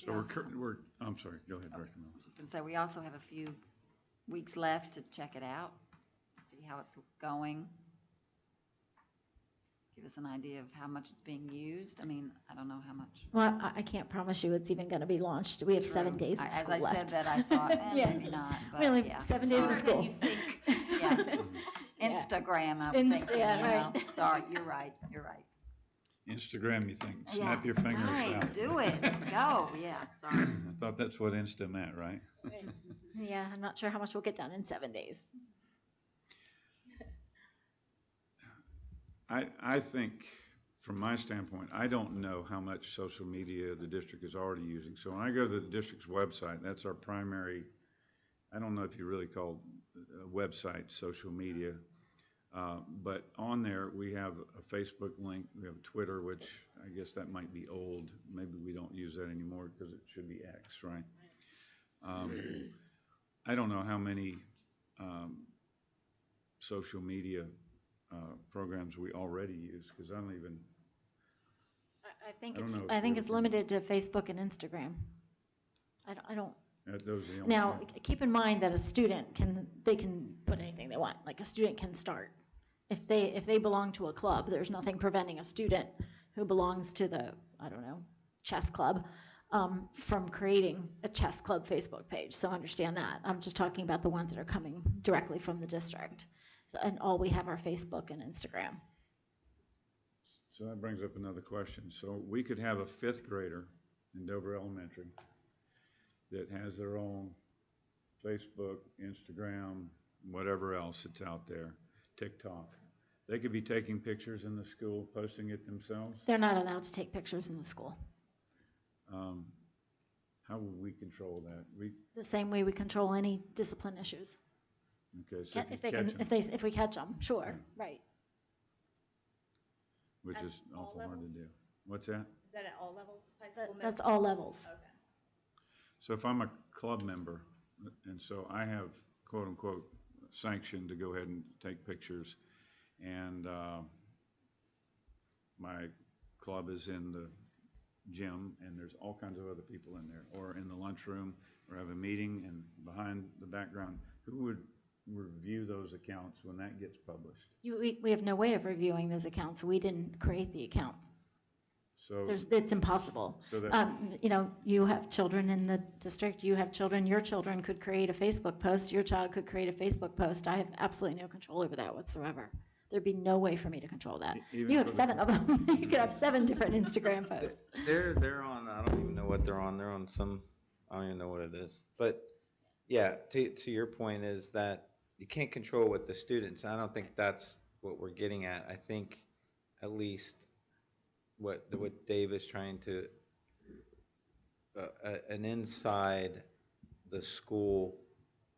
So Yes. I'm sorry, go ahead, Director Miller. I was just going to say, we also have a few weeks left to check it out, see how it's going. Give us an idea of how much it's being used. I mean, I don't know how much. Well, I can't promise you it's even going to be launched. We have 7 days of As school I left. said that, I thought, Yeah. maybe not, but We only yeah. have 7 days of Sorry. school. You think, yeah. Instagram, I'm thinking, yeah, right. Sorry, you're right. Instagram, you think, Yeah. snap your fingers Right, out. do it. Let's go. Yeah, sorry. I thought that's what Insta meant, right? Yeah, I'm not sure how much we'll get done in 7 days. I think, from my standpoint, I don't know how much social media the district is already using. So when I go to the district's website, that's our primary, I don't know if you really call a website social media, but on there we have a Facebook link, we have Twitter, which I guess that might be old. Maybe we don't use that anymore because it should be X, right? I don't know how many social media programs we already use, because I don't even. I think I don't it's know if I think Twitter it's can- limited to Facebook and Instagram. I don't. Those are the only Now, two. keep in mind that a student can put anything they want. Like a student can start. If they belong to a club, there's nothing preventing a student who belongs to the, I don't know, chess club, from creating a chess club Facebook page. So understand that. I'm just talking about the ones that are coming directly from the district. So, and all we have are Facebook and Instagram. So that brings up another question. So we could have a fifth grader in Dover Elementary that has their own Facebook, Instagram, whatever else that's out there, TikTok. They could be taking pictures in the school, posting it themselves. They're not allowed to take pictures in the school. How would we control that? The same way we control any discipline issues. Okay, so If if they you can, catch them, if we catch them, sure, right. which At is all awful hard to levels? do. What's that? Is that at all levels? High school, middle That's school? all levels. Okay. So if I'm a club member, and so I have quote-unquote sanction to go ahead and take pictures, and my club is in the gym, and there's all kinds of other people in there, or in the lunchroom, or have a meeting, and behind the background, who would review those accounts when that gets published? We have no way of reviewing those accounts. We didn't create the account. So It's impossible. So that- You have children in the district, you have children, your children could create a Facebook post, your child could create a Facebook post. I have absolutely no control over that whatsoever. There'd be no way for me to control that. Even You have for the- 7 of them. You could have 7 different Instagram posts. They're on, I don't even know what they're on. They're on some, I don't even know what it is. But yeah, to your point is that you can't control what the students, I don't think that's what we're getting at. I think at least what Dave is trying to, an inside the school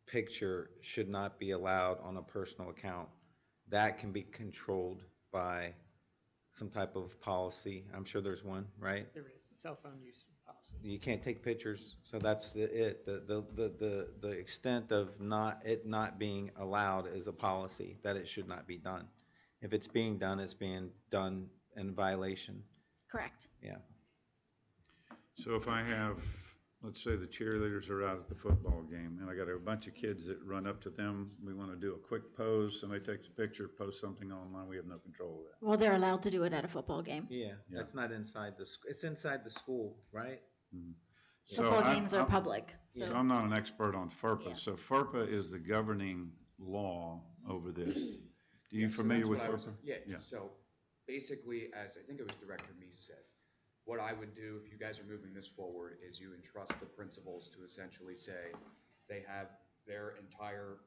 picture should not be allowed on a personal account. That can be controlled by some type of policy. I'm sure there's one, right? There is a cell phone use policy. You can't take pictures, so that's the extent of it not being allowed is a policy, that it should not be done. If it's being done, it's being done in violation, Correct. yeah. So if I have, let's say the cheerleaders are out at the football game, and I got a bunch of kids that run up to them, we want to do a quick pose, somebody takes a picture, posts something online, we have no control of that. Well, they're allowed to do it at a football game. Yeah, that's not inside it's inside the school, right? Football games are public. So So I'm not an expert on FERPA, Yeah. so FERPA is the governing law over this. Are you Yeah, so familiar that's with what I was- FERPA? Yeah, so basically, as I think it was Director Meese said, what I would do if you guys are moving this forward is you entrust the principals to essentially say they have their entire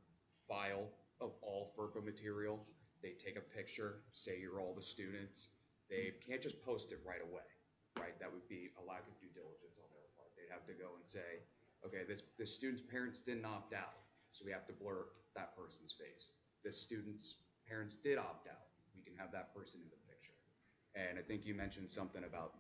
file of all FERPA material. They take a picture, say you're all the students. They can't just post it right away, right? That would be a lack of due diligence on their part. They'd have to go and say, okay, this student's parents didn't opt out, so we have to blur that person's face. This student's parents did opt out. We can have that person in the picture. And I think you mentioned something about,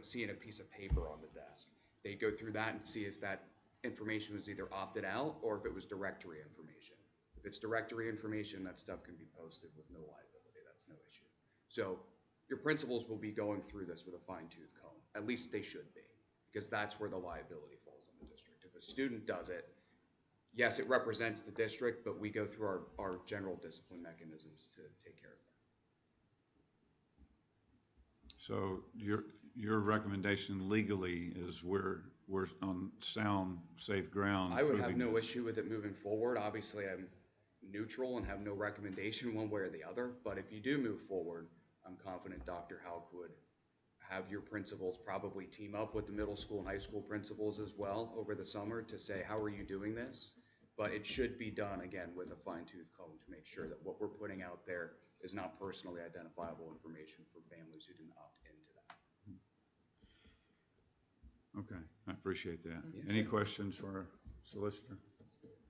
seeing a piece of paper on the desk. They'd go through that and see if that information was either opted out or if it was directory information. If it's directory information, that stuff can be posted with no liability. That's no issue. So your principals will be going through this with a fine-tooth comb. At least they should be, because that's where the liability falls on the district. If a student does it, yes, it represents the district, but we go through our general discipline mechanisms to take care of that. So your recommendation legally is we're on sound, safe ground. I would have moving no this. issue with it moving forward. Obviously, I'm neutral and have no recommendation one way or the other, but if you do move forward, I'm confident Dr. Hauk would have your principals probably team up with the middle school and high school principals as well over the summer to say, how are you doing this? But it should be done, again, with a fine-tooth comb to make sure that what we're putting out there is not personally identifiable information for families who didn't opt into that. Okay, I appreciate that. Yes. Any questions for our solicitor?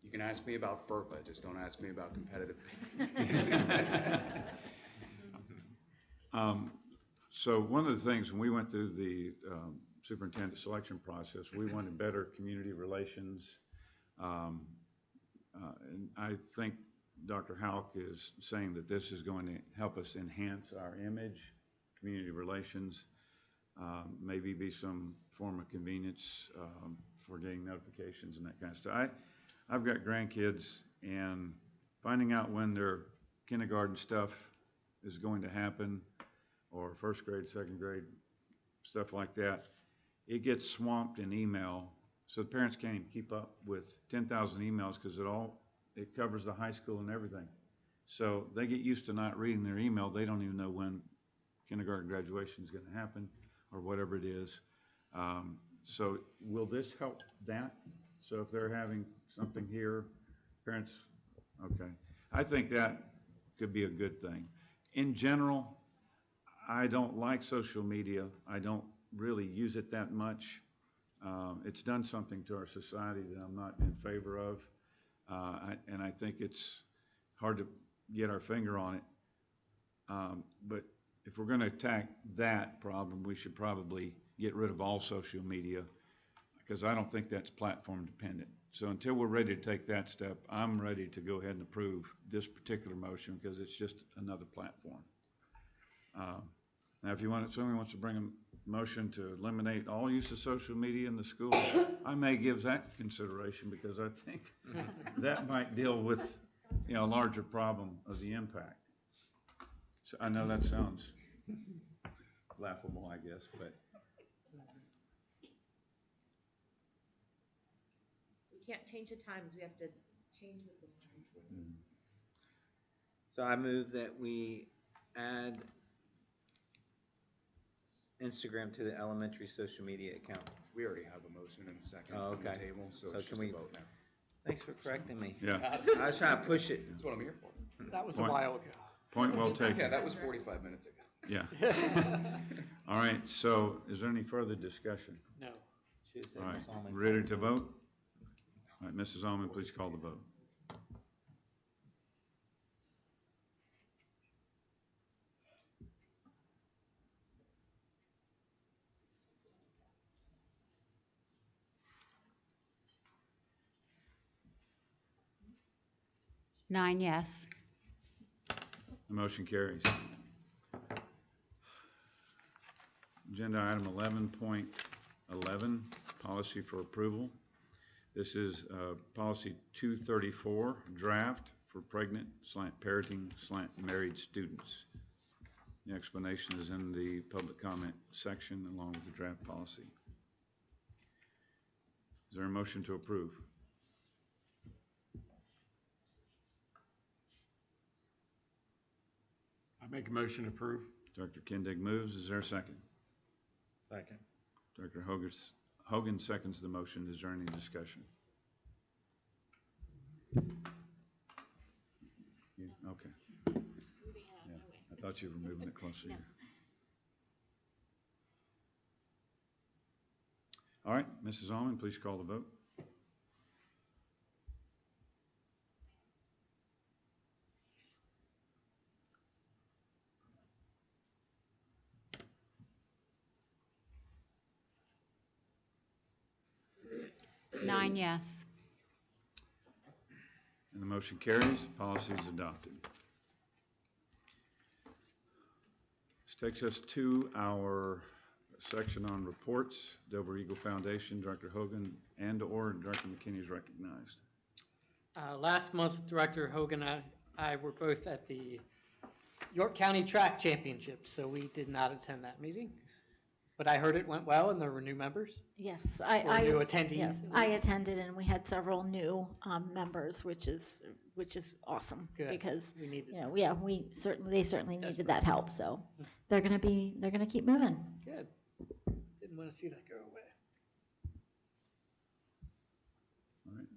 You can ask me about FERPA, just don't ask me about competitive. So one of the things, when we went through the superintendent selection process, we wanted better community relations. And I think Dr. Hauk is saying that this is going to help us enhance our image, community relations, maybe be some form of convenience for getting notifications and that kind of stuff. I've got grandkids, and finding out when their kindergarten stuff is going to happen, or first grade, second grade, stuff like that, it gets swamped in email, so the parents can't even keep up with 10,000 emails because it covers the high school and everything. So they get used to not reading their email. They don't even know when kindergarten graduation is going to happen or whatever it is. So will this help that? So if they're having something here, parents, okay. I think that could be a good thing. In general, I don't like social media. I don't really use it that much. It's done something to our society that I'm not in favor of. And I think it's hard to get our finger on it. But if we're going to attack that problem, we should probably get rid of all social media, because I don't think that's platform dependent. So until we're ready to take that step, I'm ready to go ahead and approve this particular motion because it's just another platform. Now, if somebody wants to bring a motion to eliminate all use of social media in the school, I may give that consideration, because I think that might deal with, a larger problem of the impact. So I know that sounds laughable, I guess, but We can't change the times, we have to change with the times. So I move that we add Instagram to the elementary social media account. We already have a motion and a second Oh, on the okay. table, so So it's can just a we- vote now. Thanks for correcting me. Yeah. I was trying to push it. That's what I'm here for. That was a Point- while ago. point well taken. Yeah, that was 45 minutes ago. Yeah. All right, so is there any further discussion? No. Should've said All right, Ms. Allman. ready to vote? All right, Mrs. Allman, please call the vote. 9 yes. The motion carries. Agenda item 11.11, policy for approval. This is policy 234, draft for pregnant/parenting/married students. The explanation is in the public comment section along with the draft policy. Is there a motion to approve? I make a motion to approve. Dr. Kindig moves. Is there a second? Second. Dr. Hogan seconds the motion. Is there any discussion? Okay. Yeah, I thought you were moving it closer. No. All right, Mrs. Allman, please call the vote. Nine yes. And the motion carries. Policy is adopted. This takes us to our section on reports. Dover Eagle Foundation, Director Hogan and/or Director McKinney is recognized. Last month, Director Hogan and I were both at the York County Track Championship, so we did not attend that meeting. But I heard it went well and there were new members. Yes, Or new attendees. Yes, I attended and we had several new members, which is awesome. Good. Because, We needed you know, yeah, they certainly needed that help, so they're gonna keep moving. Good. Didn't want to see that go away. All right.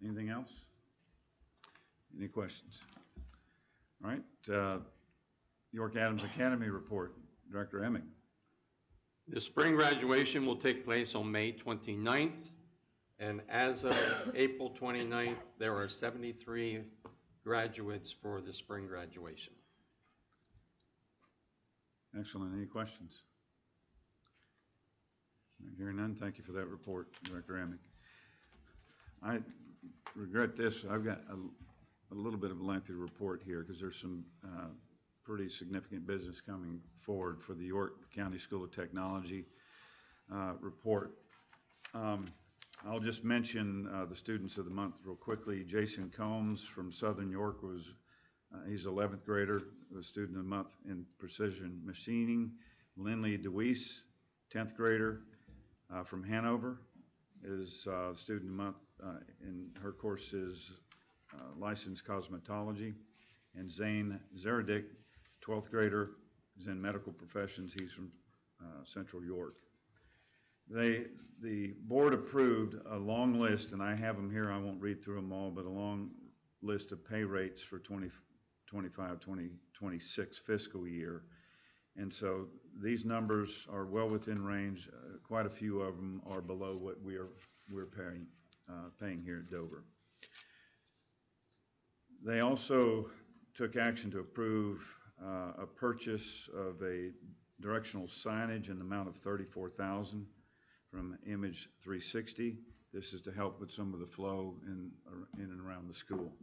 Anything else? Any questions? All right. York Adams Academy report. Director Emming. The spring graduation will take place on May 29th, and as of April 29th, there are 73 graduates for the spring graduation. Excellent. Any questions? Hearing none, thank you for that report, Director Emming. I regret this. I've got a little bit of a lengthy report here because there's some pretty significant business coming forward for the York County School of Technology report. I'll just mention the students of the month real quickly. Jason Combs from Southern York was, he's 11th grader, the student of the month in precision machining. Lindley DeWeese, 10th grader from Hanover, is student of the month in her course is licensed cosmetology. And Zane Zeredick, 12th grader, is in medical professions. He's from Central York. The board approved a long list, and I have them here. I won't read through them all, but a long list of pay rates for 2025-2026 fiscal year. And so these numbers are well within range. Quite a few of them are below what we're paying here at Dover. They also took action to approve a purchase of a directional signage in the amount of $34,000 from Image 360. This is to help with some of the flow in and around the school,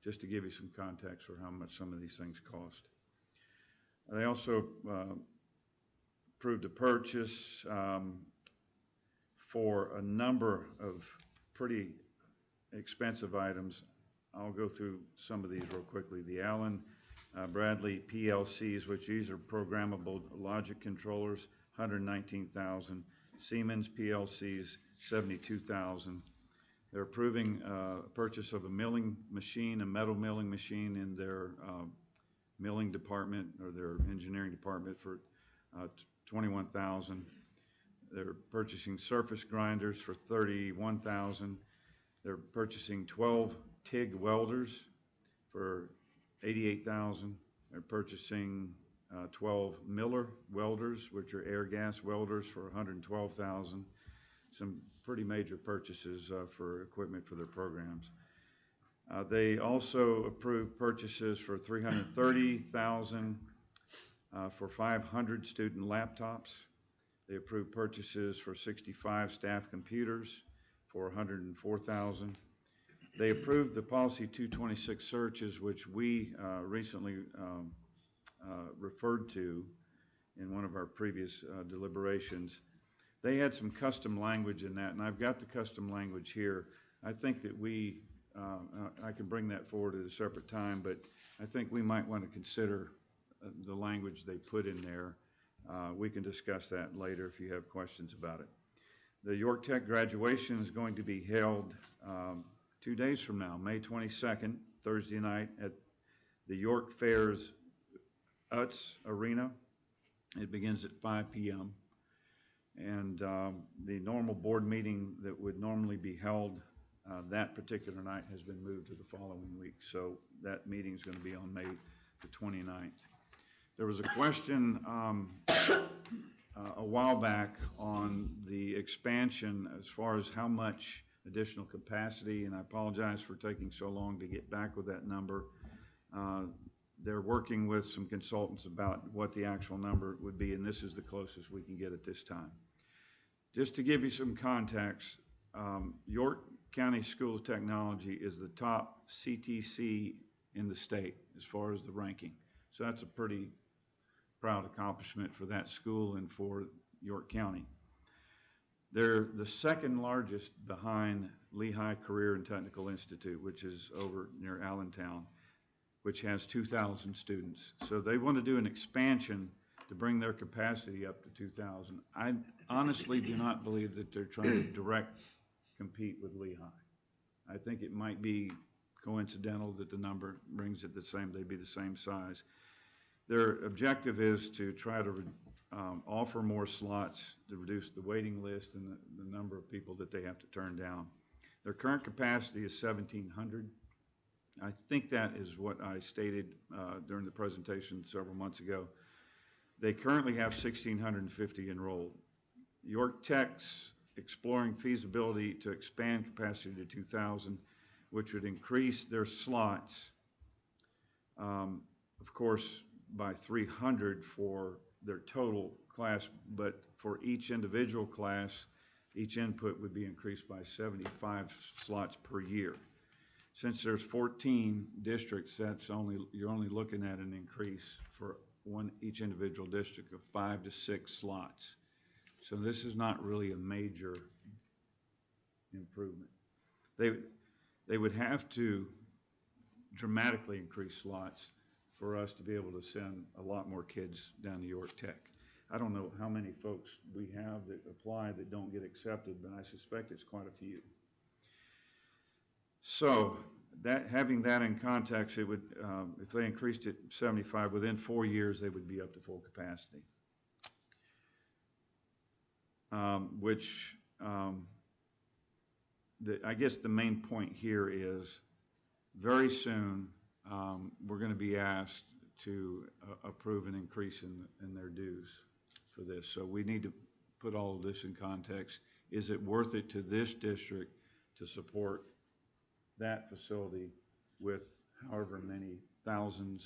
just to give you some context for how much some of these things cost. They also approved a purchase for a number of pretty expensive items. I'll go through some of these real quickly. The Allen Bradley PLCs, which these are programmable logic controllers, $119,000. Siemens PLCs, $72,000. They're approving a purchase of a milling machine, a metal milling machine in their milling department or their engineering department for $21,000. They're purchasing surface grinders for $31,000. They're purchasing 12 TIG welders for $88,000. They're purchasing 12 Miller welders, which are air gas welders, for $112,000. Some pretty major purchases for equipment for their programs. They also approved purchases for $330,000 for 500 student laptops. They approved purchases for 65 staff computers for $104,000. They approved the policy 226 searches, which we recently referred to in one of our previous deliberations. They had some custom language in that, and I've got the custom language here. I think that I can bring that forward at a separate time, but I think we might want to consider the language they put in there. We can discuss that later if you have questions about it. The York Tech graduation is going to be held 2 days from now, May 22nd, Thursday night, at the York Fair's Utz Arena. It begins at 5 p.m. And the normal board meeting that would normally be held that particular night has been moved to the following week. So that meeting is going to be on May the 29th. There was a question a while back on the expansion as far as how much additional capacity, and I apologize for taking so long to get back with that number. They're working with some consultants about what the actual number would be, and this is the closest we can get at this time. Just to give you some context, York County School of Technology is the top CTC in the state as far as the ranking. So that's a pretty proud accomplishment for that school and for York County. They're the second largest behind Lehigh Career and Technical Institute, which is over near Allentown, which has 2,000 students. So they want to do an expansion to bring their capacity up to 2,000. I honestly do not believe that they're trying to direct compete with Lehigh. I think it might be coincidental that the number brings it the same, they'd be the same size. Their objective is to try to offer more slots to reduce the waiting list and the number of people that they have to turn down. Their current capacity is 1,700. I think that is what I stated during the presentation several months ago. They currently have 1,650 enrolled. York Tech's exploring feasibility to expand capacity to 2,000, which would increase their slots, of course, by 300 for their total class, but for each individual class, each input would be increased by 75 slots per year. Since there's 14 districts, you're only looking at an increase for each individual district of 5 to 6 slots. So this is not really a major improvement. They would have to dramatically increase slots for us to be able to send a lot more kids down to York Tech. I don't know how many folks we have that apply that don't get accepted, but I suspect it's quite a few. So having that in context, it would, if they increased it 75, within 4 years, they would be up to full capacity. I guess the main point here is very soon we're going to be asked to approve an increase in their dues for this. So we need to put all of this in context. Is it worth it to this district to support that facility with however many thousands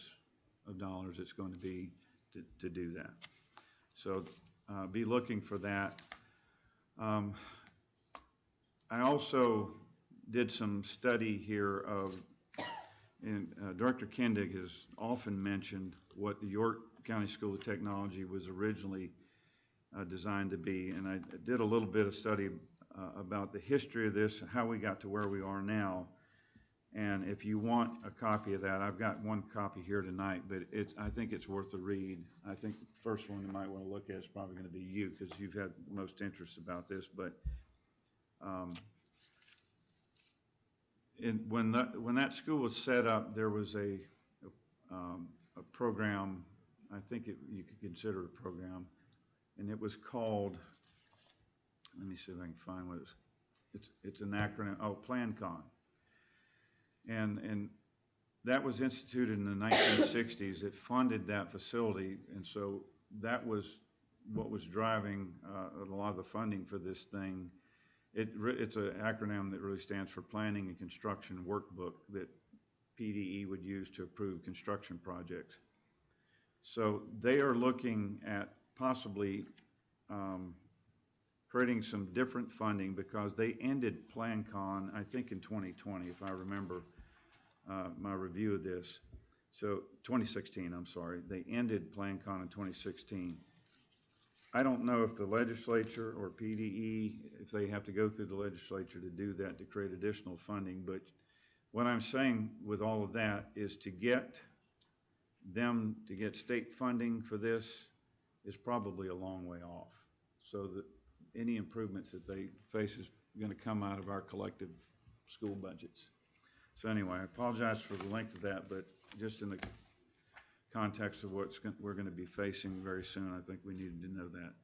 of dollars it's going to be to do that? So be looking for that. I also did some study here of, and Director Kindig has often mentioned what the York County School of Technology was originally designed to be, and I did a little bit of study about the history of this, how we got to where we are now. And if you want a copy of that, I've got one copy here tonight, but I think it's worth a read. I think the first one you might want to look at is probably going to be you, because you've had the most interest about this. But when that school was set up, there was a program, I think you could consider a program, and it was called, let me see if I can find what it's an acronym, PlanCon. And that was instituted in the 1960s. It funded that facility, and so that was what was driving a lot of the funding for this thing. It's an acronym that really stands for Planning and Construction Workbook that PDE would use to approve construction projects. So they are looking at possibly creating some different funding because they ended PlanCon, I think in 2020, if I remember my review of this. So 2016, I'm sorry. They ended PlanCon in 2016. I don't know if the legislature or PDE, if they have to go through the legislature to do that to create additional funding, but what I'm saying with all of that is to get them to get state funding for this is probably a long way off. So that any improvements that they face is going to come out of our collective school budgets. So anyway, I apologize for the length of that, but just in the context of we're going to be facing very soon, I think we needed to know that.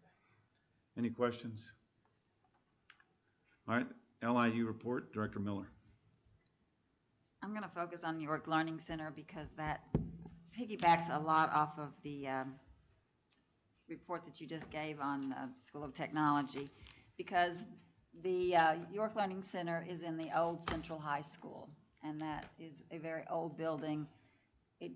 Any questions? All right, LIU report, Director Miller. I'm going to focus on York Learning Center because that piggybacks a lot off of the report that you just gave on School of Technology, because the York Learning Center is in the old Central High School, and that is a very old building. It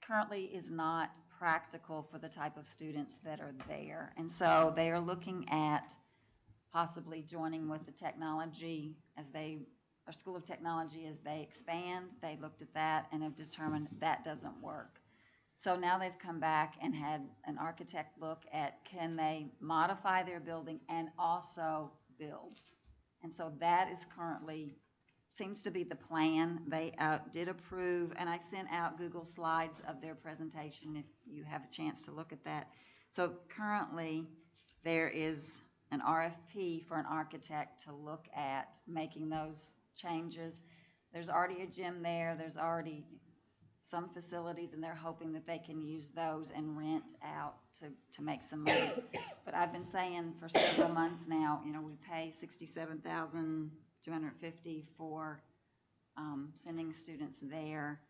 currently is not practical for the type of students that are there, and so they are looking at possibly joining with the technology as they, or School of Technology as they expand. They looked at that and have determined that doesn't work. So now they've come back and had an architect look at can they modify their building and also build. And so that is currently, seems to be the plan. They did approve, and I sent out Google Slides of their presentation if you have a chance to look at that. So currently there is an RFP for an architect to look at making those changes. There's already a gym there. There's already some facilities, and they're hoping that they can use those and rent out to make some money. But I've been saying for several months now, you know, we pay $67,250 for sending students there.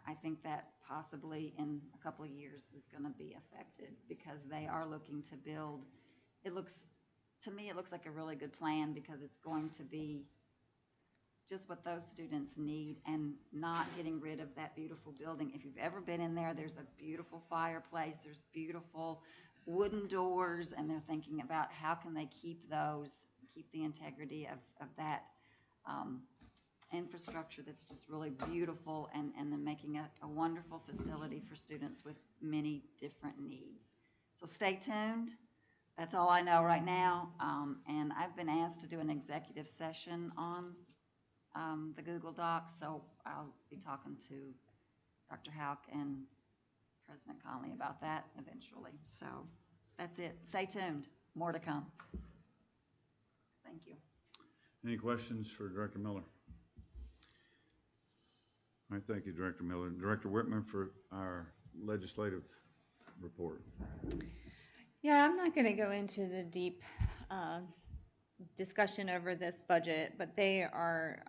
I think that possibly in a couple of years is going to be affected because they are looking to build. It looks, to me, it looks like a really good plan because it's going to be just what those students need and not getting rid of that beautiful building. If you've ever been in there, there's a beautiful fireplace, there's beautiful wooden doors, and they're thinking about how can they keep those, keep the integrity of that infrastructure that's just really beautiful, and then making a wonderful facility for students with many different needs. So stay tuned. That's all I know right now. And I've been asked to do an executive session on the Google Docs, so I'll be talking to Dr. Houck and President Conley about that eventually. So that's it. Stay tuned. More to come. Thank you. Any questions for Director Miller? All right, thank you, Director Miller. Director Whitman for our legislative report. Yeah, I'm not going to go into the deep discussion over this budget, but they are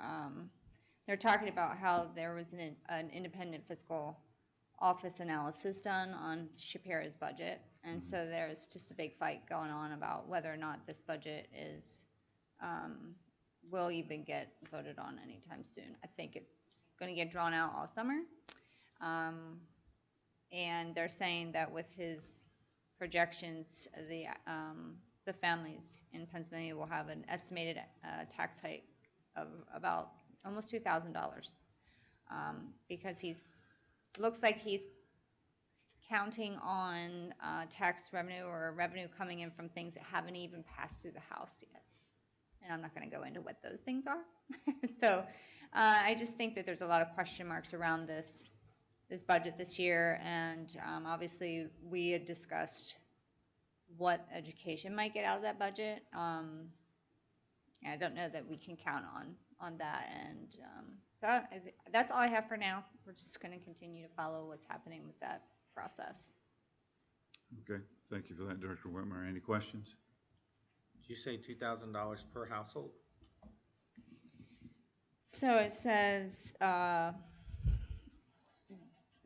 they're talking about how there was an independent fiscal office analysis done on Shapira's budget, and so there's just a big fight going on about whether or not this budget is will even get voted on anytime soon. I think it's going to get drawn out all summer, and they're saying that with his projections, the families in Pennsylvania will have an estimated tax hike of about almost $2,000 because looks like he's counting on tax revenue or revenue coming in from things that haven't even passed through the House yet. And I'm not going to go into what those things are. So I just think that there's a lot of question marks around this budget this year, and obviously we had discussed what education might get out of that budget. I don't know that we can count on that, and so that's all I have for now. We're just going to continue to follow what's happening with that process. Okay, thank you for that, Director Whitmer. Any questions? Did you say $2,000 per household? So it says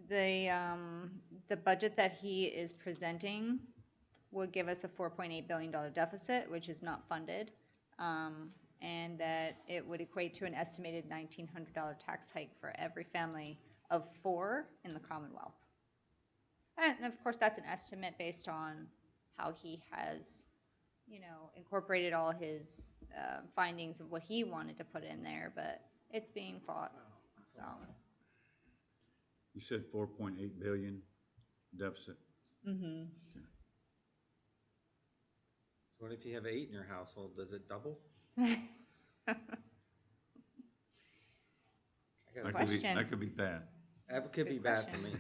the budget that he is presenting would give us a $4.8 billion deficit, which is not funded, and that it would equate to an estimated $1,900 tax hike for every family of 4 in the Commonwealth. And of course, that's an estimate based on how he has, incorporated all his findings of what he wanted to put in there, but it's being fought, so. You said 4.8 billion deficit. Mm-hmm. So what if you have 8 in your household? Does it double? That could be bad. That could be bad for me.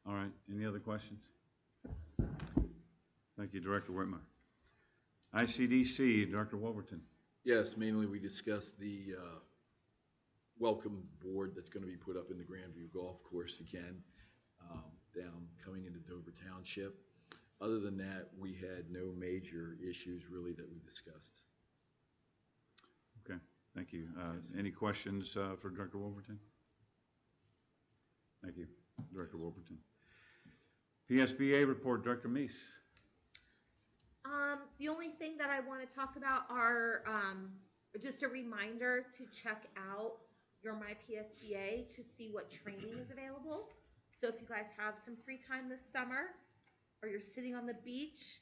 All right, any other questions? Thank you, Director Whitmer. ICDC, Dr. Wolverton. Yes, mainly we discussed the welcome board that's going to be put up in the Grandview Golf Course again, down coming into Dover Township. Other than that, we had no major issues really that we discussed. Okay, thank you. Any questions for Director Wolverton? Thank you, Director Wolverton. PSBA report, Director Meese. The only thing that I want to talk about are just a reminder to check out your My PSBA to see what training is available. So if you guys have some free time this summer, or you're sitting on the beach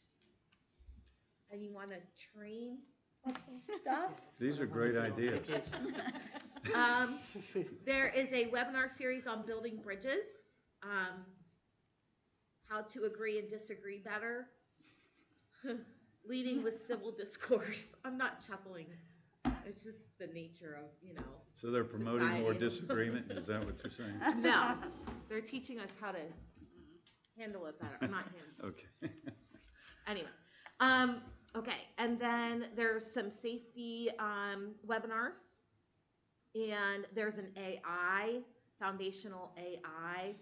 and you want to train on some stuff. These are great ideas. There is a webinar series on building bridges, how to agree and disagree better, leading with civil discourse. I'm not chuckling. It's just the nature of, So they're promoting more society. disagreement? Is that what you're saying? No, they're teaching us how to handle it better. Not handle. Okay. Anyway, okay, and then there's some safety webinars, and there's an AI, foundational AI,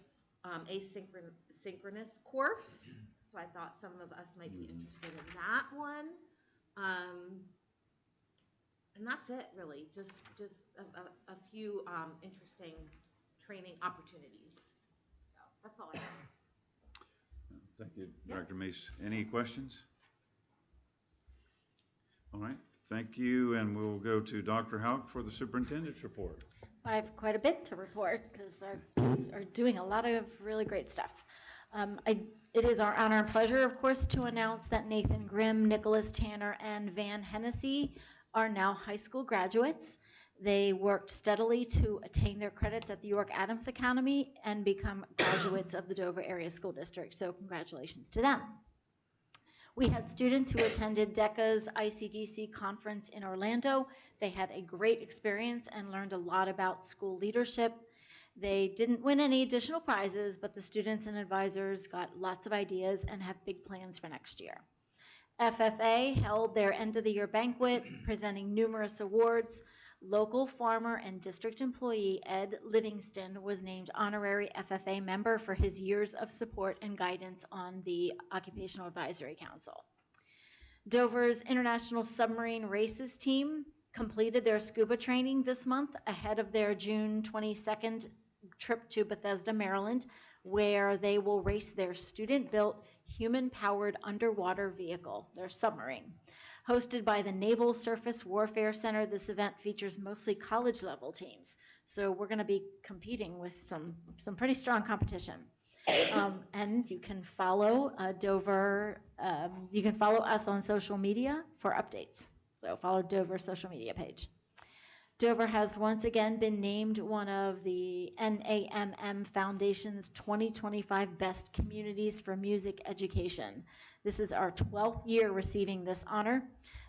asynchronous course. So I thought some of us might be interested in that one. And that's it, really. Just a few interesting training opportunities. So that's all I have. Thank you, Director Meese. Any questions? All right, thank you, and we'll go to Dr. Houck for the superintendent's report. I have quite a bit to report because our kids are doing a lot of really great stuff. It is our honor and pleasure, of course, to announce that Nathan Grimm, Nicholas Tanner, and Van Hennessy are now high school graduates. They worked steadily to attain their credits at the York Adams Academy and become graduates of the Dover Area School District, so congratulations to them. We had students who attended DECA's ICDC conference in Orlando. They had a great experience and learned a lot about school leadership. They didn't win any additional prizes, but the students and advisors got lots of ideas and have big plans for next year. FFA held their end of the year banquet, presenting numerous awards. Local farmer and district employee Ed Livingston was named honorary FFA member for his years of support and guidance on the Occupational Advisory Council. Dover's International Submarine Races team completed their scuba training this month ahead of their June 22nd trip to Bethesda, Maryland, where they will race their student-built, human-powered underwater vehicle, their submarine. Hosted by the Naval Surface Warfare Center, this event features mostly college-level teams. So we're going to be competing with some pretty strong competition. And you can follow you can follow us on social media for updates. So follow Dover's social media page. Dover has once again been named one of the NAMM Foundation's 2025 Best Communities for Music Education. This is our 12th year receiving this honor.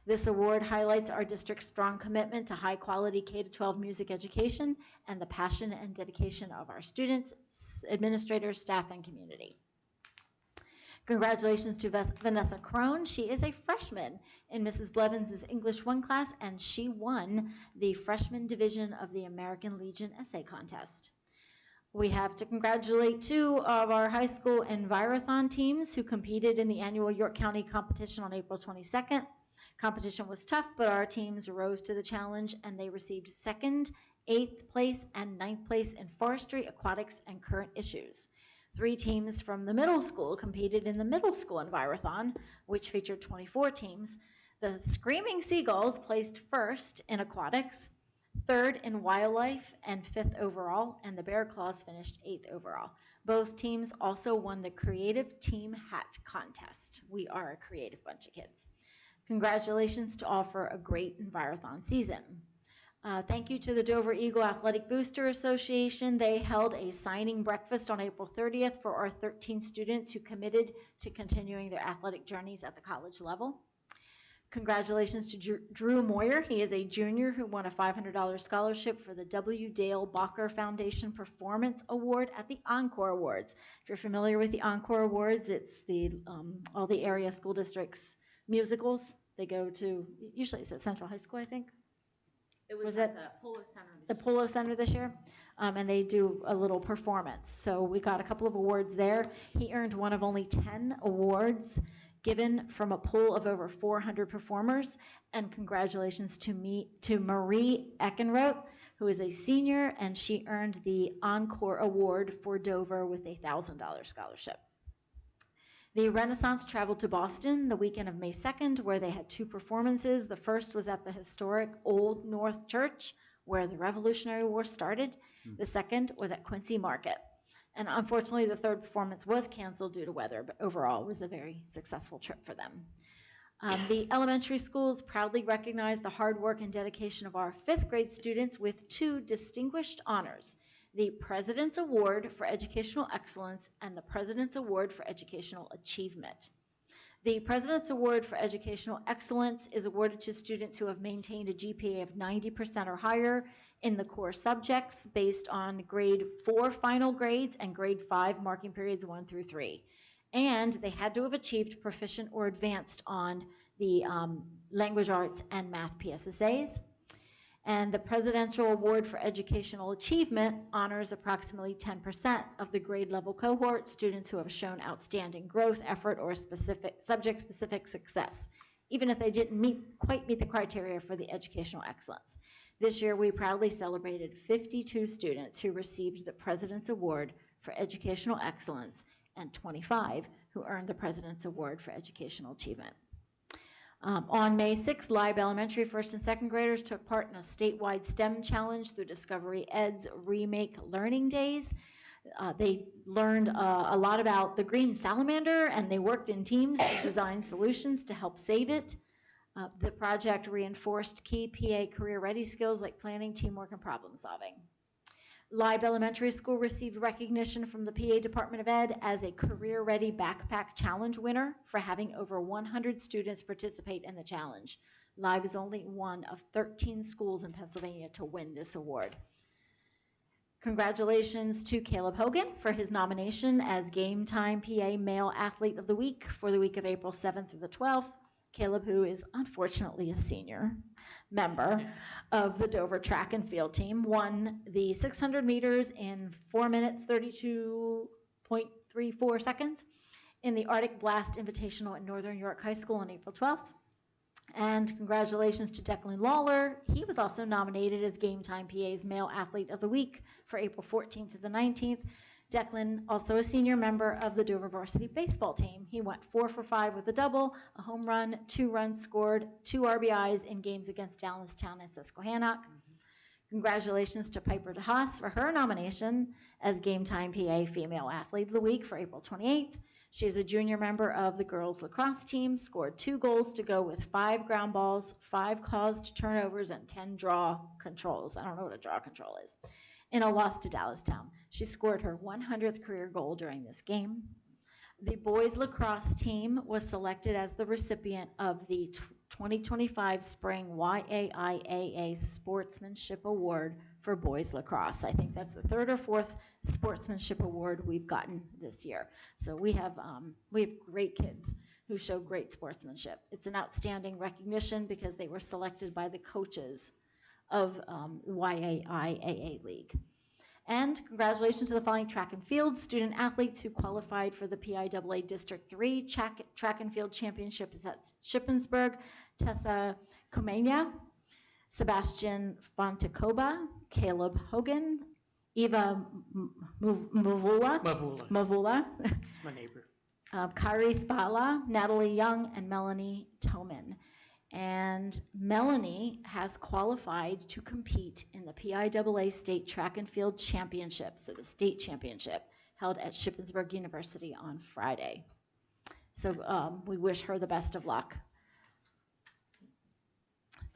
This award highlights our district's strong commitment to high-quality K-12 music education and the passion and dedication of our students, administrators, staff, and community. Congratulations to Vanessa Crone. She is a freshman in Mrs. Blevins' English 1 class, and she won the freshman division of the American Legion Essay Contest. We have to congratulate 2 of our high school Envirothon teams who competed in the annual York County competition on April 22nd. Competition was tough, but our teams rose to the challenge, and they received 2nd, 8th place, and 9th place in forestry, aquatics, and current issues. 3 teams from the middle school competed in the middle school Envirothon, which featured 24 teams. The Screaming Seagulls placed 1st in aquatics, 3rd in wildlife, and 5th overall, and the Bear Claws finished 8th overall. Both teams also won the Creative Team Hat Contest. We are a creative bunch of kids. Congratulations to all for a great Envirothon season. Thank you to the Dover Eagle Athletic Booster Association. They held a signing breakfast on April 30th for our 13 students who committed to continuing their athletic journeys at the college level. Congratulations to Drew Moyer. He is a junior who won a $500 scholarship for the W. Dale Bacher Foundation Performance Award at the Encore Awards. If you're familiar with the Encore Awards, it's all the area school districts musicals. They go to, usually it's at Central High School, I think. It was at at the Polo Center. The Polo Center this year, and they do a little performance. So we got a couple of awards there. He earned one of only 10 awards given from a pool of over 400 performers. And congratulations to Marie Eckenroth, who is a senior, and she earned the Encore Award for Dover with a $1,000 scholarship. The Renaissance traveled to Boston the weekend of May 2nd, where they had 2 performances. The first was at the historic Old North Church, where the Revolutionary War started. The second was at Quincy Market. And unfortunately, the third performance was canceled due to weather, but overall it was a very successful trip for them. The elementary schools proudly recognize the hard work and dedication of our 5th grade students with 2 distinguished honors: the President's Award for Educational Excellence and the President's Award for Educational Achievement. The President's Award for Educational Excellence is awarded to students who have maintained a GPA of 90% or higher in the core subjects based on grade 4 final grades and grade 5 marking periods 1 through 3. And they had to have achieved proficient or advanced on the language arts and math PSSAs. And the Presidential Award for Educational Achievement honors approximately 10% of the grade level cohort, students who have shown outstanding growth, effort, or subject-specific success, even if they didn't quite meet the criteria for the educational excellence. This year, we proudly celebrated 52 students who received the President's Award for Educational Excellence and 25 who earned the President's Award for Educational Achievement. On May 6th, Live Elementary 1st and 2nd graders took part in a statewide STEM challenge through Discovery Ed's Remake Learning Days. They learned a lot about the green salamander, and they worked in teams to design solutions to help save it. The project reinforced key PA career-ready skills like planning, teamwork, and problem solving. Live Elementary School received recognition from the PA Department of Ed as a career-ready backpack challenge winner for having over 100 students participate in the challenge. Live is only one of 13 schools in Pennsylvania to win this award. Congratulations to Caleb Hogan for his nomination as Game Time PA Male Athlete of the Week for the week of April 7th through the 12th. Caleb, who is unfortunately a senior member of the Dover track and field team, won the 600 meters in 4 minutes, 32.34 seconds in the Arctic Blast Invitational at Northern York High School on April 12th. And congratulations to Declan Lawler. He was also nominated as Game Time PA's Male Athlete of the Week for April 14th to the 19th. Declan, also a senior member of the Dover varsity baseball team. He went 4 for 5 with a double, a home run, 2 runs scored, 2 RBIs in games against Dallastown and Susquehannock. Congratulations to Piper DeHaas for her nomination as Game Time PA Female Athlete of the Week for April 28th. She is a junior member of the girls lacrosse team, scored 2 goals to go with 5 ground balls, 5 caused turnovers, and 10 draw controls. I don't know what a draw control is. In a loss to Dallastown. She scored her 100th career goal during this game. The boys lacrosse team was selected as the recipient of the 2025 Spring YAIAA Sportsmanship Award for boys lacrosse. I think that's the 3rd or 4th sportsmanship award we've gotten this year. So we have great kids who show great sportsmanship. It's an outstanding recognition because they were selected by the coaches of YAIAA League. And congratulations to the following track and field student athletes who qualified for the PIAA District 3 Track and Field Championship at Shippensburg: Tessa Comenia, Sebastian Fontecoba, Caleb Hogan, Eva Mavula, It's my neighbor. Kyrie Spala, Natalie Young, and Melanie Toman. And Melanie has qualified to compete in the PIAA State Track and Field Championship, so the state championship. held at Shippensburg University on Friday. So we wish her the best of luck.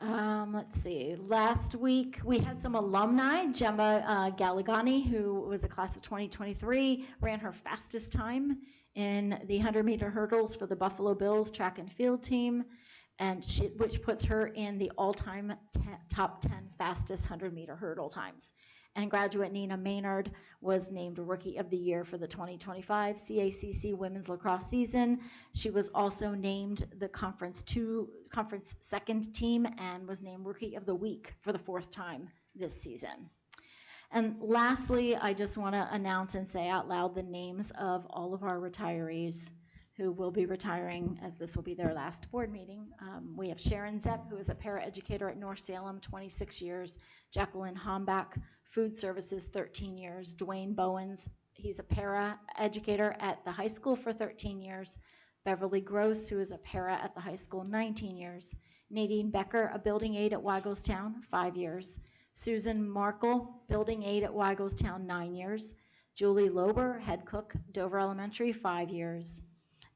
Let's see, last week we had some alumni. Gemma Galligani, who was a class of 2023, ran her fastest time in the 100-meter hurdles for the Buffalo Bills track and field team, and which puts her in the all-time top 10 fastest 100-meter hurdle times. And graduate Nina Maynard was named Rookie of the Year for the 2025 CACC Women's Lacrosse season. She was also named the conference second team and was named Rookie of the Week for the 4th time this season. And lastly, I just want to announce and say out loud the names of all of our retirees who will be retiring, as this will be their last board meeting. We have Sharon Zepp, who is a paraeducator at North Salem, 26 years. Jacqueline Hombach, Food Services, 13 years. Dwayne Bowens, he's a paraeducator at the high school for 13 years. Beverly Gross, who is a para at the high school, 19 years. Nadine Becker, a building aide at Weigelstown, 5 years. Susan Markle, building aide at Weigelstown, 9 years. Julie Lober, head cook, Dover Elementary, 5 years.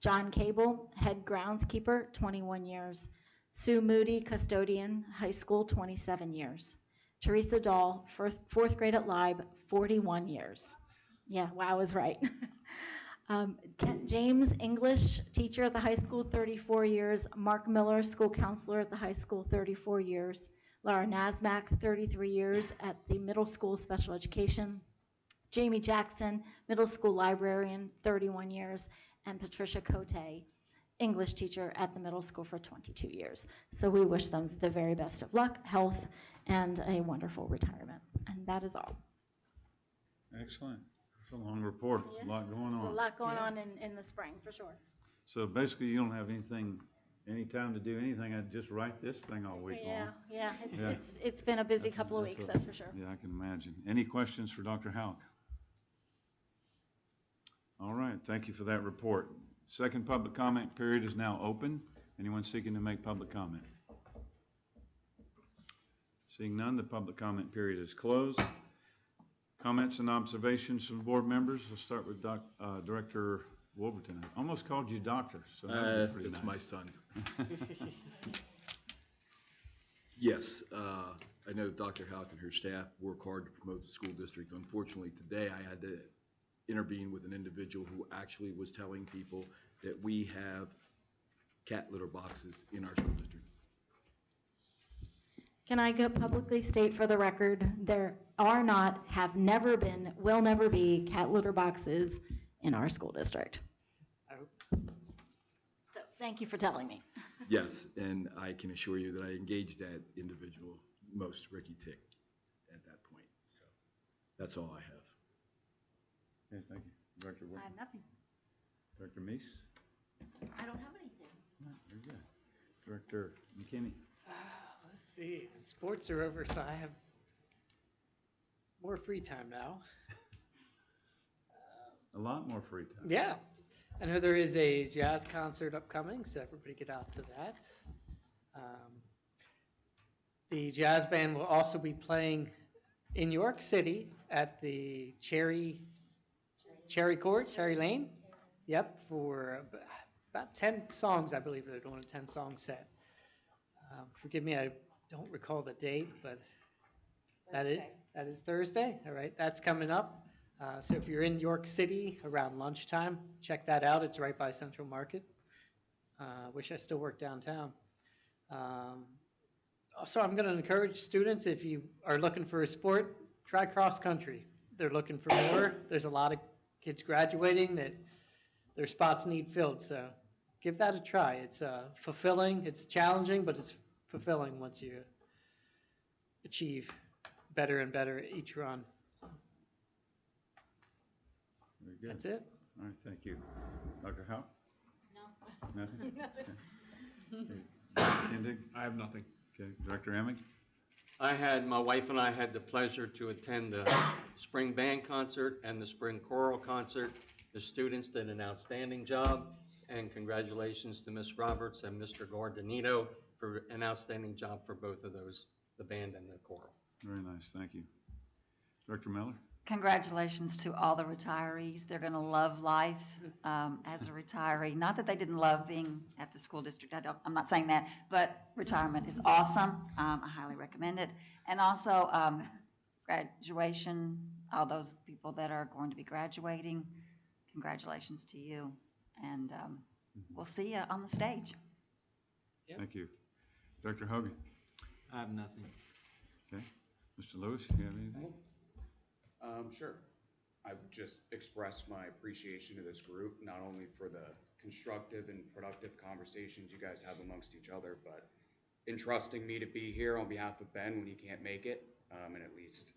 John Cable, head groundskeeper, 21 years. Sue Moody, custodian, high school, 27 years. Teresa Dahl, 4th grade at Libe, 41 years. Yeah, wow is right. Kent James, English teacher at the high school, 34 years. Mark Miller, school counselor at the high school, 34 years. Laura Nasmack, 33 years at the middle school special education. Jamie Jackson, middle school librarian, 31 years. And Patricia Cote, English teacher at the middle school for 22 years. So we wish them the very best of luck, health, and a wonderful retirement. And that is all. Excellent. It's a long report, a lot going on. There's a lot going on in the spring, for sure. So basically, you don't have any time to do anything, I just write this thing all week long. Yeah, it's been a busy couple of weeks, that's for sure. Yeah, I can imagine. Any questions for Dr. Houck? All right, thank you for that report. Second public comment period is now open. Anyone seeking to make public comment? Seeing none, the public comment period is closed. Comments and observations from board members. We'll start with Director Wolverton. I almost called you doctor, so that was pretty it's nice. my son. Yes, I know Dr. Houck and her staff work hard to promote the school district. Unfortunately, today I had to intervene with an individual who actually was telling people that we have cat litter boxes in our school district. Can I go publicly state for the record, there are not, have never been, will never be cat litter boxes in our school district. So thank you for telling me. Yes, and I can assure you that I engaged that individual, most Ricky Tick, at that point. So that's all I have. Okay, thank you. Director I Wolverton. have nothing. Director Meese? I don't have anything. Very good. Director McKinney? Let's see, sports are over, so I have more free time now. A lot more free time. Yeah, I know there is a jazz concert upcoming, so everybody get out to that. The jazz band will also be playing in York City at the Cherry Lane. Yep, for about 10 songs, I believe they're doing a 10-song set. Forgive me, I don't recall the date, but that is Thursday. All right, that's coming up. So if you're in York City around lunchtime, check that out. It's right by Central Market. Wish I still worked downtown. Also, I'm going to encourage students, if you are looking for a sport, try cross country. They're looking for more. There's a lot of kids graduating that their spots need filled, so give that a try. It's fulfilling, it's challenging, but it's fulfilling once you achieve better and better at each run. Very good. That's it. All right, thank you. Dr. Houck? No. Nothing? Nothing. Okay. Dr. Kindig? I have nothing. Okay. Director Emmett? My wife and I had the pleasure to attend the spring band concert and the spring choral concert. The students did an outstanding job, and congratulations to Ms. Roberts and Mr. Guardanito for an outstanding job for both of those, the band and the choral. Very nice, thank you. Director Miller? Congratulations to all the retirees. They're going to love life as a retiree. Not that they didn't love being at the school district. I'm not saying that, but retirement is awesome. I highly recommend it. And also graduation, all those people that are going to be graduating, congratulations to you. And we'll see you on the stage. Thank you. Dr. Hogan? I have nothing. Okay. Mr. Lewis, you have anything? Sure. I would just express my appreciation to this group, not only for the constructive and productive conversations you guys have amongst each other, but entrusting me to be here on behalf of Ben when he can't make it, and at least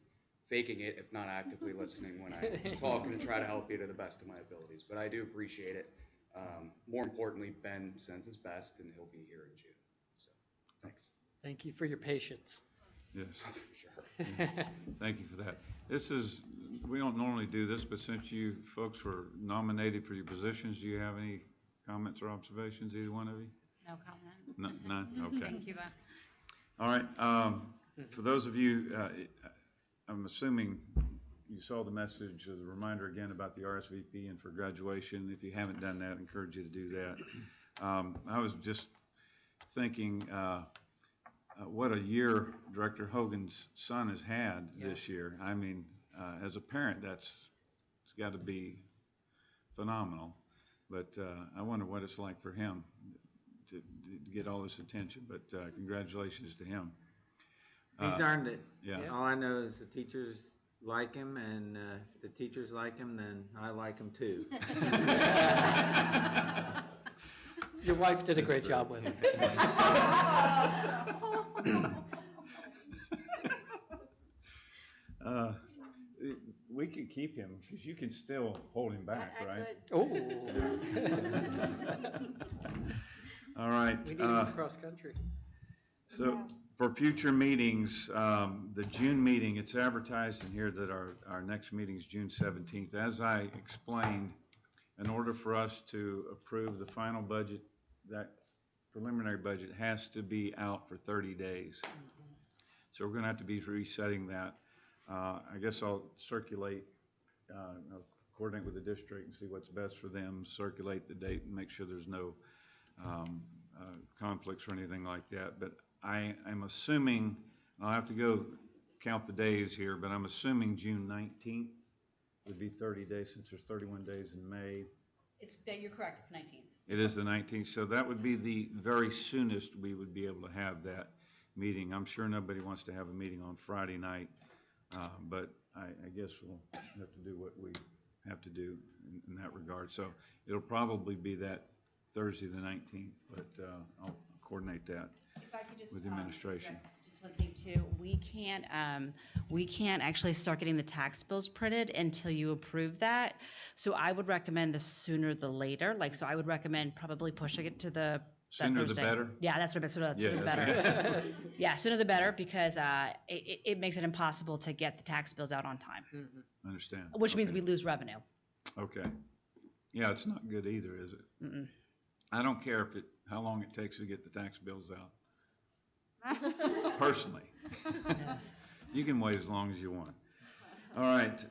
faking it, if not actively listening when I talk and try to help you to the best of my abilities. But I do appreciate it. More importantly, Ben sends his best, and he'll be here in June. So, thanks. Thank you for your patience. Yes. Sure. Thank you for that. This is, we don't normally do this, but since you folks were nominated for your positions, do you have any comments or observations, either one of you? No comment. None? Okay. Thank you, Ben. All right. For those of you, I'm assuming you saw the message as a reminder again about the RSVP and for graduation. If you haven't done that, I encourage you to do that. I was just thinking, what a year Director Hogan's son has had this year. I mean, as a parent, it's got to be phenomenal. But I wonder what it's like for him to get all this attention. But congratulations to him. He's earned it. Yeah. All I know is the teachers like him, and if the teachers like him, then I like him too. Your wife did a great job with him. We could keep him because you can still hold him back, right? Oh. All right. We need him cross country. So for future meetings, the June meeting, it's advertised in here that our next meeting is June 17th. As I explained, in order for us to approve the final budget, that preliminary budget has to be out for 30 days. So we're going to have to be resetting that. I guess I'll circulate, I'll coordinate with the district and see what's best for them, circulate the date and make sure there's no conflicts or anything like that. But I am assuming, I'll have to go count the days here, but I'm assuming June 19th would be 30 days since there's 31 days in May. You're correct, it's 19th. It is the 19th, so that would be the very soonest we would be able to have that meeting. I'm sure nobody wants to have a meeting on Friday night, but I guess we'll have to do what we have to do in that regard. So it'll probably be that Thursday the 19th, but I'll coordinate that If I could just, with the administration. Just one thing too, we can't actually start getting the tax bills printed until you approve that. So I would recommend the sooner the later. Like, so I would recommend probably pushing it to that Sooner the Thursday. better? Yeah, that's what I meant. Sooner the Yeah, better. Yeah, sooner the better because it makes it impossible to get the tax bills out on time, I understand. which means we lose revenue. Okay. Yeah, it's not good either, is it? Mm-mm. I don't care how long it takes to get the tax bills out. Personally. You can wait as long as you want. All right.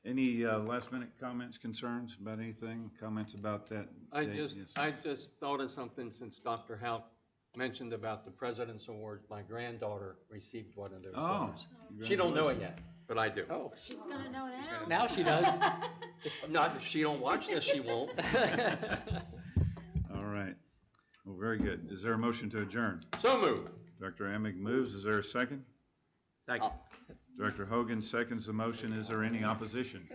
Any last minute comments, concerns about anything? Comments about that? I date? just, Yes. I just thought of something since Dr. Howe mentioned about the President's Award. My granddaughter received one of those Oh, awards. She don't know it yet, but I do. Oh, She's gonna know now. now she does. Not if she don't watch this, she won't. All right. Well, very good. Is there a motion to adjourn? So moved. Dr. Emig moves. Is there a second? Second. Director Hogan seconds the motion. Is there any opposition?